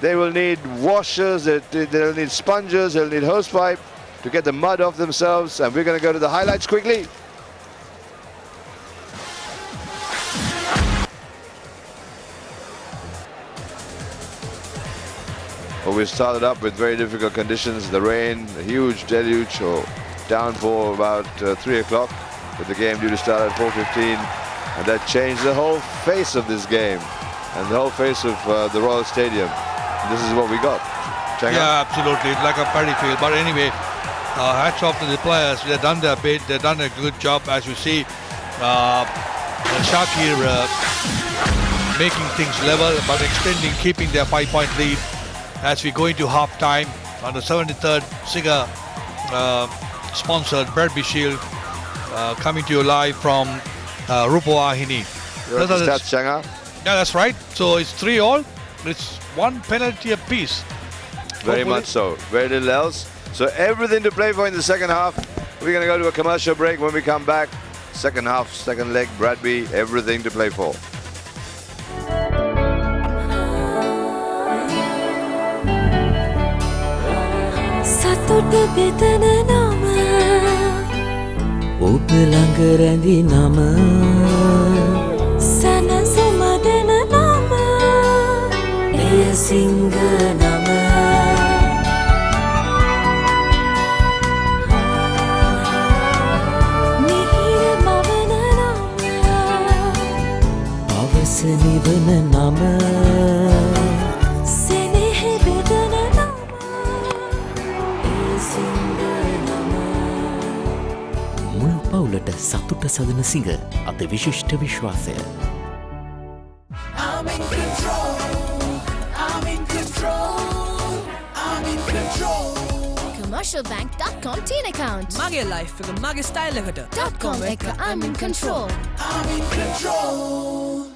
C: They will need washers, they'll need sponges, they'll need hosepipe to get the mud off themselves, and we're going to go to the highlights quickly. Well, we started up with very difficult conditions. The rain, a huge deluge or downpour about 3 o'clock, with the game due to start at 4:15, and that changed the whole face of this game and the whole face of the Royal Stadium. And this is what we got.
E: Yeah, absolutely. It's like a paddy field. But anyway, hats off to the players. They've done their bit. They've done a good job, as you see. Shakir making things level, but extending, keeping their 5-point lead as we go into half-time on the 73rd Siga sponsored Bradby Shield, coming to you live from Rupavahini. Yeah, that's right. So it's 3-all. It's 1 penalty apiece.
C: Very much so. Very little else. So everything to play for in the second half. We're going to go to a commercial break. When we come back, second half, second leg, Bradby, everything to play for.
B: මුළු පවුලට සතුට සදන සිඟ අත විශිෂ්ට විශ්වාසය.
M: I'm in control. I'm in control. I'm in control.
L: Commercialbank.com teen account.
R: Mage life එක mage style එකට.
L: .com එක I'm in control.
M: I'm in control.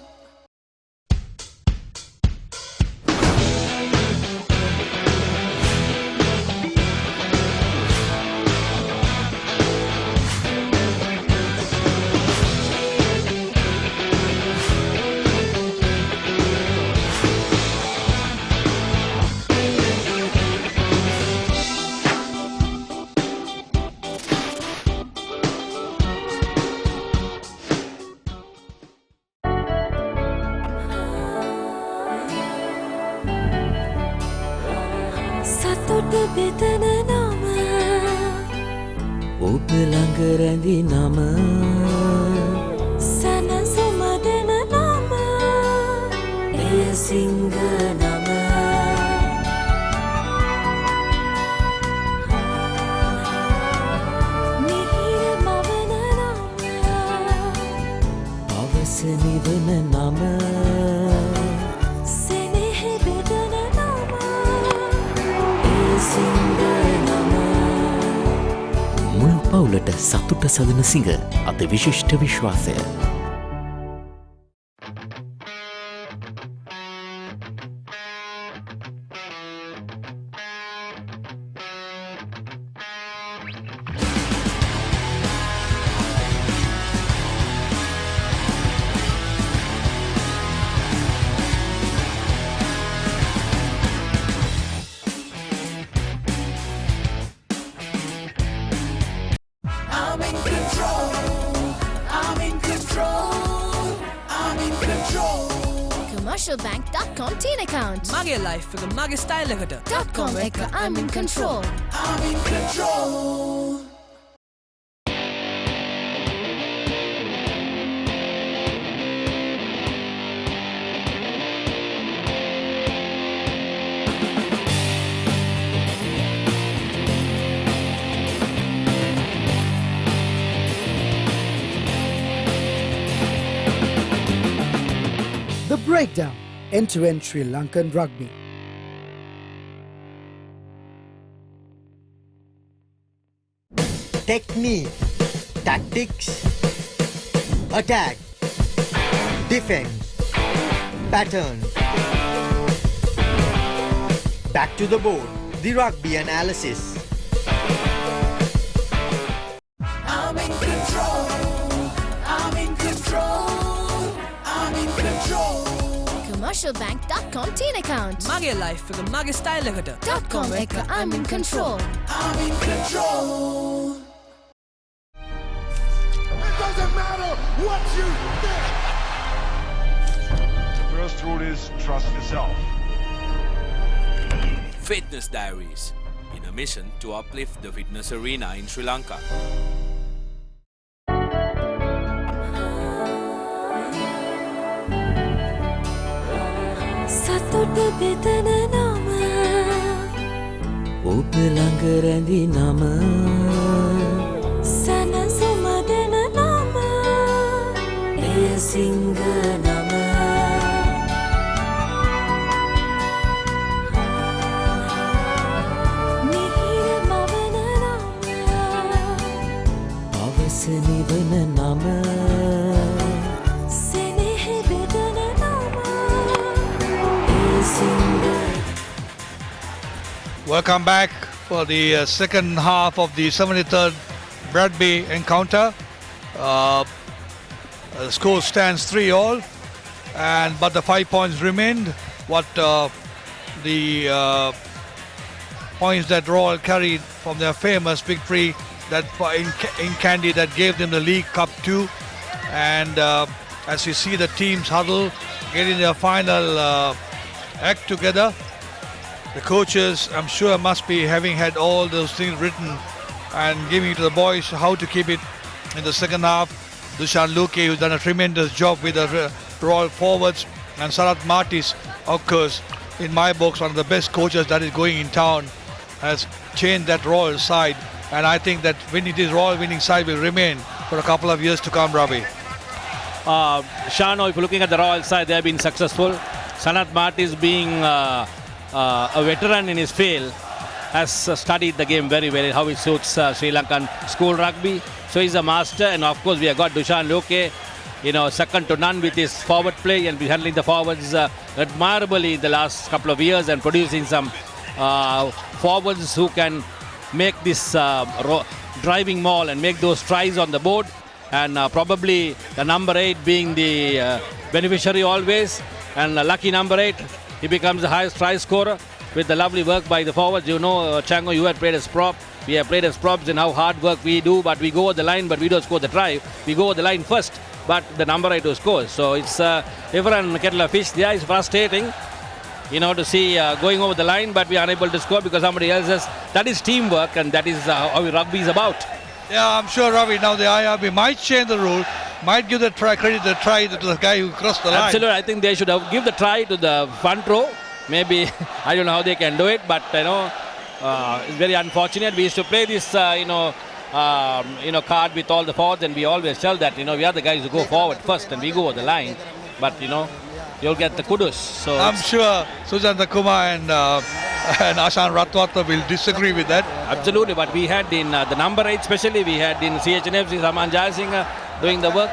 B: ඔබ ළඟ රැඳි නම
M: සනසුම දෙන නම
B: මුළු පවුලට සතුට සදන සිඟ අති විශිෂ්ට විශ්වාසය.
M: I'm in control. I'm in control. I'm in control.
L: Commercialbank.com teen account.
R: මගේ life එක මගේ style එකට.
L: .com එක I'm in control.
M: I'm in control.
K: The Breakdown, end-to-end Sri Lankan rugby.
J: Technique, tactics, attack, defense, pattern. Back to the board, the rugby analysis.
M: I'm in control. I'm in control. I'm in control.
L: Commercialbank.com teen account.
R: මගේ life එක මගේ style එකට.
L: .com එක I'm in control.
M: I'm in control.
N: It doesn't matter what you think.
O: The first rule is trust yourself.
P: Fitness Diaries, in a mission to uplift the fitness arena in Sri Lanka.
L: සතුට බෙදන නම
B: ඔබ ළඟ රැඳි නම
L: සනසුම දෙන නම
B: එය සිංහ නම
L: මිහිර මවන නම
B: පවස නිවන නම
L: සෙනෙහ බෙදන නම
E: Welcome back for the second half of the 73rd Bradby encounter. The score stands 3-all, but the 5 points remained. What the points that Royal carried from their famous victory that in Kandy that gave them the League Cup 2. And as you see the teams huddle, getting their final act together. The coaches, I'm sure, must be having had all those things written and giving it to the boys how to keep it in the second half. Dushan Luke, who's done a tremendous job with the Royal forwards, and Sarat Martis, of course, in my books, one of the best coaches that is going in town, has changed that Royal side. And I think that when it is Royal winning side will remain for a couple of years to come, Ravi.
D: Shano, if you're looking at the Royal side, they have been successful. Sanat Martis being a veteran in his field has studied the game very well, how it suits Sri Lankan school rugby. So he's a master, and of course we have got Dushan Luke, second to none with his forward play and handling the forwards admirably in the last couple of years and producing some forwards who can make this driving maul and make those tries on the board. And probably the number 8 being the beneficiary always, and lucky number 8. He becomes the highest try scorer with the lovely work by the forwards. Chango, you had played as prop. We have played as props in how hard work we do, but we go over the line, but we don't score the try. We go over the line first, but the number 8 scores. So it's different kettle of fish. Yeah, it's frustrating, to see going over the line, but we are unable to score because somebody else has. That is teamwork, and that is how rugby is about.
E: Yeah, I'm sure, Ravi, now the IRB might change the rule might give the credit to the guy who crossed the line.
D: Absolutely, I think they should have give the try to the front row. Maybe I don't know how they can do it, but it's very unfortunate. We used to play this card with all the forwards, and we always tell that we are the guys who go forward first and we go over the line. But you'll get the kudos. So
E: I'm sure Sujanta Kumar and Ashan Ratwata will disagree with that.
D: Absolutely, but we had in the number 8 especially, we had in CHNFC Saman Jayasinghe doing the work,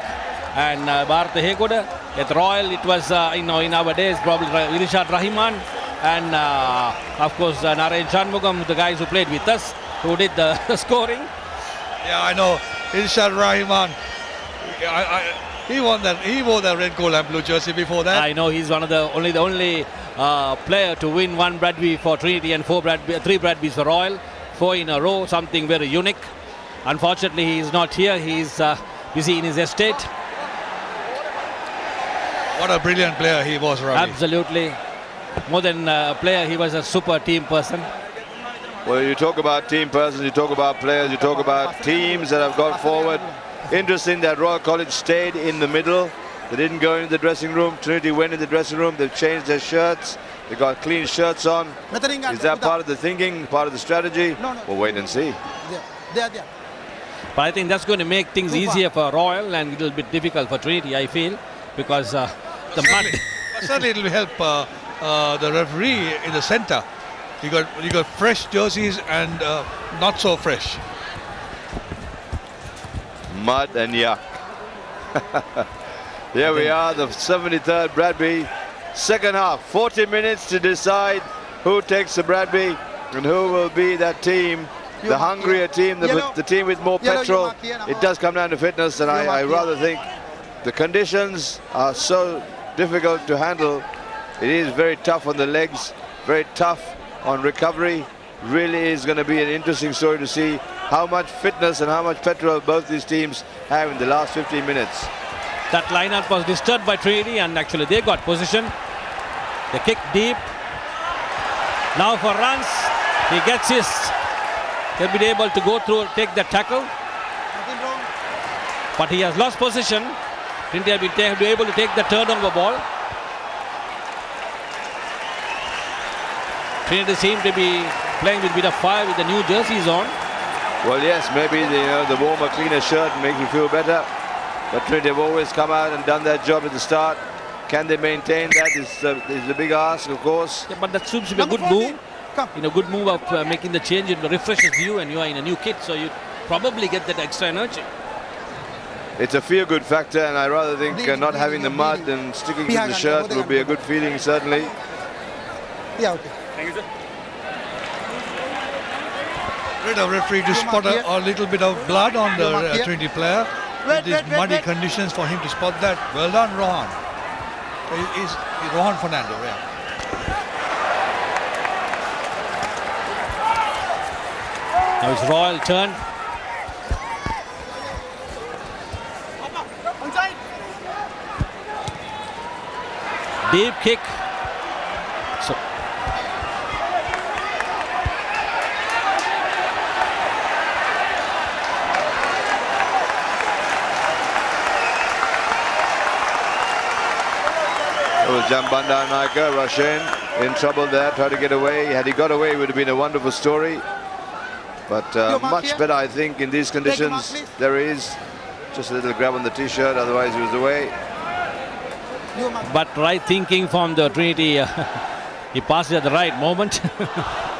D: and Bharata Hekoda. At Royal it was in our days probably Irshad Rahman and of course Narayan Shanmugam, the guys who played with us, who did the scoring.
E: Yeah, I know. Irshad Rahman. He wore the red, gold and blue jersey before that.
D: I know he's the only player to win 1 Bradby for Trinity and 3 Bradbys for Royal, 4 in a row, something very unique. Unfortunately, he is not here. He's busy in his estate.
E: What a brilliant player he was, Ravi.
D: Absolutely. More than a player, he was a super team person.
C: Well, you talk about team persons, you talk about players, you talk about teams that have gone forward. Interesting that Royal College stayed in the middle. They didn't go into the dressing room. Trinity went in the dressing room. They've changed their shirts. They got clean shirts on. Is that part of the thinking, part of the strategy? No. We'll wait and see.
D: But I think that's going to make things easier for Royal and a little bit difficult for Trinity, I feel, because the mud.
E: Certainly it will help the referee in the centre. You got fresh jerseys and not so fresh.
C: Mud and yuck. Here we are, the 73rd Bradby. Second half, 40 minutes to decide who takes the Bradby and who will be that team, the hungrier team, the team with more petrol. It does come down to fitness, and I rather think the conditions are so difficult to handle. It is very tough on the legs, very tough on recovery. Really is going to be an interesting story to see how much fitness and how much petrol both these teams have in the last 15 minutes.
D: That lineup was disturbed by Trinity, and actually they got position. They kick deep. Now for runs, he gets his. He'll be able to go through, take the tackle. But he has lost position. Trinity have been able to take the turnover ball. Trinity seem to be playing with a bit of fire with the new jerseys on.
C: Well, yes, maybe the warmer, cleaner shirt make you feel better. But Trinity have always come out and done that job at the start. Can they maintain that is the big ask, of course.
D: Yeah, but that seems to be a good move. A good move of making the change. It refreshes you, and you are in a new kit, so you probably get that extra energy.
C: It's a feel-good factor, and I rather think not having the mud and sticking to the shirt will be a good feeling, certainly.
K: Yeah, okay.
E: Thank you, sir. Great of referee to spot a little bit of blood on the Trinity player. With these muddy conditions for him to spot that. Well done, Rohan. He's Rohan Fernando, yeah.
D: Now it's Royal turn. Deep kick. So
C: it was Jambanda Naika, rush in trouble there, tried to get away. Had he got away, it would have been a wonderful story. But much better, I think, in these conditions. There is just a little grab on the t-shirt, otherwise he was away.
D: But right thinking from the Trinity, he passed it at the right moment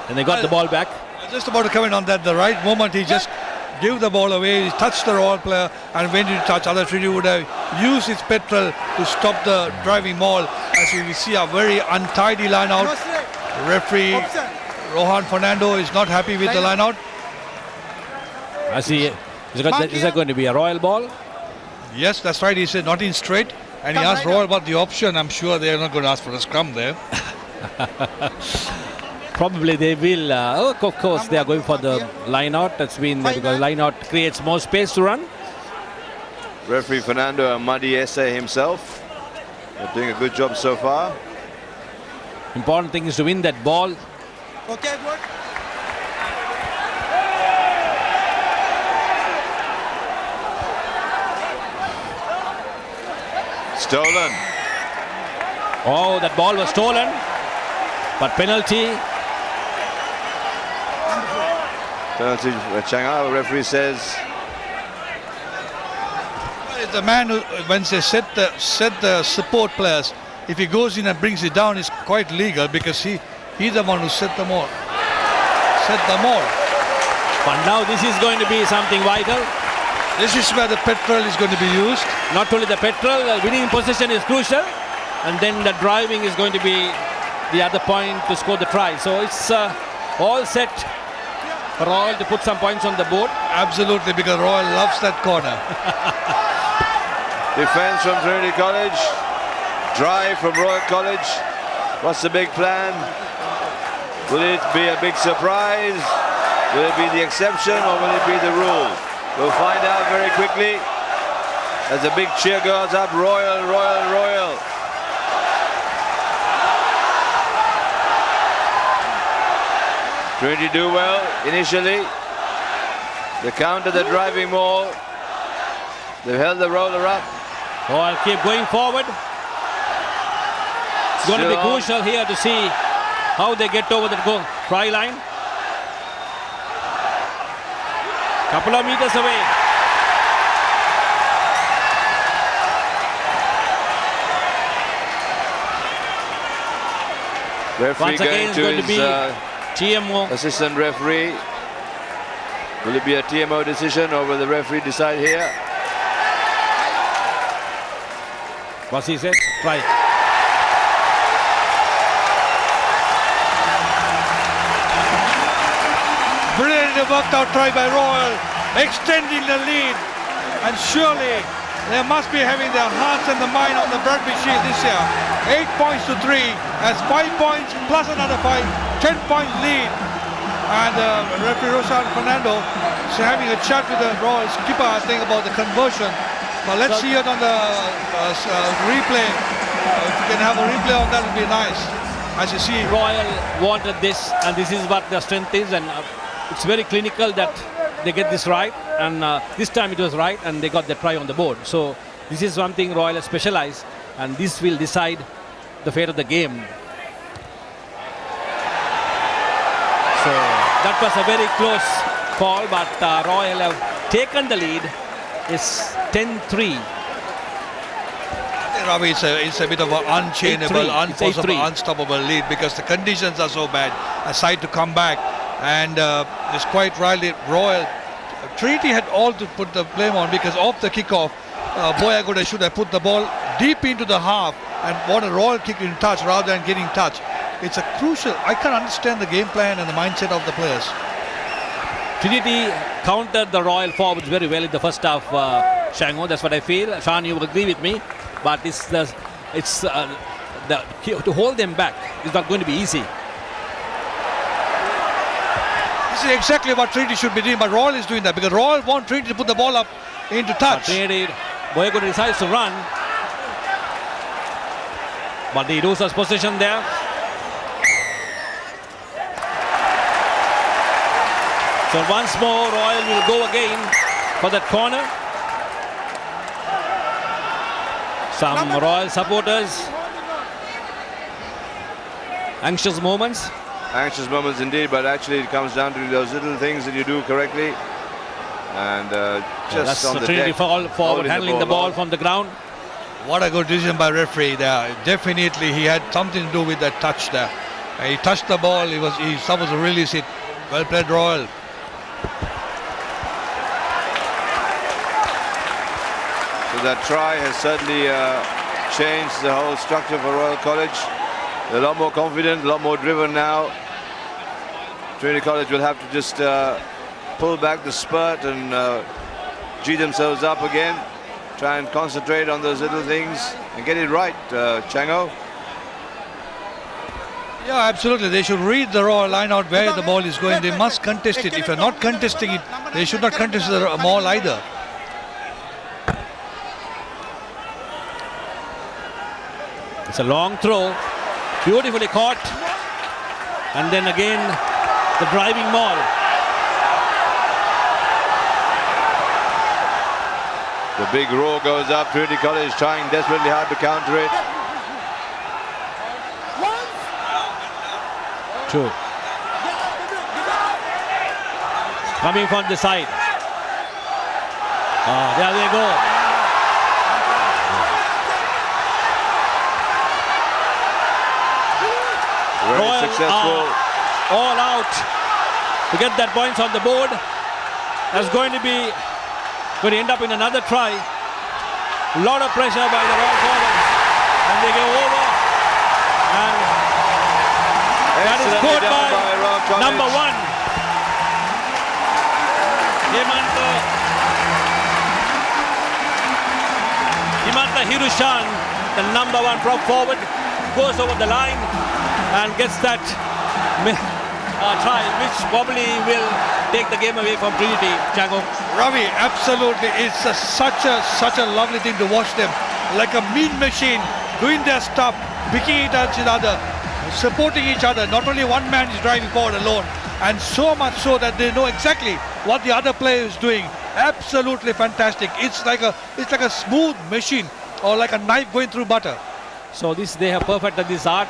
D: and they got the ball back.
E: Just about to comment on that, the right moment he just gave the ball away, he touched the Royal player, and when he touched, other Trinity would have used his petrol to stop the driving ball. As we see a very untidy line out. Referee Rohan Fernando is not happy with the line out.
D: I see. Is that going to be a Royal ball?
E: Yes, that's right. He said not in straight. And he asked Royal about the option. I'm sure they're not going to ask for a scrum there.
D: Probably they will. Of course, they are going for the line out. That's been because line out creates more space to run.
C: Referee Fernando, a muddy essay himself. They're doing a good job so far.
D: Important thing is to win that ball.
A: Okay, good.
C: Stolen.
D: Oh, that ball was stolen. But penalty.
C: Penalty, Chang'an, referee says.
E: The man who, when they set the support players, if he goes in and brings it down, it's quite legal because he's the one who set them all.
D: But now this is going to be something vital.
E: This is where the petrol is going to be used.
D: Not only the petrol, winning position is crucial, and then the driving is going to be the other point to score the try. So it's all set for Royal to put some points on the board.
E: Absolutely, because Royal loves that corner.
C: Defense from Trinity College. Drive from Royal College. What's the big plan? Will it be a big surprise? Will it be the exception or will it be the rule? We'll find out very quickly as the big cheer goes up. Royal, Royal, Royal. Trinity do well initially. They counter the driving maul. They've held the roller up.
D: Royal keep going forward. It's going to be crucial here to see how they get over the try line. Couple of meters away.
C: Referee
D: Once again, it's going to be TMO.
C: Assistant referee. Will it be a TMO decision or will the referee decide here?
D: What's he said? Try.
E: Brilliantly worked out try by Royal, extending the lead, and surely they must be having their hearts and the mind on the Bradby Shield this year. 8 points to 3, that's 5 points plus another 5, 10 points lead. And referee Roshan Fernando is having a chat with the Royal skipper, I think, about the conversion. But let's see it on the replay. If you can have a replay on that, would be nice. As you see,
D: Royal wanted this, and this is what their strength is, and it's very clinical that they get this right, and this time it was right, and they got the try on the board. So this is something Royal has specialized, and this will decide the fate of the game. So that was a very close call, but Royal have taken the lead. It's 10-3.
E: Ravi, it's a bit of an unchainable, unstoppable lead because the conditions are so bad. A side to come back, and it's quite rightly Royal. Trinity had all to put the blame on because of the kickoff. Boyagoda should have put the ball deep into the half and want a Royal kick in touch rather than getting touch. It's a crucial. I can't understand the game plan and the mindset of the players.
D: Trinity countered the Royal forwards very well in the first half, Shango. That's what I feel. Shan, you will agree with me. But to hold them back is not going to be easy.
E: This is exactly what Trinity should be doing, but Royal is doing that because Royal want Trinity to put the ball up into touch.
D: Trinity, Boyagoda decides to run. But he loses possession there. So once more, Royal will go again for that corner. Some Royal supporters. Anxious moments.
C: Anxious moments indeed, but actually it comes down to those little things that you do correctly. And just on the
D: Trinity
C: deck,
D: forward, handling the ball from the ground.
E: What a good decision by referee there. Definitely he had something to do with that touch there. He touched the ball, he's supposed to release it. Well played, Royal.
C: So that try has certainly changed the whole structure for Royal College. They're a lot more confident, a lot more driven now. Trinity College will have to just pull back the spurt and G themselves up again. Try and concentrate on those little things and get it right, Chango.
E: Yeah, absolutely. They should read the Royal line out where the ball is going. They must contest it. If you're not contesting it, they should not contest the ball either.
D: It's a long throw, beautifully caught, and then again the driving maul.
C: The big roar goes up. Trinity College trying desperately hard to counter it.
D: True. Coming from the side. There they go.
C: Very
D: Royal
C: successful.
D: All out to get that points on the board. That's going to end up in another try. A lot of pressure by the Royal forwards, and they go over. And that is scored by number 1. Himanta Hirushan, the number 1 prop forward, goes over the line and gets that try, which probably will take the game away from Trinity. Chango.
E: Ravi, absolutely. It's such a lovely thing to watch them. Like a mean machine, doing their stuff, picking each other, supporting each other. Not only one man is driving forward alone, and so much so that they know exactly what the other player is doing. Absolutely fantastic. It's like a smooth machine, or like a knife going through butter.
D: So they have perfected this art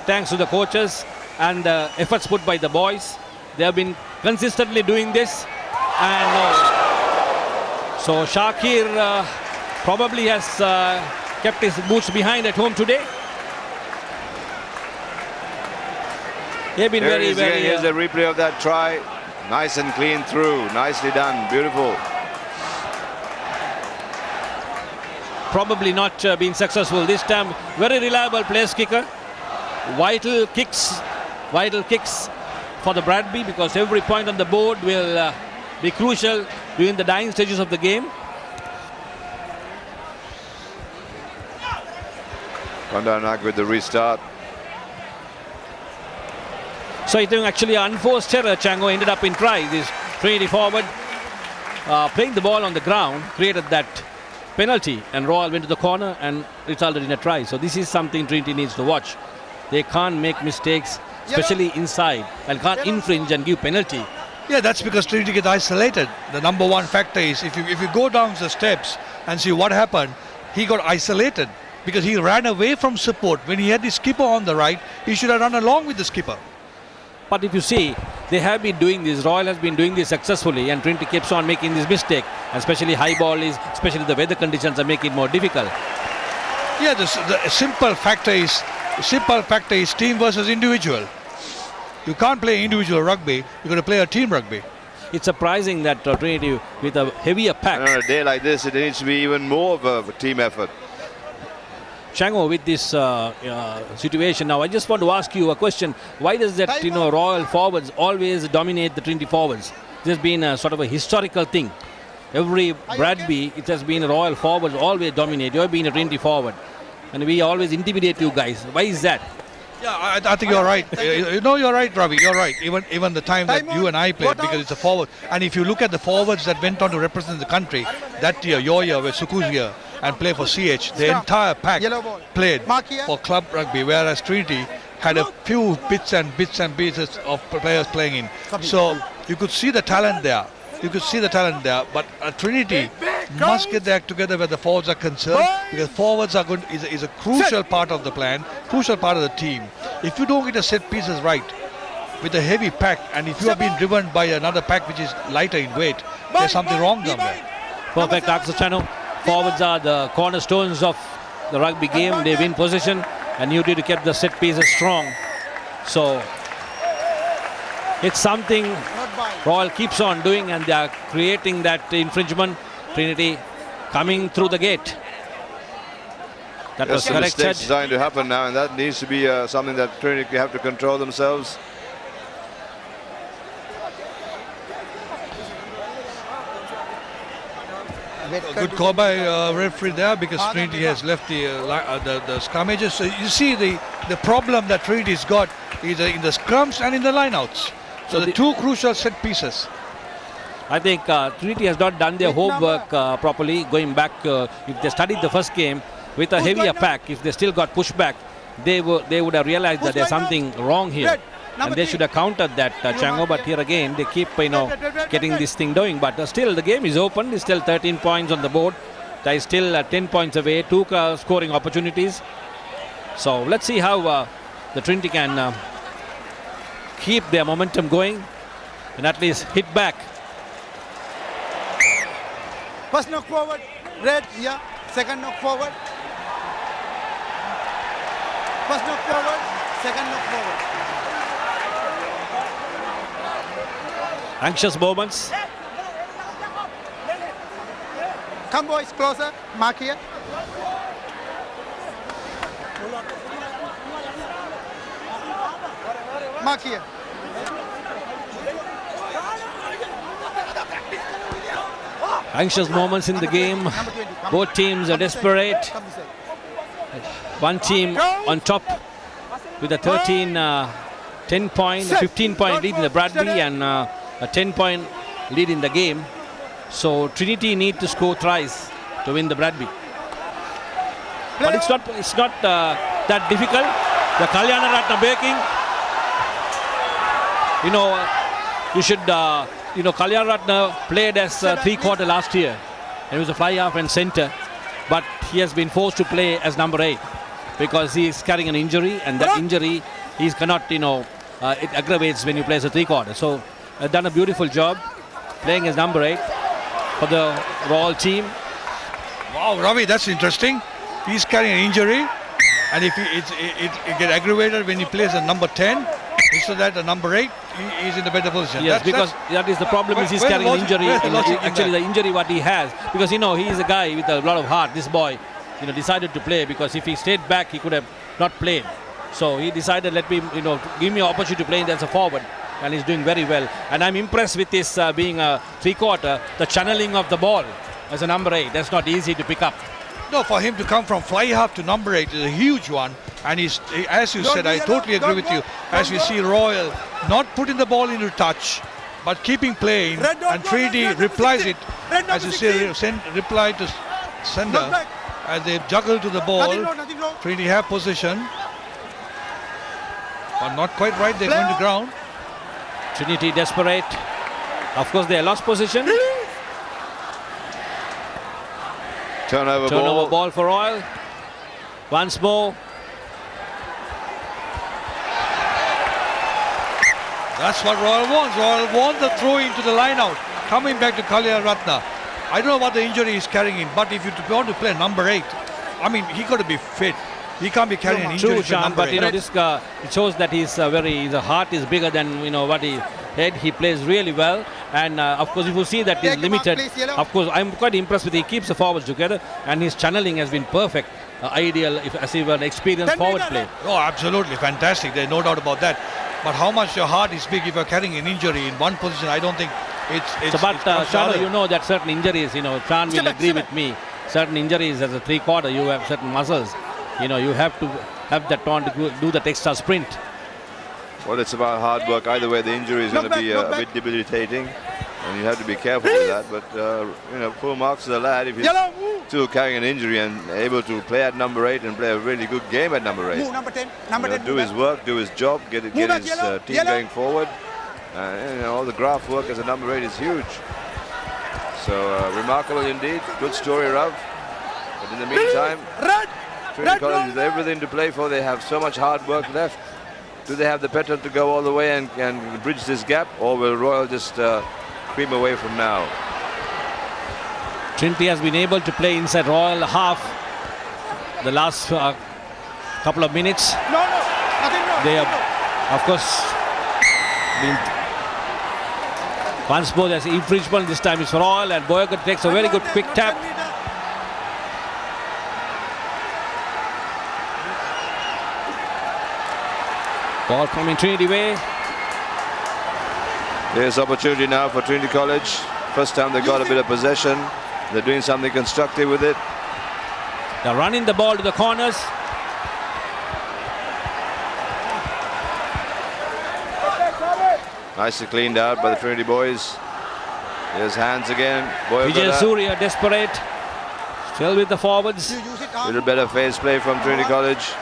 D: thanks to the coaches and the efforts put by the boys. They have been consistently doing this, and so Shakir probably has kept his boots behind at home today. They've been very
C: Here's the replay of that try. Nice and clean through. Nicely done. Beautiful.
D: Probably not been successful this time. Very reliable place kicker. Vital kicks for the Bradby, because every point on the board will be crucial during the dying stages of the game.
C: Kondanak with the restart.
D: So it was actually an unforced error. Chango ended up in try. This Trinity forward playing the ball on the ground created that penalty, and Royal went to the corner and resulted in a try. So this is something Trinity needs to watch. They can't make mistakes, especially inside, and can't infringe and give penalty.
E: Yeah, that's because Trinity gets isolated. The number 1 factor is if you go down the steps and see what happened, he got isolated because he ran away from support. When he had the skipper on the right, he should have run along with the skipper.
D: But if you see, they have been doing this. Royal has been doing this successfully, and Trinity keeps on making this mistake. Especially high ball especially the weather conditions are making it more difficult.
E: Yeah, the simple factor is team versus individual. You can't play individual rugby. You've got to play a team rugby.
D: It's surprising that Trinity, with a heavier pack.
C: On a day like this, it needs to be even more of a team effort.
D: Chango, with this situation now, I just want to ask you a question. Why does that Royal forwards always dominate the Trinity forwards? This has been a sort of a historical thing. Every Bradby, it has been Royal forwards always dominate. You have been a Trinity forward, and we always intimidate you guys. Why is that?
E: Yeah, I think you're right. You're right, Ravi. You're right. Even the time that you and I played, because it's a forward. And if you look at the forwards that went on to represent the country that year, your year, with Suku's year, and play for CH, the entire pack played for club rugby, whereas Trinity had a few bits and pieces of players playing in. So you could see the talent there. But Trinity must get their act together where the forwards are concerned, because forwards are is a crucial part of the plan, crucial part of the team. If you don't get the set pieces right with a heavy pack, and if you are being driven by another pack which is lighter in weight, there's something wrong somewhere.
D: Perfect, Channel. Forwards are the cornerstones of the rugby game. They win possession, and you need to keep the set pieces strong. So it's something Royal keeps on doing, and they are creating that infringement. Trinity coming through the gate. That was correct.
C: Mistakes designed to happen now, and that needs to be something that Trinity have to control themselves.
E: A good call by referee there, because Trinity has left the scrummages. So you see the problem that Trinity's got is in the scrums and in the lineouts. So the two crucial set pieces.
D: I think Trinity has not done their homework properly. Going back, if they studied the first game with a heavier pack, if they still got pushed back, they would have realized that there's something wrong here. And they should have countered that, Chango. But here again, they keep getting this thing going. But still, the game is open. There's still 13 points on the board. They're still 10 points away, 2 scoring opportunities. So let's see how the Trinity can keep their momentum going and at least hit back.
A: First knock forward, red, yeah. Second knock forward. First knock forward, second knock forward.
D: Anxious moments.
A: Come boys, closer, mark here. Mark here.
D: Anxious moments in the game. Both teams are desperate. One team on top with a 10-point, 15-point lead in the Bradby and a 10-point lead in the game. So Trinity need to score thrice to win the Bradby. But it's not that difficult. The Kalyana Ratna breaking. You should. Kalyana Ratna played as 3/4 last year. He was a fly half and center, but he has been forced to play as number 8 because he is carrying an injury, and that injury he cannot. It aggravates when you play as a 3/4. So done a beautiful job playing as number 8 for the Royal team.
E: Wow, Ravi, that's interesting. He's carrying an injury, and if it get aggravated when he plays at number 10, instead that the number 8, he's in a better position.
D: Yes, because that is the problem. Is he's carrying an injury. Actually, the injury what he has, because he is a guy with a lot of heart. This boy, decided to play because if he stayed back, he could have not played. So he decided, let me, give me an opportunity to play as a forward, and he's doing very well. And I'm impressed with this being a 3/4, the channeling of the ball as a number 8. That's not easy to pick up.
E: No, for him to come from fly half to number 8 is a huge one. And as you said, I totally agree with you. As we see Royal not putting the ball into touch, but keeping playing, and Trinity replies it, as you say, reply to sender, as they juggle to the ball. Trinity have possession, but not quite right. They're going to ground.
D: Trinity desperate. Of course, they lost position.
C: Turnover
D: ball for Royal. Once more.
E: That's what Royal wants. Royal wants the throw into the line out. Coming back to Kalyana Ratna. I don't know what the injury is carrying him, but if you want to play number 8, I mean, he got to be fit. He can't be carrying an injury.
D: True, Sean,
E: number
D: but
E: 8.
D: this guy, it shows that his heart is bigger than what he head. He plays really well, and of course, if you see that he's limited. Of course, I'm quite impressed with. He keeps the forwards together, and his channeling has been perfect, ideal. As if an experienced forward play.
E: Oh, absolutely fantastic. There's no doubt about that. But how much your heart is big if you're carrying an injury in one position? I don't think it's.
D: But Sean, that certain injuries. Sean will agree with me. Certain injuries as a 3/4, you have certain muscles. You have to have that on to do that extra sprint.
C: Well, it's about hard work. Either way, the injury is going to be a bit debilitating, and you have to be careful with that. But full marks to the lad if he's still carrying an injury and able to play at number 8 and play a really good game at number 8.
A: Move, number 10. Number 10.
C: Do his work, do his job, get his team going forward. All the graph work as a number 8 is huge. So remarkable indeed. Good story, Rav. But in the meantime, Trinity College has everything to play for. They have so much hard work left. Do they have the petrol to go all the way and bridge this gap, or will Royal just cream away from now?
D: Trinity has been able to play inside Royal half the last couple of minutes. They have, of course, been once more there's infringement. This time it's for Royal, and Boyagat takes a very good quick tap. Ball coming Trinity way.
C: There's opportunity now for Trinity College. First time they got a bit of possession. They're doing something constructive with it.
D: They're running the ball to the corners.
C: Nicely cleaned out by the Trinity boys. There's hands again.
D: Vijay Surya desperate. Still with the forwards.
C: A little better phase play from Trinity College.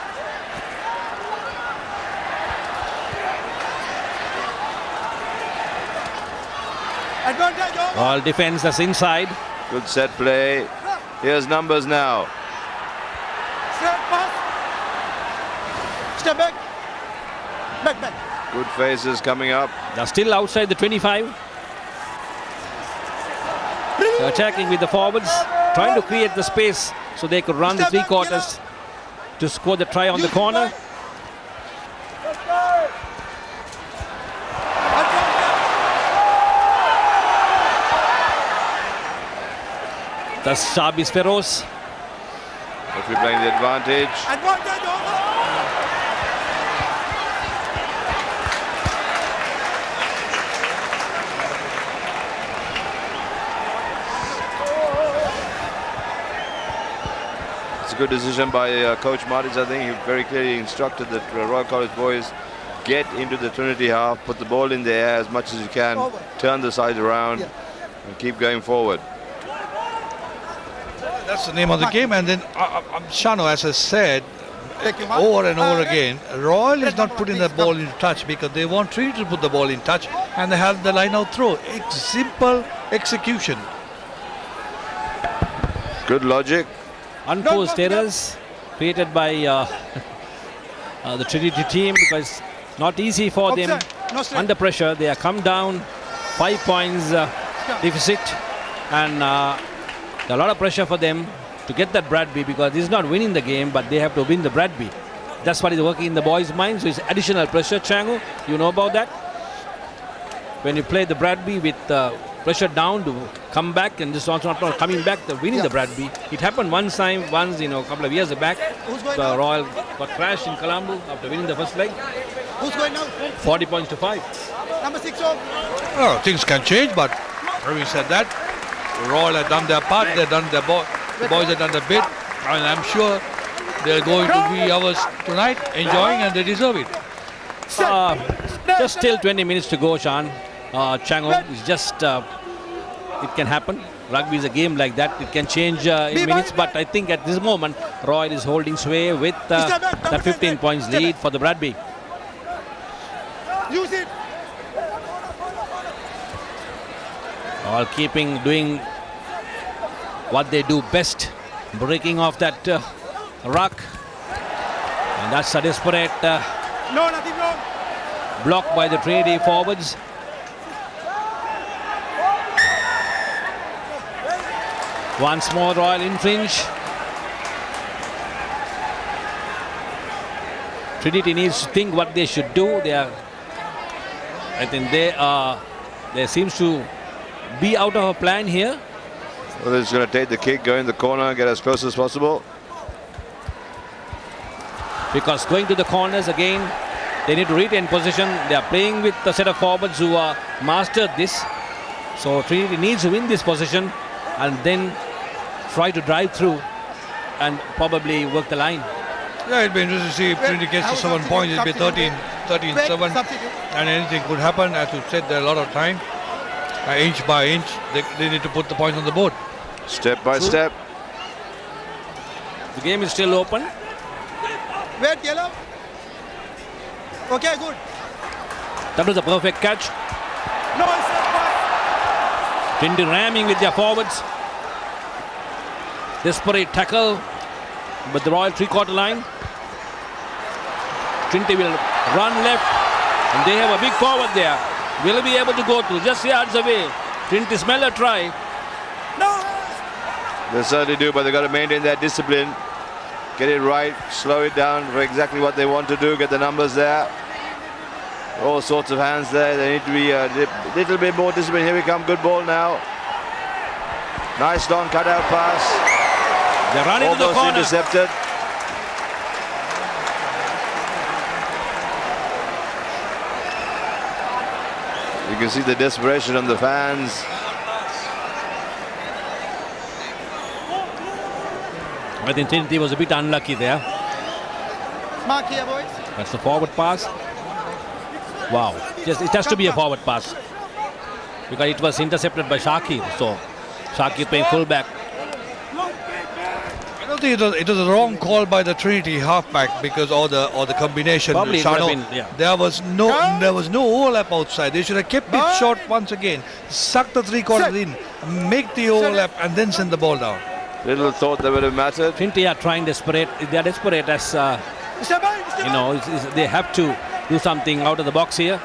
D: All defense that's inside.
C: Good set play. Here's numbers now.
A: Straight pass. Step back. Back.
C: Good faces coming up.
D: They're still outside the 25. They're attacking with the forwards, trying to create the space so they could run the three quarters to score the try on the corner. That's Shabis Feroz.
C: If we're playing the advantage. It's a good decision by Coach Martins. I think he very clearly instructed the Royal College boys get into the Trinity half, put the ball in the air as much as you can, turn the side around and keep going forward.
E: That's the name of the game. And then Shano, as I said over and over again, Royal is not putting the ball in touch because they want Trinity to put the ball in touch, and they have the line out throw. It's simple execution.
C: Good logic.
D: Unforced errors created by the Trinity team because it's not easy for them under pressure. They are come down 5 points deficit, and a lot of pressure for them to get that Bradby because this is not winning the game, but they have to win the Bradby. That's what is working in the boys' minds. So it's additional pressure, Changu. You know about that? When you play the Bradby with pressure down to come back, and just also not coming back, the winning the Bradby. It happened once, a couple of years back. The Royal got crashed in Colombo after winning the first leg.
A: Who's going now?
D: 40 points to 5.
A: Number 6.
E: Oh, things can change, but having said that, Royal have done their part. They've done their the boys have done their bit, and I'm sure they're going to be ours tonight, enjoying, and they deserve it.
D: Just still 20 minutes to go, Sean. Chango, it's just it can happen. Rugby is a game like that. It can change in minutes, but I think at this moment Royal is holding sway with that 15 points lead for the Bradby.
A: Use it.
D: All doing what they do best, breaking off that ruck, and that's a desperate
A: no, nothing wrong.
D: Block by the Trinity forwards. Once more Royal infringe. Trinity needs to think what they should do. I think there seems to be out of a plan here.
C: Well, they're just going to take the kick, go in the corner and get as close as possible.
D: Because going to the corners again, they need to retain position. They are playing with a set of forwards who are mastered this. So Trinity needs to win this position and then try to drive through and probably work the line.
E: Yeah, it'll be interesting to see if Trinity gets to 7 points. It'll be 13-7, and anything could happen. As you said, there are a lot of time. Inch by inch, they need to put the points on the board.
C: Step by step.
D: The game is still open.
A: Wait, yellow. Okay, good.
D: That was a perfect catch.
A: No, it's not.
D: Trinity ramming with their forwards. Desperate tackle, but the Royal three-quarter line. Trinity will run left, and they have a big forward there. Will be able to go through just yards away. Trinity smell a try.
A: No.
C: They certainly do, but they've got to maintain that discipline. Get it right, slow it down for exactly what they want to do, get the numbers there. All sorts of hands there. They need to be a little bit more disciplined. Here we come, good ball now. Nice long cutout pass.
D: They're running to the
C: almost
D: corner.
C: Intercepted. You can see the desperation on the fans.
D: I think Trinity was a bit unlucky there.
A: Mark here, boys.
D: That's the forward pass. Wow. It has to be a forward pass because it was intercepted by Shakir. So Shakir playing fullback.
E: I don't think it was a wrong call by the Trinity halfback because or the combination.
D: Probably it would have been, yeah.
E: There was no overlap outside. They should have kept it short once again. Suck the three quarters in, make the overlap, and then send the ball down.
C: Little thought that would have mattered.
D: Trinity are trying desperate. They are desperate as, you know, they have to do something out of the box here.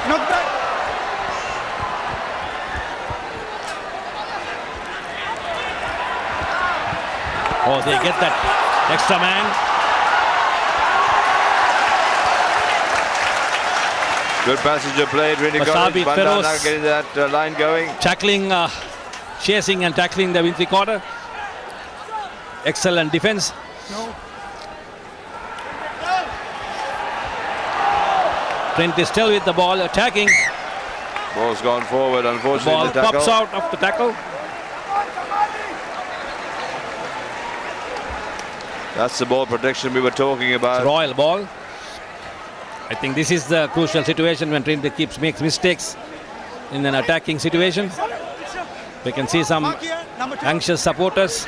A: Knock back.
D: Oh, they get that extra man.
C: Good passenger play. Trinity
D: Wasabi,
C: Bandana
D: Feroz.
C: getting that line going.
D: Tackling, chasing and tackling the win quarter. Excellent defense.
A: No.
D: Trent is still with the ball, attacking.
C: Ball's gone forward, unfortunately.
D: Ball
C: the tackle.
D: pops out of the tackle.
C: That's the ball protection we were talking about.
D: Royal ball. I think this is the crucial situation when Trinity makes mistakes in an attacking situation. We can see some anxious supporters.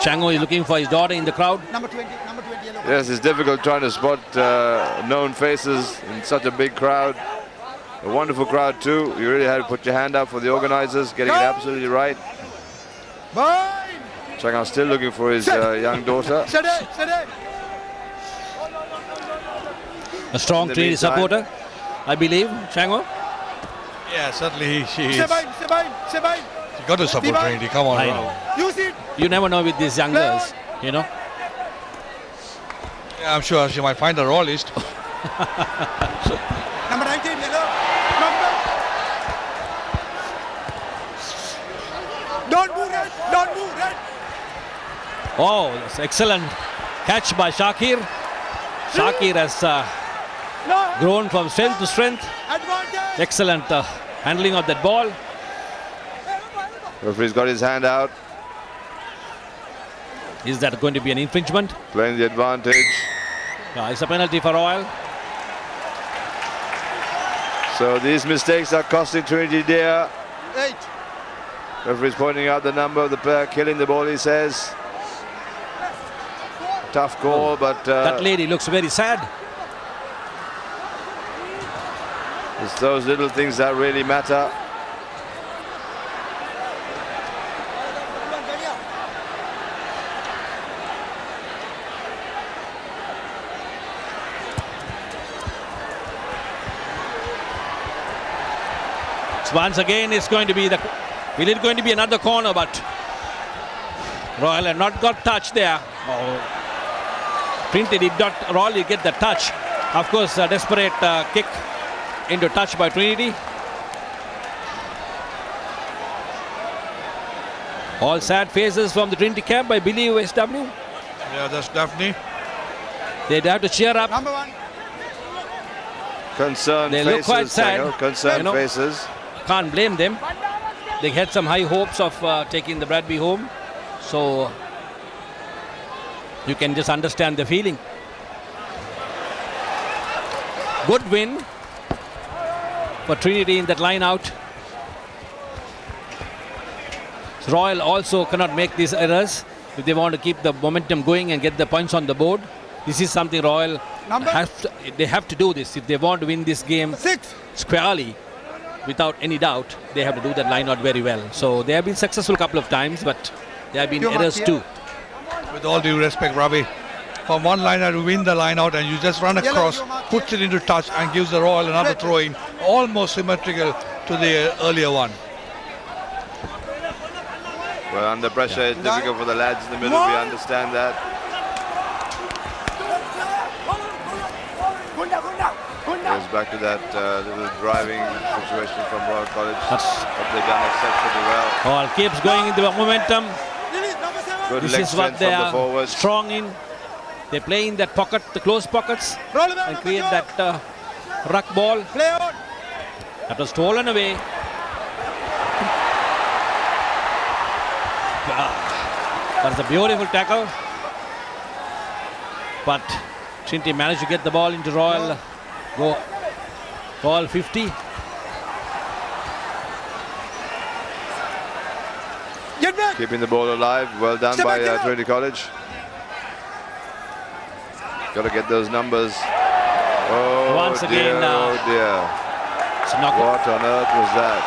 D: Chango is looking for his daughter in the crowd.
A: Number 20.
C: Yes, it's difficult trying to spot known faces in such a big crowd. A wonderful crowd too. You really had to put your hand up for the organizers, getting it absolutely right. Chango's still looking for his young daughter.
D: A strong Trinity supporter, I believe, Chango.
E: Yeah, certainly she is.
A: Sebain.
E: You got to support Trinity. Come on.
D: I know. You never know with these young girls, you know.
E: Yeah, I'm sure she might find a royalist.
A: Number 19, yellow. Don't move, red. Don't move, red.
D: Oh, that's excellent catch by Shakir. Shakir has grown from strength to strength.
A: Advantage.
D: Excellent handling of that ball.
C: Referee's got his hand out.
D: Is that going to be an infringement?
C: Playing the advantage.
D: It's a penalty for Royal.
C: So these mistakes are costing Trinity dear.
A: 8.
C: Referee's pointing out the number of the player killing the ball, he says. Tough call, but...
D: that lady looks very sad.
C: It's those little things that really matter.
D: Once again, it's going to be another corner, but Royal had not got touch there. Oh. Trinity did not Royal get the touch. Of course, a desperate kick into touch by Trinity. All sad faces from the Trinity camp, I believe, SW.
E: Yeah, that's Daphne.
D: They'd have to cheer up.
A: Number 1.
C: Concerned
D: they
C: faces.
D: Look quite sad.
C: Concerned faces.
D: Can't blame them. They had some high hopes of taking the Bradby home. So you can just understand the feeling. Good win for Trinity in that line out. Royal also cannot make these errors if they want to keep the momentum going and get the points on the board. This is something Royal they have to do this if they want to win this game squarely. Without any doubt, they have to do that line out very well. So they have been successful a couple of times, but there have been errors too.
E: With all due respect, Ravi, from one liner to win the line out and you just run across, puts it into touch and gives the Royal another throw-in, almost symmetrical to the earlier one.
C: Well, under pressure, it's difficult for the lads in the middle. We understand that. Goes back to that little driving situation from Royal College. But they've done exceptionally well.
D: Royal keeps going into the momentum.
C: Good
D: This
C: leg
D: is what
C: strength
D: they
C: from the
D: are
C: forwards.
D: strong in. They play in that pocket, the close pockets, and create that ruck ball. That was stolen away. That's a beautiful tackle. But Trinity managed to get the ball into Royal. Go Royal 50.
C: Keeping the ball alive. Well done by Trinity College. Got to get those numbers Oh,
D: Once again,
C: oh dear.
D: it's a knockout.
C: What on earth was that?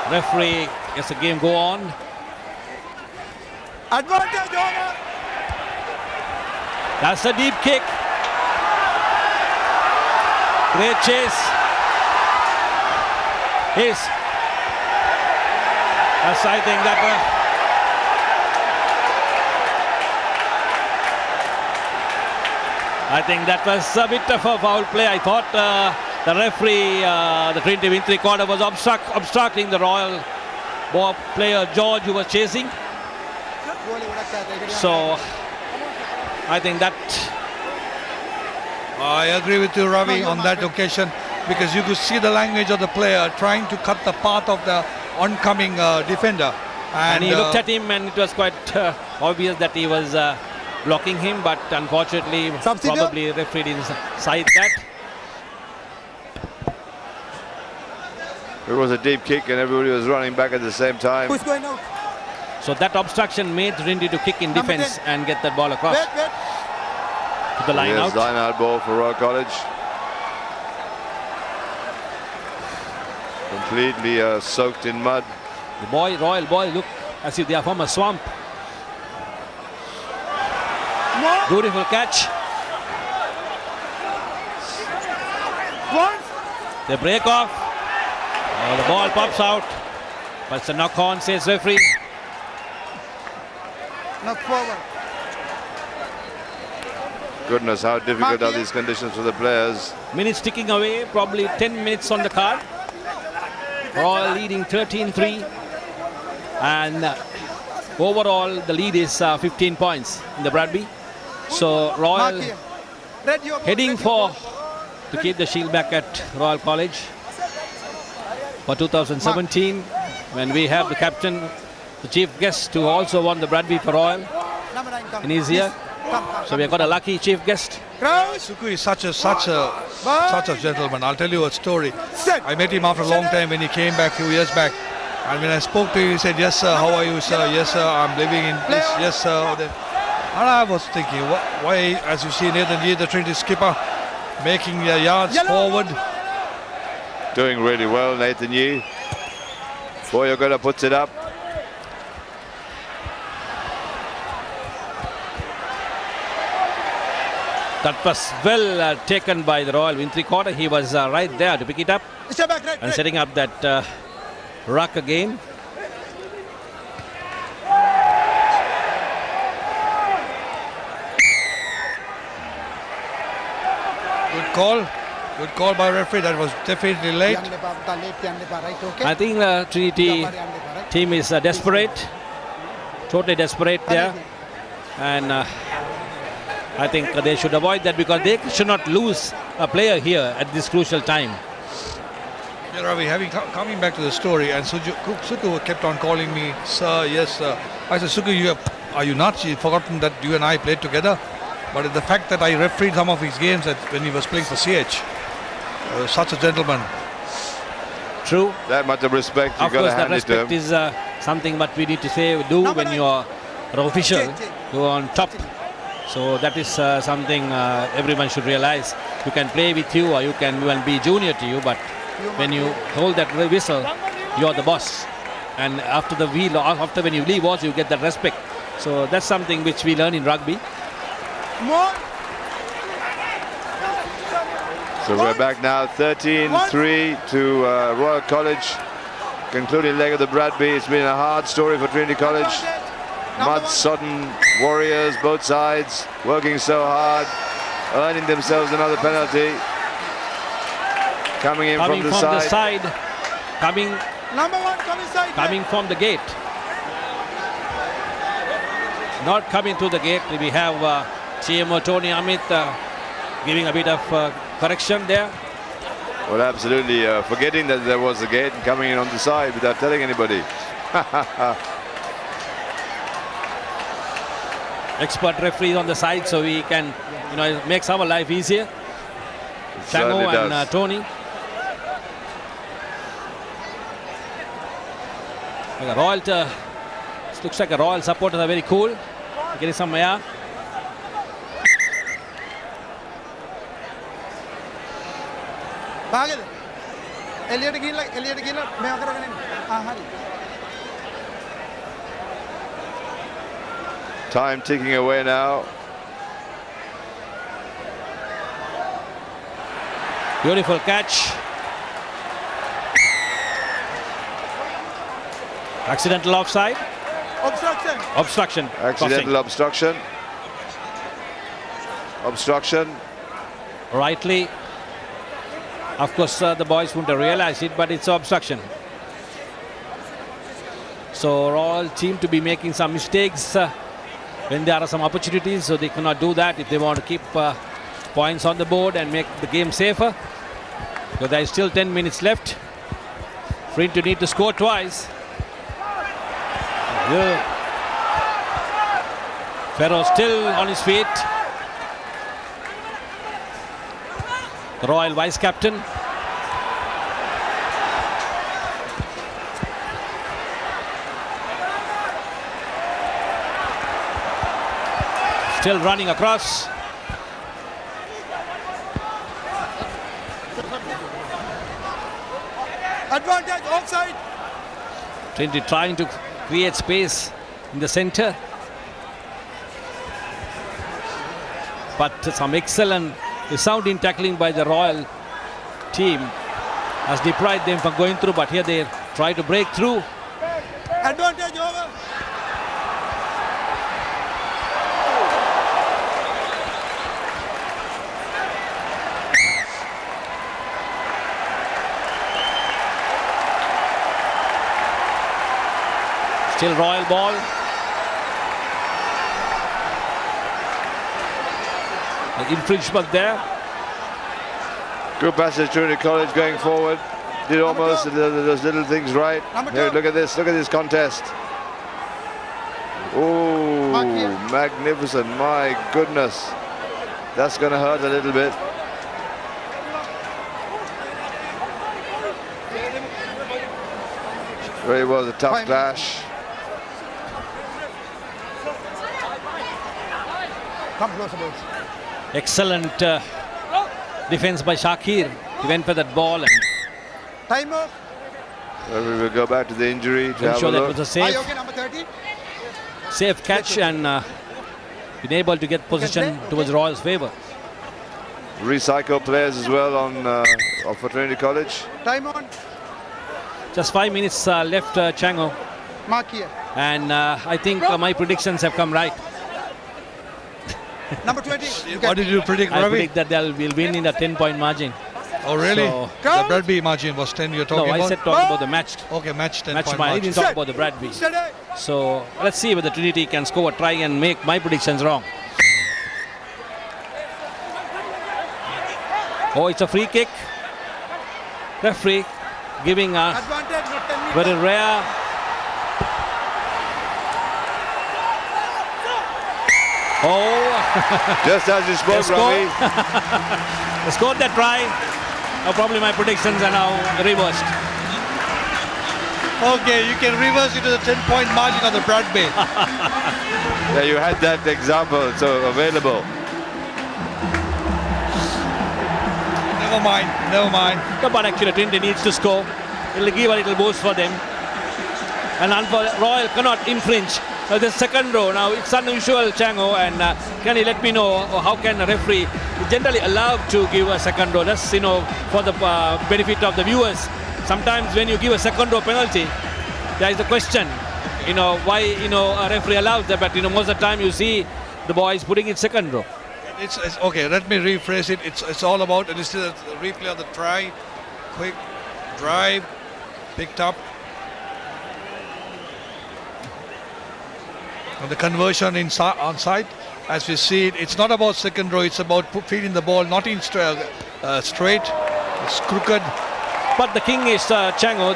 D: Referee gets the game go on.
A: Advantage over.
D: That's a deep kick. Great chase. That's, I think that was a bit of a foul play. I thought the referee, the Trinity win three-quarter, was obstructing the Royal ball player George, who was chasing. So I think that.
E: I agree with you, Ravi, on that occasion, because you could see the language of the player trying to cut the path of the oncoming defender.
D: And he looked at him, and it was quite obvious that he was blocking him, but unfortunately, probably referee didn't cite that.
C: It was a deep kick, and everybody was running back at the same time.
A: Who's going out?
D: So that obstruction made Trinity to kick in defense and get that ball across. To the line out.
C: Line out ball for Royal College. Completely soaked in mud.
D: The Royal boy look as if they are from a swamp. Beautiful catch. They break off. Oh, the ball pops out. But it's a knock on, says referee.
A: Knock forward.
C: Goodness, how difficult are these conditions for the players.
D: Minutes ticking away, probably 10 minutes on the card. Royal leading 13-3. And overall, the lead is 15 points in the Bradby. So Royal heading to keep the shield back at Royal College for 2017, when we have the captain, the chief guest, who also won the Bradby for Royal in his year. So we have got a lucky chief guest.
E: Suku is such a gentleman. I'll tell you a story. I met him after a long time when he came back a few years back. And when I spoke to him, he said, "Yes, sir. How are you, sir? Yes, sir. I'm living in this. Yes, sir." And I was thinking, why, as you see, Nathan Yee, the Trinity skipper, making yards forward.
C: Doing really well, Nathan Yee. Boyagoda puts it up.
D: That was well taken by the Royal win three-quarter. He was right there to pick it up and setting up that ruck again.
E: Good call by referee. That was definitely late.
D: I think Trinity team is desperate, totally desperate there, and I think they should avoid that, because they should not lose a player here at this crucial time.
E: Yeah, Ravi, coming back to the story, and Suku kept on calling me, "Sir, yes, sir." I said, "Suku, are you nuts? You've forgotten that you and I played together?" But the fact that I refereed some of his games when he was playing for CH, such a gentleman.
D: True.
C: That much of respect, you
D: of
C: got to
D: course, that
C: hand it to him.
D: respect is something what we need to do when you are an official, you are on top. So that is something everyone should realize. You can play with you, or you can be junior to you, but when you hold that whistle, you are the boss. And after when you leave also, you get that respect. So that's something which we learn in rugby.
C: So we're back now, 13-3 to Royal College. Concluding leg of the Bradby. It's been a hard story for Trinity College. Mud-sodden warriors, both sides, working so hard, earning themselves another penalty. Coming in from the side.
D: Coming from the gate. Not coming to the gate. We have CMO Tony Amit giving a bit of correction there.
C: Well, absolutely forgetting that there was a gate and coming in on the side without telling anybody.
D: Expert referee on the side, so we can, it makes our life easier. Tango and Tony. Like a Royal, it looks like a Royal supporters are very cool. Getting some air.
A: ආගෙද එළියට ගිහිල්ලා මේවා කරගෙන ඉන්න හරි
C: Time ticking away now.
D: Beautiful catch. Accidental offside. Obstruction.
C: Accidental obstruction. Obstruction.
D: Rightly. Of course, the boys wouldn't have realized it, but it's obstruction. So Royal seem to be making some mistakes when there are some opportunities, so they cannot do that if they want to keep points on the board and make the game safer. So there is still 10 minutes left. Trinity need to score twice. Ferro still on his feet. The Royal vice captain. Still running across.
A: Advantage offside.
D: Trinity trying to create space in the center. But some excellent sounding tackling by the Royal team has deprived them from going through, but here they try to break through.
A: Advantage over.
D: Still Royal ball. An infringement there.
C: Good passage, Trinity College going forward. Did almost those little things right. Here, look at this contest. Oh, magnificent, my goodness. That's going to hurt a little bit. Really was a tough clash.
A: Come closer, boys.
D: Excellent defense by Shakir. He went for that ball and
A: time off.
C: Well, we will go back to the injury to have a
D: ensure that
C: look.
D: was a safe.
A: Are you okay, number 30?
D: Safe catch and been able to get position towards Royal's favour.
C: Recycle players as well on for Trinity College.
A: Time on.
D: Just 5 minutes left, Chango.
A: Mark here.
D: And I think my predictions have come right.
A: Number 20.
E: What did you predict,
D: I
E: Ravi?
D: predict that they'll win in a 10-point margin.
E: Oh, really?
D: So,
E: the Bradby margin was 10 you're talking
D: no,
E: about?
D: I said talking about the match.
E: Okay, match 10
D: Match
E: point
D: I
E: margin.
D: didn't talk about the Bradby. So let's see whether Trinity can score a try and make my predictions wrong. Oh, it's a free kick. Referee giving a very rare. Oh,
C: just as you spoke, Ravi.
D: They scored that try. Probably my predictions are now reversed.
E: Okay, you can reverse it to the 10-point margin of the Bradby.
C: Yeah, you had that example, so available.
E: Never mind, never mind.
D: No, but actually Trinity needs to score. It'll give a little boost for them. And Royal cannot infringe. The second row, now it's unusual, Chango, and can you let me know how can a referee generally allowed to give a second row? That's, for the benefit of the viewers. Sometimes when you give a second row penalty, there is a question, why, a referee allows that, but, most of the time you see the boys putting it second row.
E: It's okay, let me rephrase it. It's all about, and this is a replay of the try, quick drive, picked up. And the conversion onside, as we see it, it's not about second row, it's about feeding the ball, not in straight, it's crooked.
D: But the king is Chango.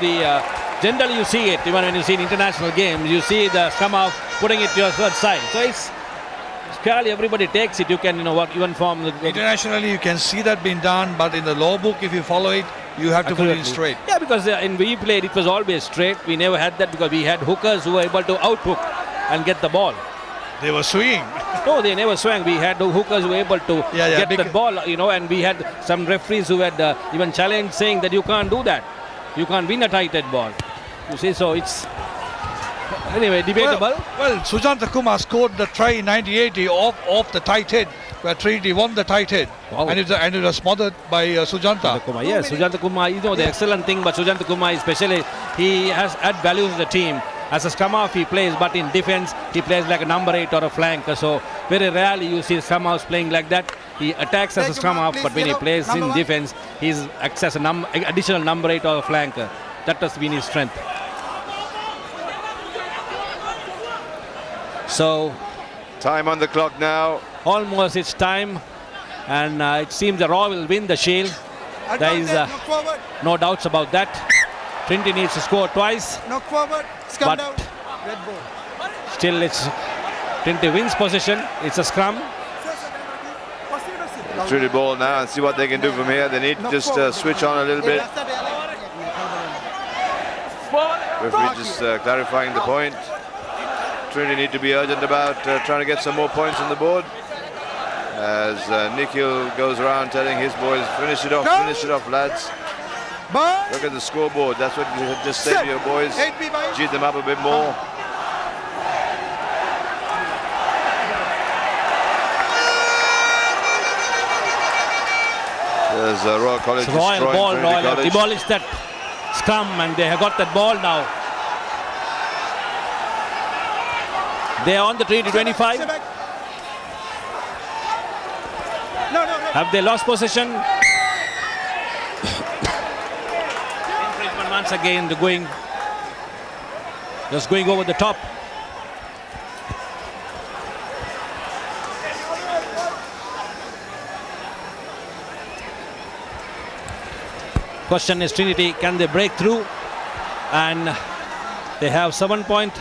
D: Generally you see it, even when you see in international games, you see the somehow putting it to your third side. So it's clearly everybody takes it. You can, work even from the
E: internationally, you can see that being done, but in the law book, if you follow it, you have to put it in straight.
D: Yeah, because in we played, it was always straight. We never had that because we had hookers who were able to out-hook and get the ball.
E: They were swinging.
D: No, they never swung. We had the hookers who were able to get the ball, and we had some referees who had even challenged, saying that you can't do that. You can't win a tight head ball. You see, so it's anyway debatable.
E: Well, Sujanta Kumar scored the try in 1980 off the tight head, where Trinity won the tight head. Wow. And it was smothered by Sujanta.
D: Kumar. Yes, Sujanta Kumar, the excellent thing, but Sujanta Kumar especially, he has add values to the team. As a scrum half he plays, but in defense he plays like a number 8 or a flanker. So very rarely you see scrum halves playing like that. He attacks as a scrum half, but when he plays in defense, he acts as an additional number 8 or a flanker. That has been his strength. So
C: time on the clock now.
D: Almost it's time, and it seems the Raw will win the Shield. There is no doubts about that. Trinity needs to score twice.
A: Knock forward, scum down, red ball.
D: Still it's Trinity wins possession. It's a scrum.
C: Trinity ball now and see what they can do from here. They need to just switch on a little bit. Referee just clarifying the point. Trinity need to be urgent about trying to get some more points on the board. As Nikhil goes around telling his boys, finish it off, lads. Look at the scoreboard. That's what you just said to your boys. G them up a bit more. There's Royal College
D: Royal ball.
C: Royal
D: have demolished that scrum, and they have got that ball now. They are on the Trinity 25. Have they lost possession? Infringement once again. They're just going over the top. Question is, Trinity, can they break through? And they have 7 point.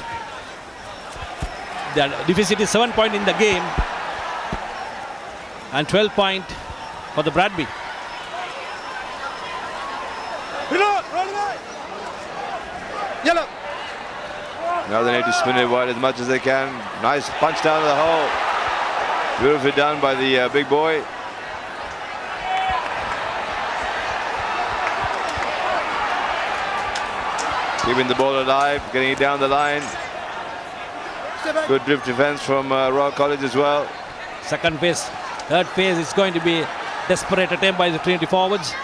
D: The deficit is 7 point in the game, and 12 point for the Bradby.
A: Yellow.
C: Now they need to spin it wide as much as they can. Nice punch down the hole. Beautifully done by the big boy. Keeping the ball alive, getting it down the line. Good drift defense from Royal College as well.
D: Second phase, third phase is going to be desperate attempt by the Trinity forwards.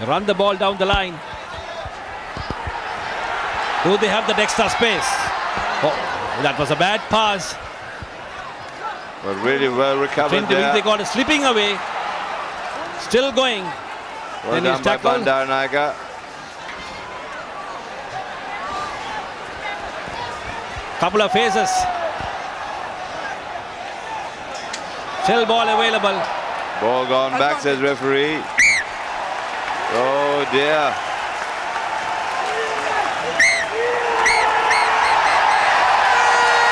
D: Run the ball down the line. Do they have that extra space? Oh, that was a bad pass.
C: But really well recovered there.
D: They got it slipping away. Still going.
C: Well done by Bandaranaike.
D: Couple of phases. Still ball available.
C: Ball gone back, says referee. Oh dear.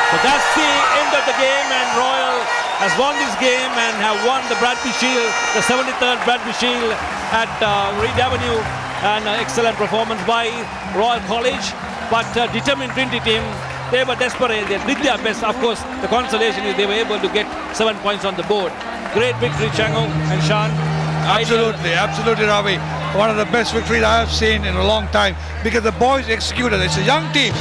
D: So that's the end of the game, and Royal has won this game and have won the Bradby Shield, the 73rd Bradby Shield at Reed Avenue. An excellent performance by Royal College, but determined Trinity team. They were desperate. They did their best. Of course, the consolation is they were able to get 7 points on the board. Great victory, Chango and Sean.
E: Absolutely, Ravi. One of the best victories I have seen in a long time, because the boys executed. It's a young team.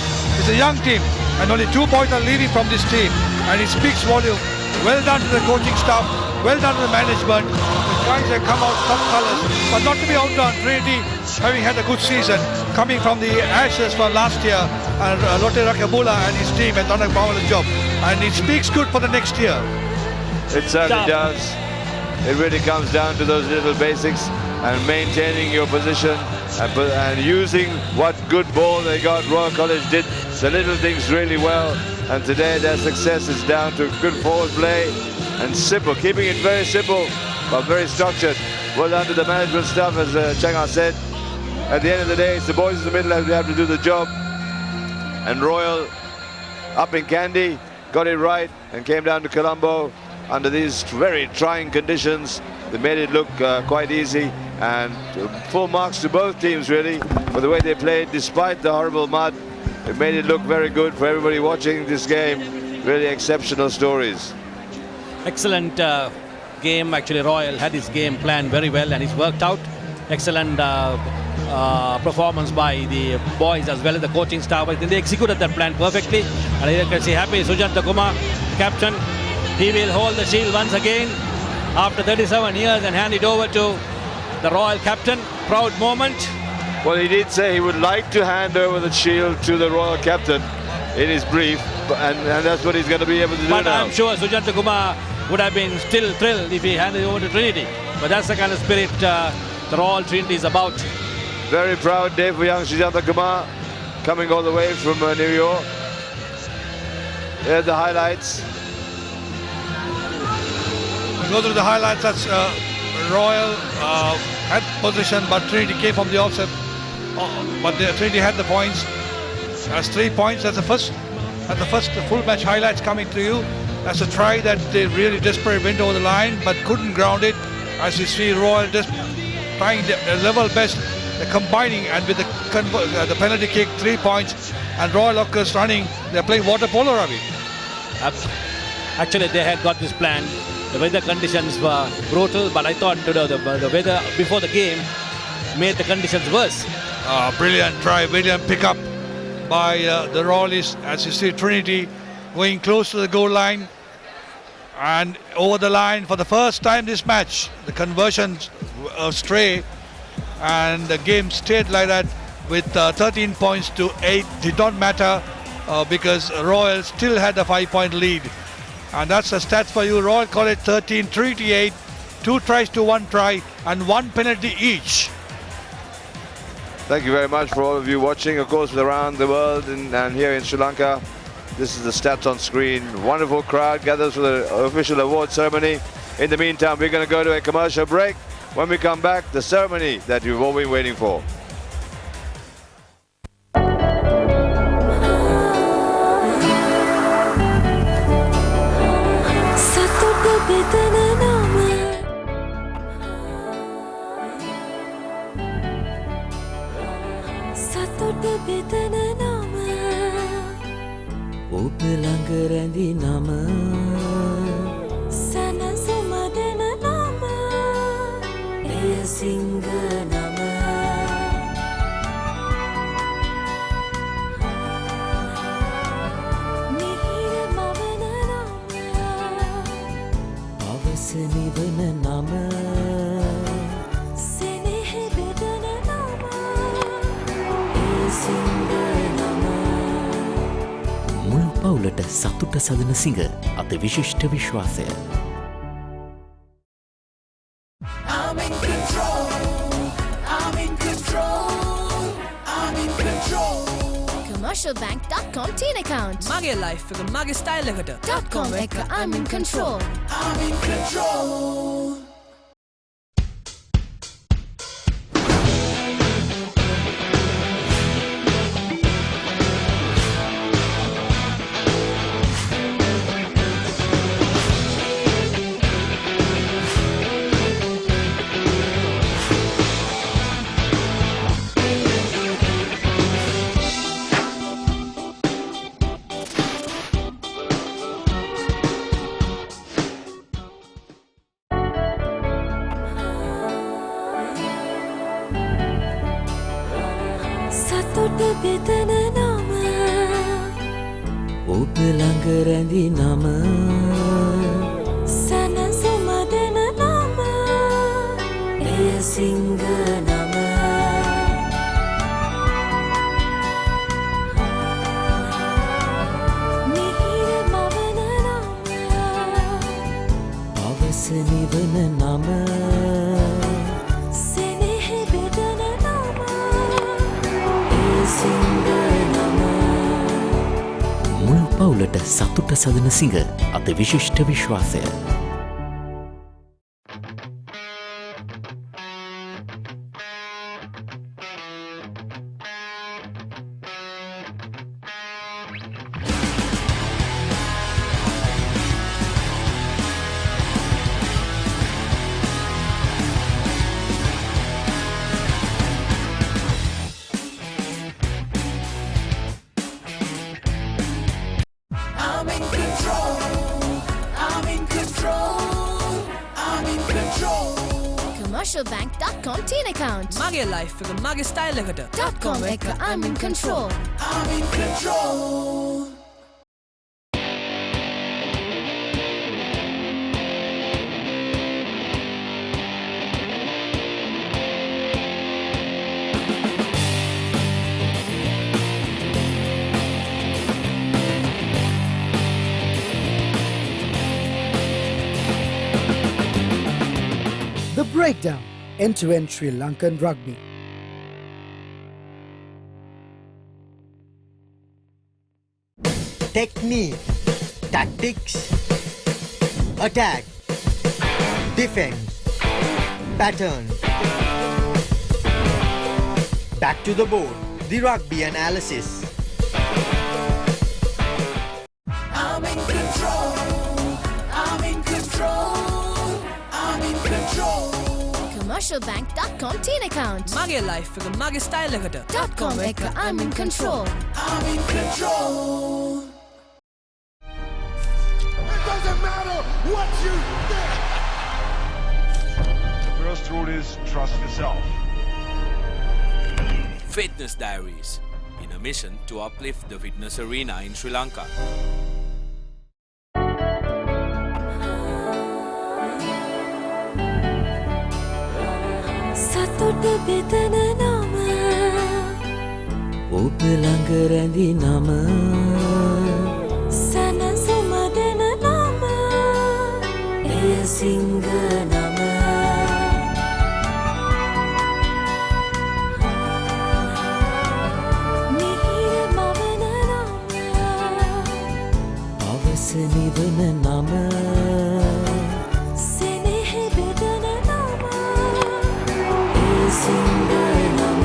E: And only 2 boys are leaving from this team, and it speaks volume. Well done to the coaching staff. Well done to the management. The guys have come out top colours, but not to be outdone. Trinity, having had a good season, coming from the ashes from last year, and Lotte Rakabula and his team have done a marvelous job, and it speaks good for the next year.
C: It certainly does. It really comes down to those little basics and maintaining your position and using what good ball they got. Royal College did the little things really well, and today their success is down to good forward play and simple, keeping it very simple but very structured. Well done to the management staff, as Changa said. At the end of the day, it's the boys in the middle who have to do the job, and Royal up in Kandy got it right and came down to Colombo under these very trying conditions. They made it look quite easy, and full marks to both teams really for the way they played despite the horrible mud. It made it look very good for everybody watching this game. really exceptional stories.
D: Excellent game. Actually, Royal had his game planned very well and it's worked out. Excellent performance by the boys as well as the coaching staff. I think they executed that plan perfectly. And you can see happy Sujanta Kumar, captain. He will hold the shield once again after 37 years and hand it over to the Royal captain. Proud moment.
C: Well, he did say he would like to hand over the shield to the Royal captain in his brief, and that's what he's going to be able to do
D: but
C: now.
D: I'm sure Sujanta Kumar would have been still thrilled if he handed it over to Trinity. But that's the kind of spirit the Royal Trinity is about.
C: Very proud day for young Sujanta Kumar, coming all the way from New York. Here's the highlights.
E: We go through the highlights. That's Royal had position, but Trinity came from the offset. But Trinity had the points. That's 3 points. That's the first full match highlights coming to you. That's a try that they really desperately went over the line, but couldn't ground it. As you see, Royal just trying their level best. They're combining, and with the penalty kick, 3 points, and Royal of course running. They're playing water polo, Ravi.
D: Actually, they had got this plan. The weather conditions were brutal, but I thought the weather before the game made the conditions worse.
E: Brilliant try, brilliant pickup by the Royalists. As you see, Trinity going close to the goal line and over the line for the first time this match. The conversions stray, and the game stayed like that with 13 points to 8. Did not matter because Royal still had a 5-point lead. And that's the stats for you. Royal College 13, Trinity 8, 2 tries to 1 try, and 1 penalty each.
C: Thank you very much for all of you watching, of course, around the world and here in Sri Lanka. This is the stats on screen. Wonderful crowd gathers for the official award ceremony. In the meantime, we're going to go to a commercial break. When we come back, the ceremony that you've all been waiting for.
B: ඔබ ළඟ රැඳි නම
L: සනසුමදන නම
B: එය සිංහ නම
L: මිහිර මවන නම
B: පවස නිවන නම
L: සෙනෙහ බෙදන නම
B: එය සිංහ නම මුළු පවුලට සතුට සදන සිංහ අති විශිෂ්ට විශ්වාසය.
M: I'm in control. I'm in control. I'm in control.
T: Commercialbank.com teen account.
R: මගේ life එක මගේ style එකට.
T: .com එක I'm in control.
M: I'm in control.
L: සතුට බෙදන නම
B: ඔබ ළඟ රැඳි නම
L: සනසුමදන නම
B: එය සිංහ නම
L: මිහිර මවන නම
B: පවස නිවන නම
L: සෙනෙහ බෙදන නම
B: එය සිංහ නම මුළු පවුලට සතුට සදන සිංහ අති විශිෂ්ට විශ්වාසය.
M: I'm in control.
L: commercialbank.com teen account.
R: මගේ life එක මගේ style එකට.
L: .com එක I'm in control.
M: I'm in control.
K: The Breakdown, end-to-end Sri Lankan rugby.
J: Technique, tactics, attack, defense, pattern. Back to the board, the rugby analysis.
M: I'm in control. I'm in control. I'm in control.
L: commercialbank.com teen account.
R: මගේ life එක මගේ style එකට.
L: .com එක I'm in control.
M: I'm in control.
N: It doesn't matter what you think.
O: The first rule is trust yourself.
P: Fitness Diaries, in a mission to uplift the fitness arena in Sri Lanka.
L: සතුට බෙදන නම
B: ඔබ ළඟ රැඳි නම
L: සැනසුම දෙන නම
B: එය සිංහ නම
L: මිහිර මවන නම
B: අවස නිවන නම
L: සෙනෙහ බෙදන නම
B: එය සිංහ නම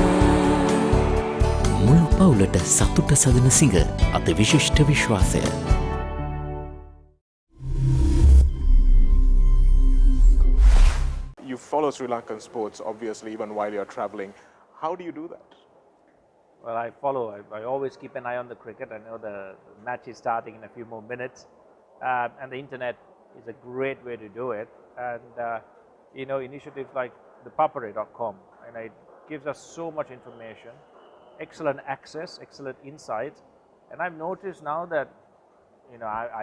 B: මුළු පවුලට සතුට සදන සිංහ අති විශිෂ්ට විශ්වාසය
I: You follow Sri Lankan sports, obviously, even while you're traveling. How do you do that?
Q: Well, I follow. I always keep an eye on the cricket. I know the match is starting in a few more minutes. And the internet is a great way to do it. And, initiatives like ThePapare.com, and it gives us so much information, excellent access, excellent insights. And I've noticed now that,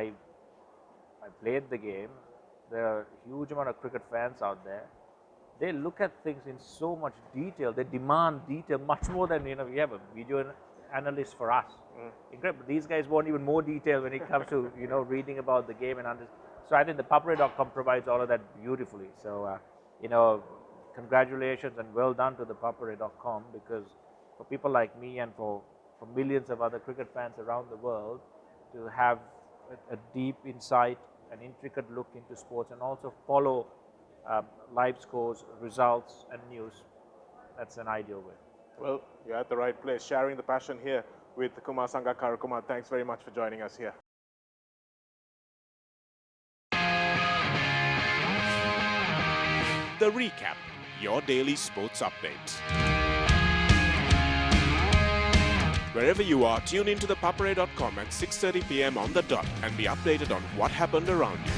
Q: I played the game. There are a huge amount of cricket fans out there. They look at things in so much detail. They demand detail much more than, we have a video analyst for us. Incredible. These guys want even more detail when it comes to, reading about the game and so I think the ThePapare.com provides all of that beautifully. So, congratulations and well done to the ThePapare.com, because for people like me and for millions of other cricket fans around the world to have a deep insight, an intricate look into sports, and also follow live scores, results and news, that's an ideal way.
I: Well, you're at the right place, sharing the passion here with Kumar Sangakkara. Kumar, thanks very much for joining us here. The Recap, your daily sports update. Wherever you are, tune into ThePapare.com at 6:30 p.m. on the dot and be updated on what happened around you.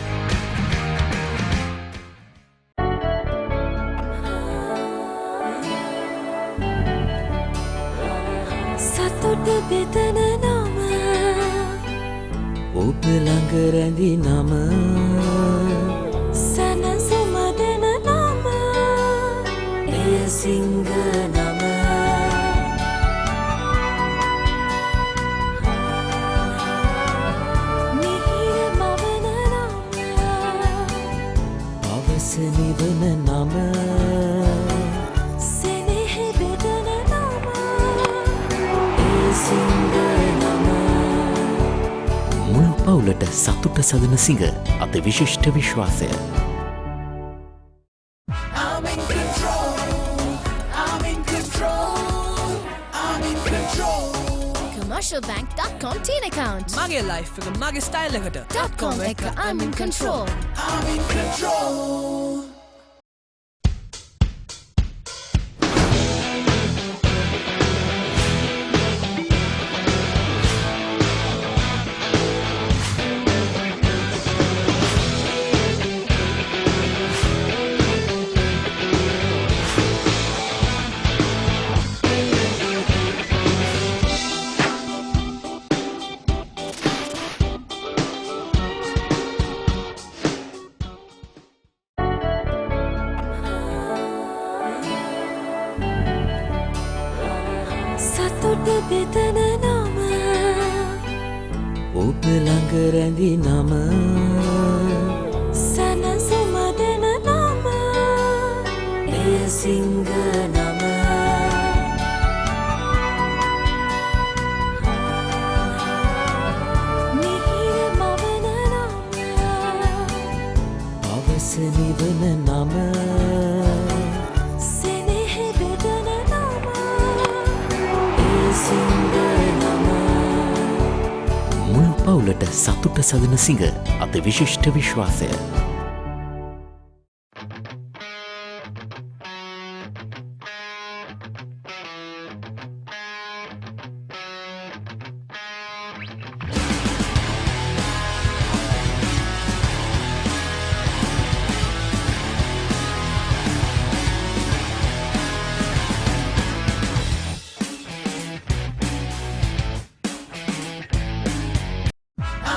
L: සතුට බෙදන නම
B: ඔබ ළඟ රැඳි නම
L: සැනසුම දෙන නම
B: එය සිංහ නම
L: මිහිර මවන නම
B: අවස නිවන නම
L: සෙනෙහ බෙදන නම
B: එය සිංහ නම මුළු පවුලට සතුට සදන සිංහ අති විශිෂ්ට විශ්වාසය
M: I'm in control. I'm in control. I'm in control.
L: commercialbank.com teen account.
R: මගේ life එක මගේ style එකට.
L: .com එක I'm in control.
M: I'm in control.
L: බෙතන නම
B: ඔබ ළඟ රැඳි නම
L: සනසුම දෙන නම
B: එය සිංහ නම
L: මිහිර මවන නම
B: පවස නිවන නම
L: සෙනෙහ බෙදන නම
B: එය සිංහ නම මුළු පවුලට සතුට සදන සිංහ අති විශිෂ්ට විශ්වාසය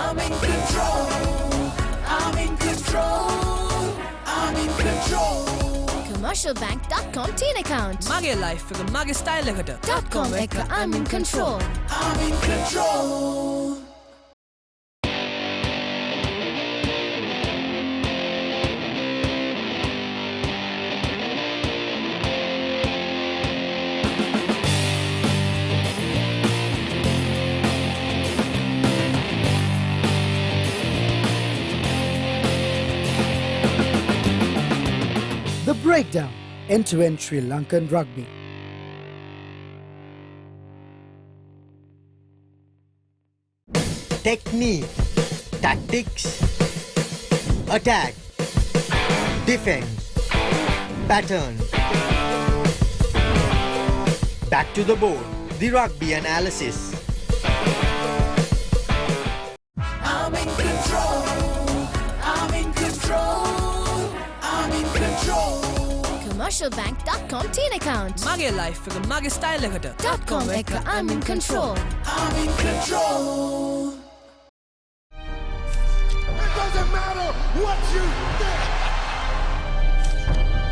M: I'm in control. I'm in control. I'm in control.
L: commercialbank.com teen account
R: මගේ ලයිෆ් එක මගේ ස්ටයිල් එකට
L: .com එක I'm in control
M: I'm in control.
K: The Breakdown, end-to-end Sri Lankan rugby.
J: Technique, tactics, attack, defense, pattern. Back to the board, the rugby analysis.
M: I'm in control. I'm in control. I'm in control.
L: commercialbank.com teen account
R: මගේ life එක මගේ style එකට
L: .com එක I'm in control
M: I'm in control.
N: It doesn't matter what you think.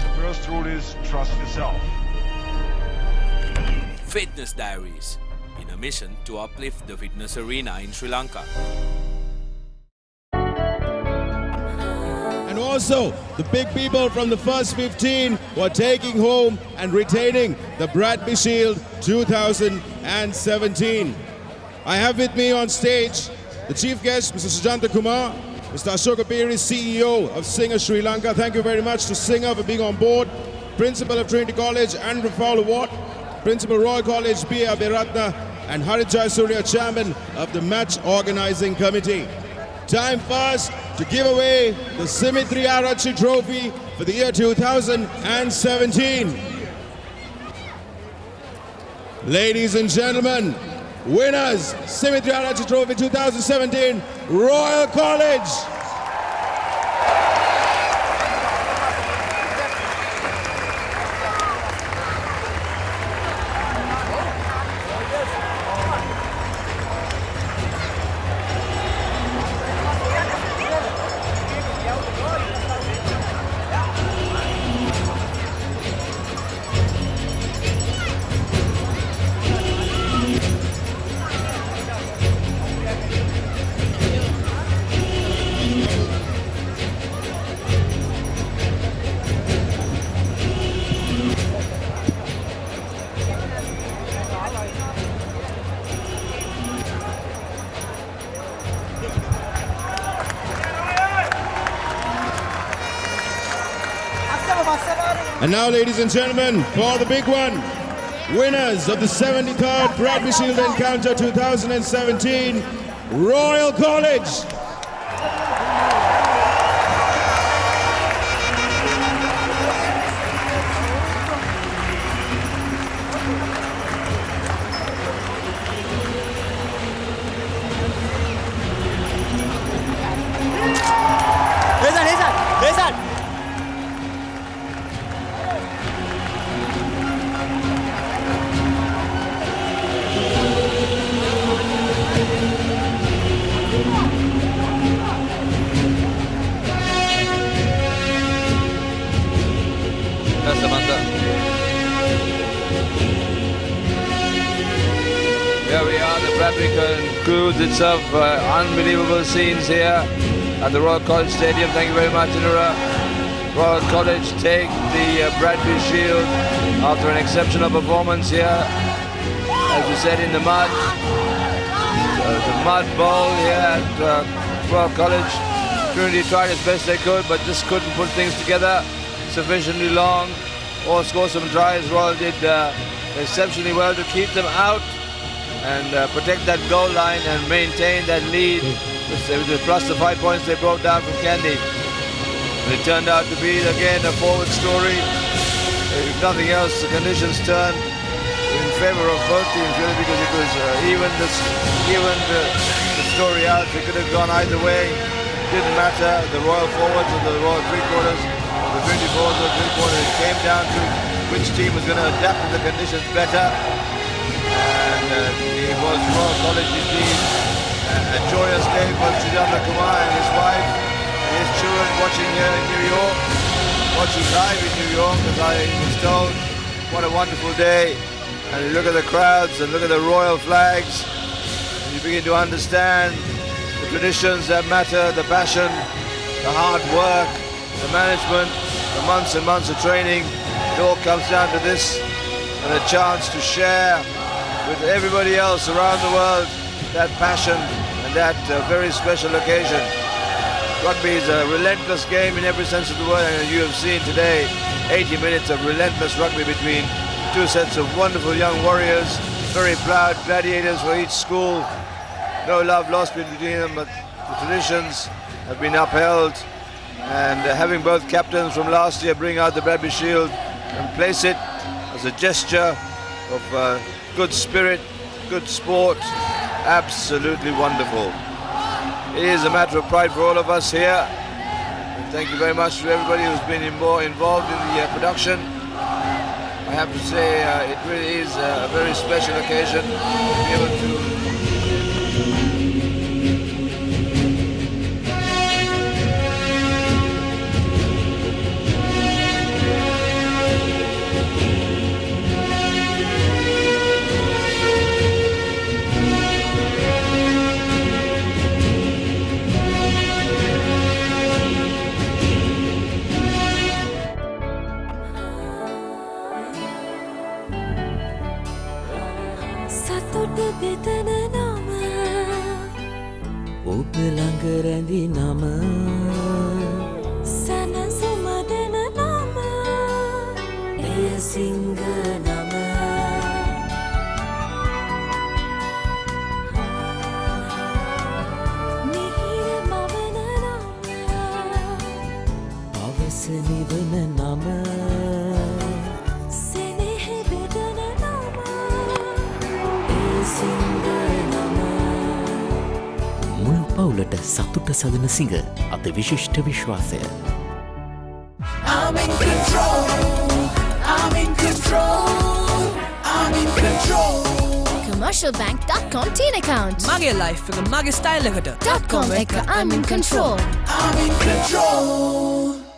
O: The first rule is trust yourself.
P: Fitness Diaries, in a mission to uplift the fitness arena in Sri Lanka.
U: And also, the big people from the first 15 who are taking home and retaining the Bradby Shield 2017. I have with me on stage the chief guest, Mr. Sujanta Kumar, Mr. Ashoka Piri, CEO of Singer Sri Lanka. Thank you very much to Singer for being on board. Principal of Trinity College, Andrew Fowler Watt, Principal Royal College, B. Abhiratna, and Harit Jayasuriya, Chairman of the Match Organizing Committee. Time first to give away the Simitri Arachi Trophy for the year 2017. Ladies and gentlemen, winners, Simitri Arachi Trophy 2017, Royal College. And now, ladies and gentlemen, for the big one, winners of the 73rd Bradby Shield Encounter 2017, Royal College.
C: Bradby concludes itself. Unbelievable scenes here at the Royal College Stadium. Thank you very much, Inura. Royal College take the Bradby Shield after an exceptional performance here, as we said, in the mud. The mud bowl here at Royal College. Trinity tried as best they could, but just couldn't put things together sufficiently long or score some tries. Royal did exceptionally well to keep them out and protect that goal line and maintain that lead, plus the 5 points they brought down from Kandy. It turned out to be, again, a forward story. If nothing else, the conditions turned in favour of both teams, really, because it was even the story out. It could have gone either way. Didn't matter. The Royal forwards or the Royal three-quarters, the 24s or three-quarters, it came down to which team was going to adapt to the conditions better. And it was Royal College indeed. A joyous day for Sujata Kumar and his wife and his children watching here in New York, watching live in New York, as I was told. What a wonderful day. And you look at the crowds and look at the Royal flags, and you begin to understand the traditions that matter, the passion, the hard work, the management, the months and months of training. It all comes down to this, and a chance to share with everybody else around the world that passion and that very special occasion. Rugby is a relentless game in every sense of the word, and you have seen today 80 minutes of relentless rugby between two sets of wonderful young warriors, very proud gladiators for each school. No love lost between them, but the traditions have been upheld, and having both captains from last year bring out the Bradby Shield and place it as a gesture of good spirit, good sport, absolutely wonderful. It is a matter of pride for all of us here. And thank you very much to everybody who's been involved in the production. I have to say it really is a very special occasion to be able to
B: ඔබ ළඟ රැඳි නම
M: සනසුමදන නම
B: එය සිංහ නම
M: මිහිර මවන නම
B: පවස නිවන නම
M: සෙනෙහ බෙදන නම
B: එය සිංහ නම මුළු පවුලට සතුට සදන සිංහ අත විශිෂ්ට විශ්වාසය.
M: I'm in control. I'm in control. I'm in control.
L: Commercialbank.com teen account.
R: මගේ life එක මගේ style එකට.
L: .com එක I'm in control.
M: I'm in control.